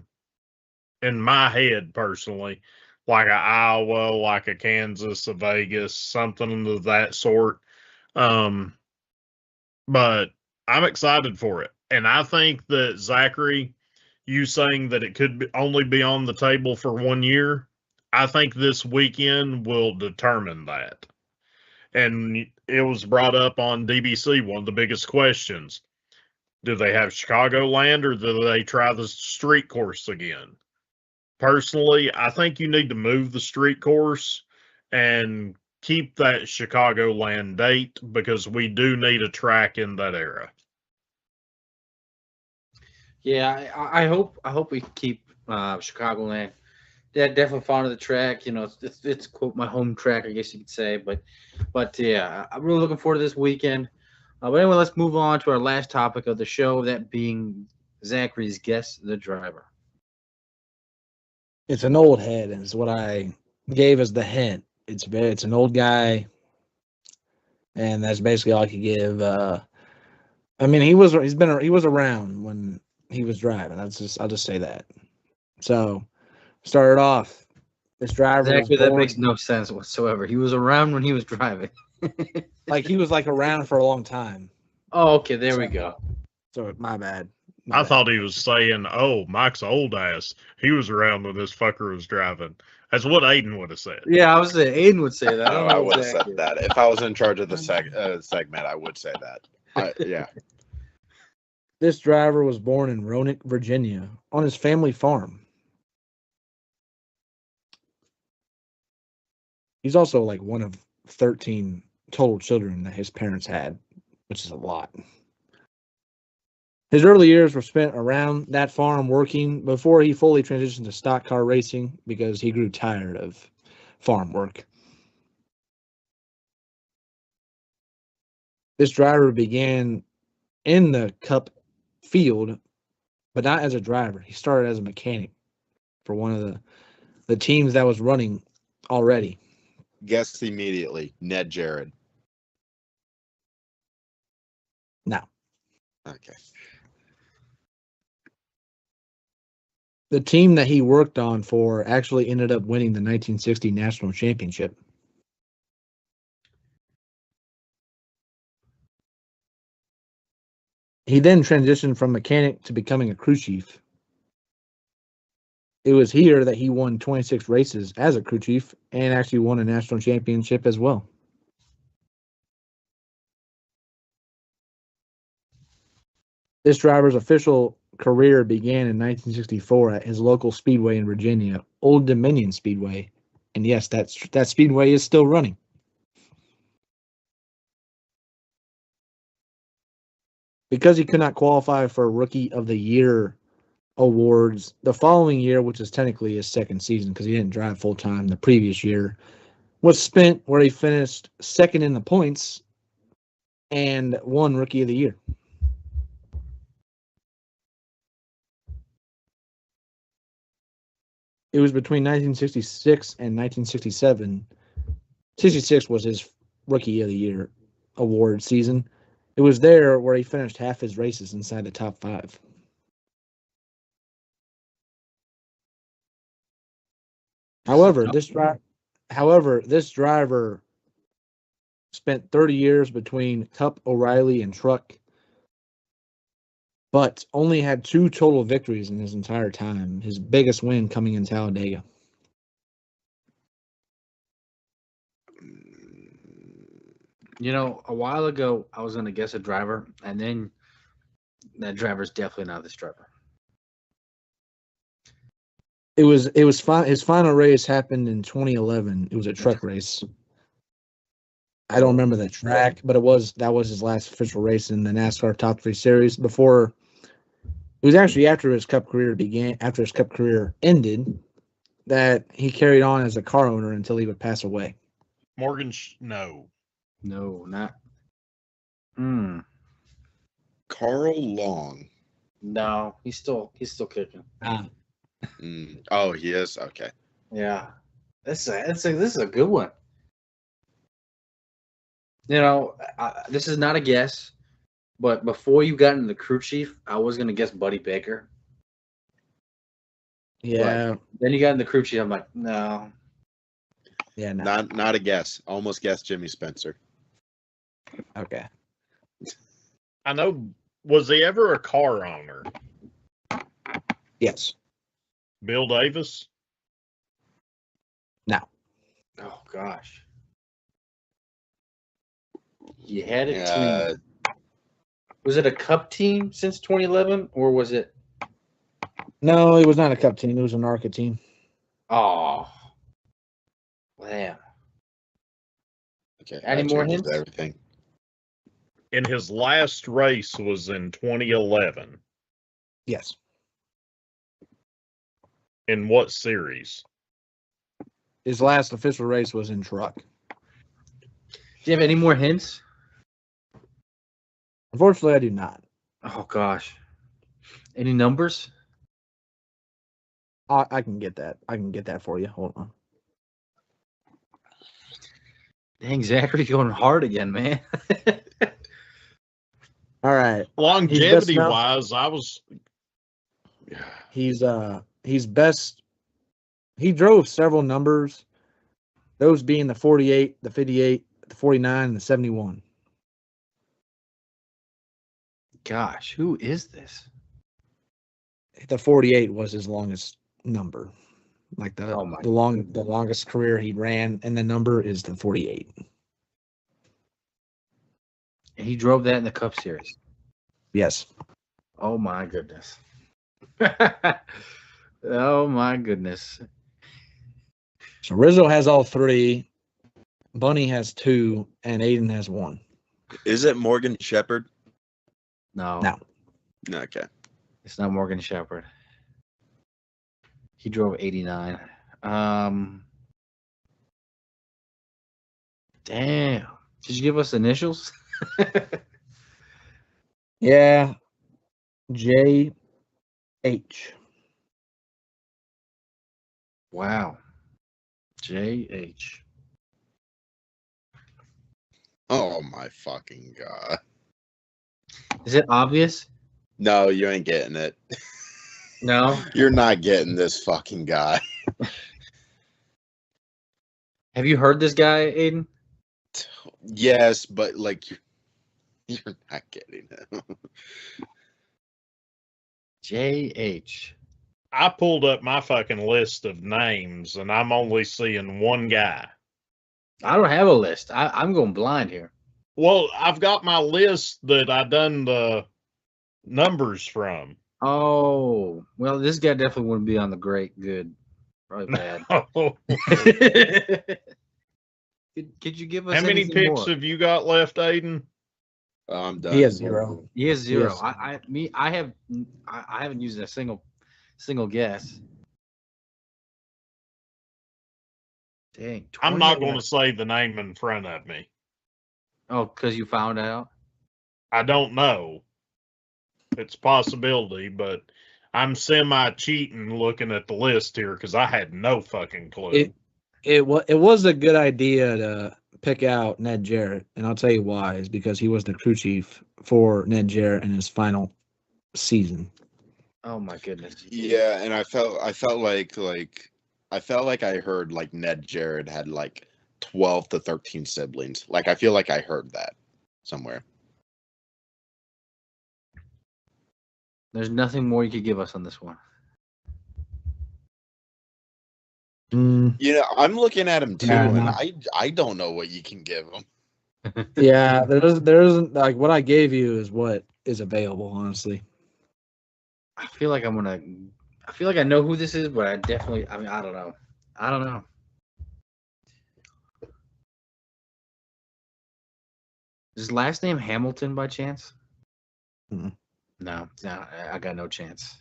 in my head personally, like a Iowa, like a Kansas, a Vegas, something of that sort. But I'm excited for it. And I think that Zachary, you saying that it could only be on the table for 1 year, I think this weekend will determine that. And it was brought up on DBC, one of the biggest questions. Do they have Chicagoland or do they try the street course again? Personally, I think you need to move the street course and keep that Chicagoland date because we do need a track in that era. Yeah, I hope we keep Chicagoland. Yeah, definitely fond of the track. You know, it's quote my home track, I guess you could say. But yeah, I'm really looking forward to this weekend. But anyway, let's move on to our last topic of the show, that being Zachary's guess the driver. It's an old head, and it's what I gave as the hint. It's an old guy, and that's basically all I could give. I mean, he was around when he was driving. I'll just say that. So started off. This driver was Zachary, that born makes no sense whatsoever. He was around when he was driving. like he was like around for a long time. Oh, okay, there we go. So my bad. I thought he was saying, "Oh, Mike's old ass. He was around when this fucker was driving." That's what Aiden would have said. Yeah, I was saying Aiden would say that. I would have said that. If I was in charge of the segment, I would say that. Yeah. This driver was born in Roanoke, Virginia, on his family farm. He's also like one of 13 total children that his parents had, which is a lot. His early years were spent around that farm working before he fully transitioned to stock car racing because he grew tired of farm work. This driver began in the Cup field, but not as a driver. He started as a mechanic for one of the teams that was running already. Guess immediately. Ned Jared. No. Okay. The team that he worked on for actually ended up winning the 1960 National Championship. He then transitioned from mechanic to becoming a crew chief. It was here that he won 26 races as a crew chief and actually won a national championship as well. This driver's official career began in 1964 at his local speedway in Virginia, Old Dominion Speedway. And yes, that speedway is still running. Because he could not qualify for Rookie of the Year awards the following year, which is technically his second season because he didn't drive full time the previous year, was spent where he finished second in the points and won Rookie of the Year. It was between 1966 and 1967. 66 was his Rookie of the Year award season. It was there where he finished half his races inside the top 5. However, this driver spent 30 years between Cup, O'Reilly, and Truck, but only had 2 total victories in his entire time, his biggest win coming in Talladega. You know, a while ago, I was going to guess a driver, and then that driver's definitely not this driver. It was fine. His final race happened in 2011. It was a truck race. I don't remember the track, but that was his last official race in the NASCAR Top 3 Series. Before, it was actually after his Cup career ended, that he carried on as a car owner until he would pass away. Morgan, no, not. Carl Long. No, he's still kicking. Oh, he is? Okay. Yeah, this is a good one. You know, this is not a guess, but before you got into the crew chief, I was gonna guess Buddy Baker. Yeah. But then you got in the crew chief. I'm like, no. Yeah, no. Not a guess. Almost guessed Jimmy Spencer. Okay. I know. Was he ever a car owner? Yes. Bill Davis? No. Oh gosh. You had a team. Was it a Cup team since 2011, or was it? No, it was not a Cup team. It was an ARCA team. Oh, damn. Okay. Any more hints? Everything. And his last race was in 2011. Yes. In what series? His last official race was in truck. Do you have any more hints? Unfortunately, I do not. Oh gosh. Any numbers? I can get that. I can get that for you. Hold on. Dang, Zachary going hard again, man. All right. Longevity wise, I was. He's best. He drove several numbers, those being the 48, the 58, the 49, and the 71. Gosh, who is this? The 48 was his longest number. Like the Oh the longest career he ran, and the number is the 48. And he drove that in the Cup Series. Yes. Oh my goodness. Oh my goodness. So Rizzo has all three, Bunny has two, and Aiden has one. Is it Morgan Shepherd? No. No. Okay. It's not Morgan Shepherd. He drove 89. Damn. Did you give us initials? Yeah. JH. Wow. JH. Oh my fucking god. Is it obvious? No, you ain't getting it. No. You're not getting this fucking guy. Have you heard this guy, Aiden? Yes, but like you're not getting it. JH. I pulled up my fucking list of names, and I'm only seeing one guy. I don't have a list. I'm going blind here. Well, I've got my list that I done the numbers from. Oh, well, this guy definitely wouldn't be on the great, good, probably bad. Could you give us How many anything picks more? have you got left, Aiden? I'm done. He has 0. He has 0. Yes. I haven't used a single guess. Dang. I'm not 28. going to say the name in front of me. Oh, because you found out? I don't know. It's a possibility, but I'm semi-cheating looking at the list here because I had no fucking clue. It was a good idea to pick out Ned Jarrett, and I'll tell you why. Is because he was the crew chief for Ned Jarrett in his final season. Oh my goodness. Yeah, and I felt like I heard like Ned Jarrett had like 12 to 13 siblings. Like I feel like I heard that somewhere. There's nothing more you could give us on this one. You know, I'm looking at him too, Yeah, and no. I don't know what you can give him. Yeah, there isn't like what I gave you is what is available, honestly. I feel like I know who this is, but I don't know. I don't know. Is his last name Hamilton by chance? Mm-mm. No, I got no chance.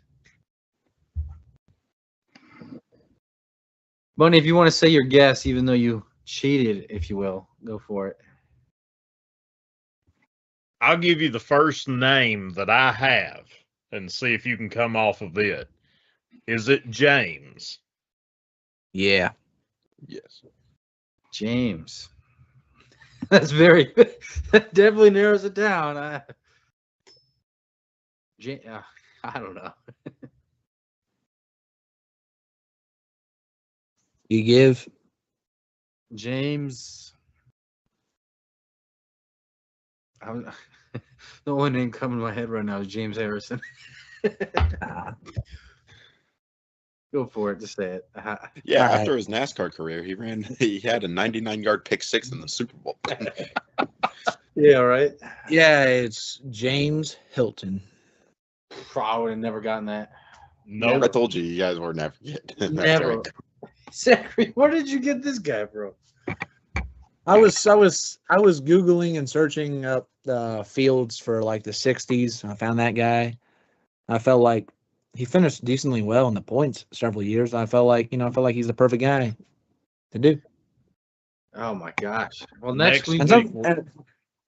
Bunny, if you want to say your guess, even though you cheated, if you will, go for it. I'll give you the first name that I have and see if you can come off of it. Is it James? Yeah. Yes. James. That's very that definitely narrows it down. I don't know. You give James. The only name coming to my head right now is James Harrison. Go for it. Just say it. Yeah, All after right. his NASCAR career, he had a 99-yard pick six in the Super Bowl. Yeah, right. Yeah, it's James Hilton. I would have never gotten that. No. I told you guys were never getting. Never. Right. Zachary, where did you get this guy from? I was Googling and searching up fields for like the 60s. I found that guy. I felt like he finished decently well in the points several years. I felt like he's the perfect guy to do. Oh my gosh! Well, Next next week, week- And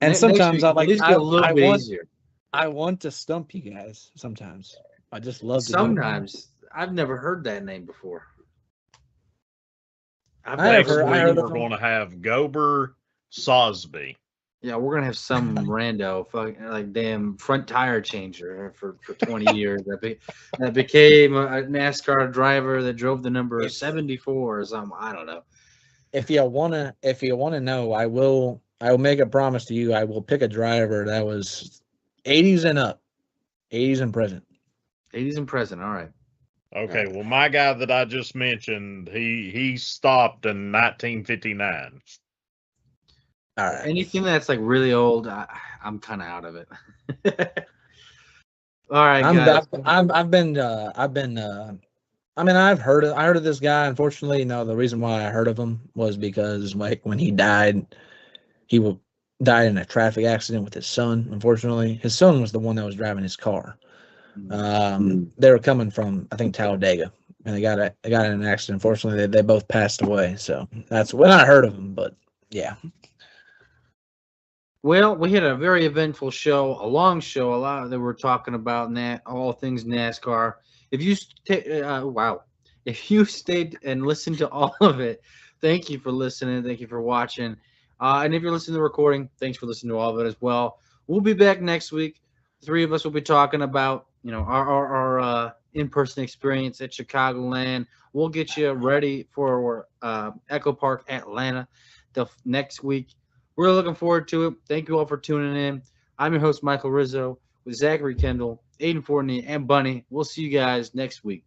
next sometimes week, I at like least get a little bit want easier. I want to stump you guys. Sometimes I just love to do it. Sometimes I've never heard that name before. I've I have Next never heard- I week heard of we're him. going to have Gober Sosby. Yeah, we're gonna have some rando fucking like damn front tire changer for 20 years that became a NASCAR driver that drove the number If- 74 or something. I don't know. If you wanna know, I will make a promise to you. I will pick a driver that was 80s and up, 80s and present. 80s and present. All right. Okay, well, my guy that I just mentioned, he stopped in 1959. All right. Anything that's like really old, I'm kind of out of it. All right, guys. I've heard of this guy. Unfortunately, the reason why I heard of him was because like when he died, died in a traffic accident with his son. Unfortunately, his son was the one that was driving his car. They were coming from, I think, Talladega, and they got in an accident. Unfortunately, they both passed away. So that's when I heard of him. But yeah. Well, we had a very eventful show, a long show, a lot that we're talking about all things NASCAR. If you if you stayed and listened to all of it, thank you for listening. Thank you for watching. And if you're listening to the recording, thanks for listening to all of it as well. We'll be back next week. The three of us will be talking about our in-person experience at Chicagoland. We'll get you ready for Echo Park Atlanta the next week. We're looking forward to it. Thank you all for tuning in. I'm your host, Michael Rizzo, with Zachary Kendall, Aiden Fortney, and Bunny. We'll see you guys next week.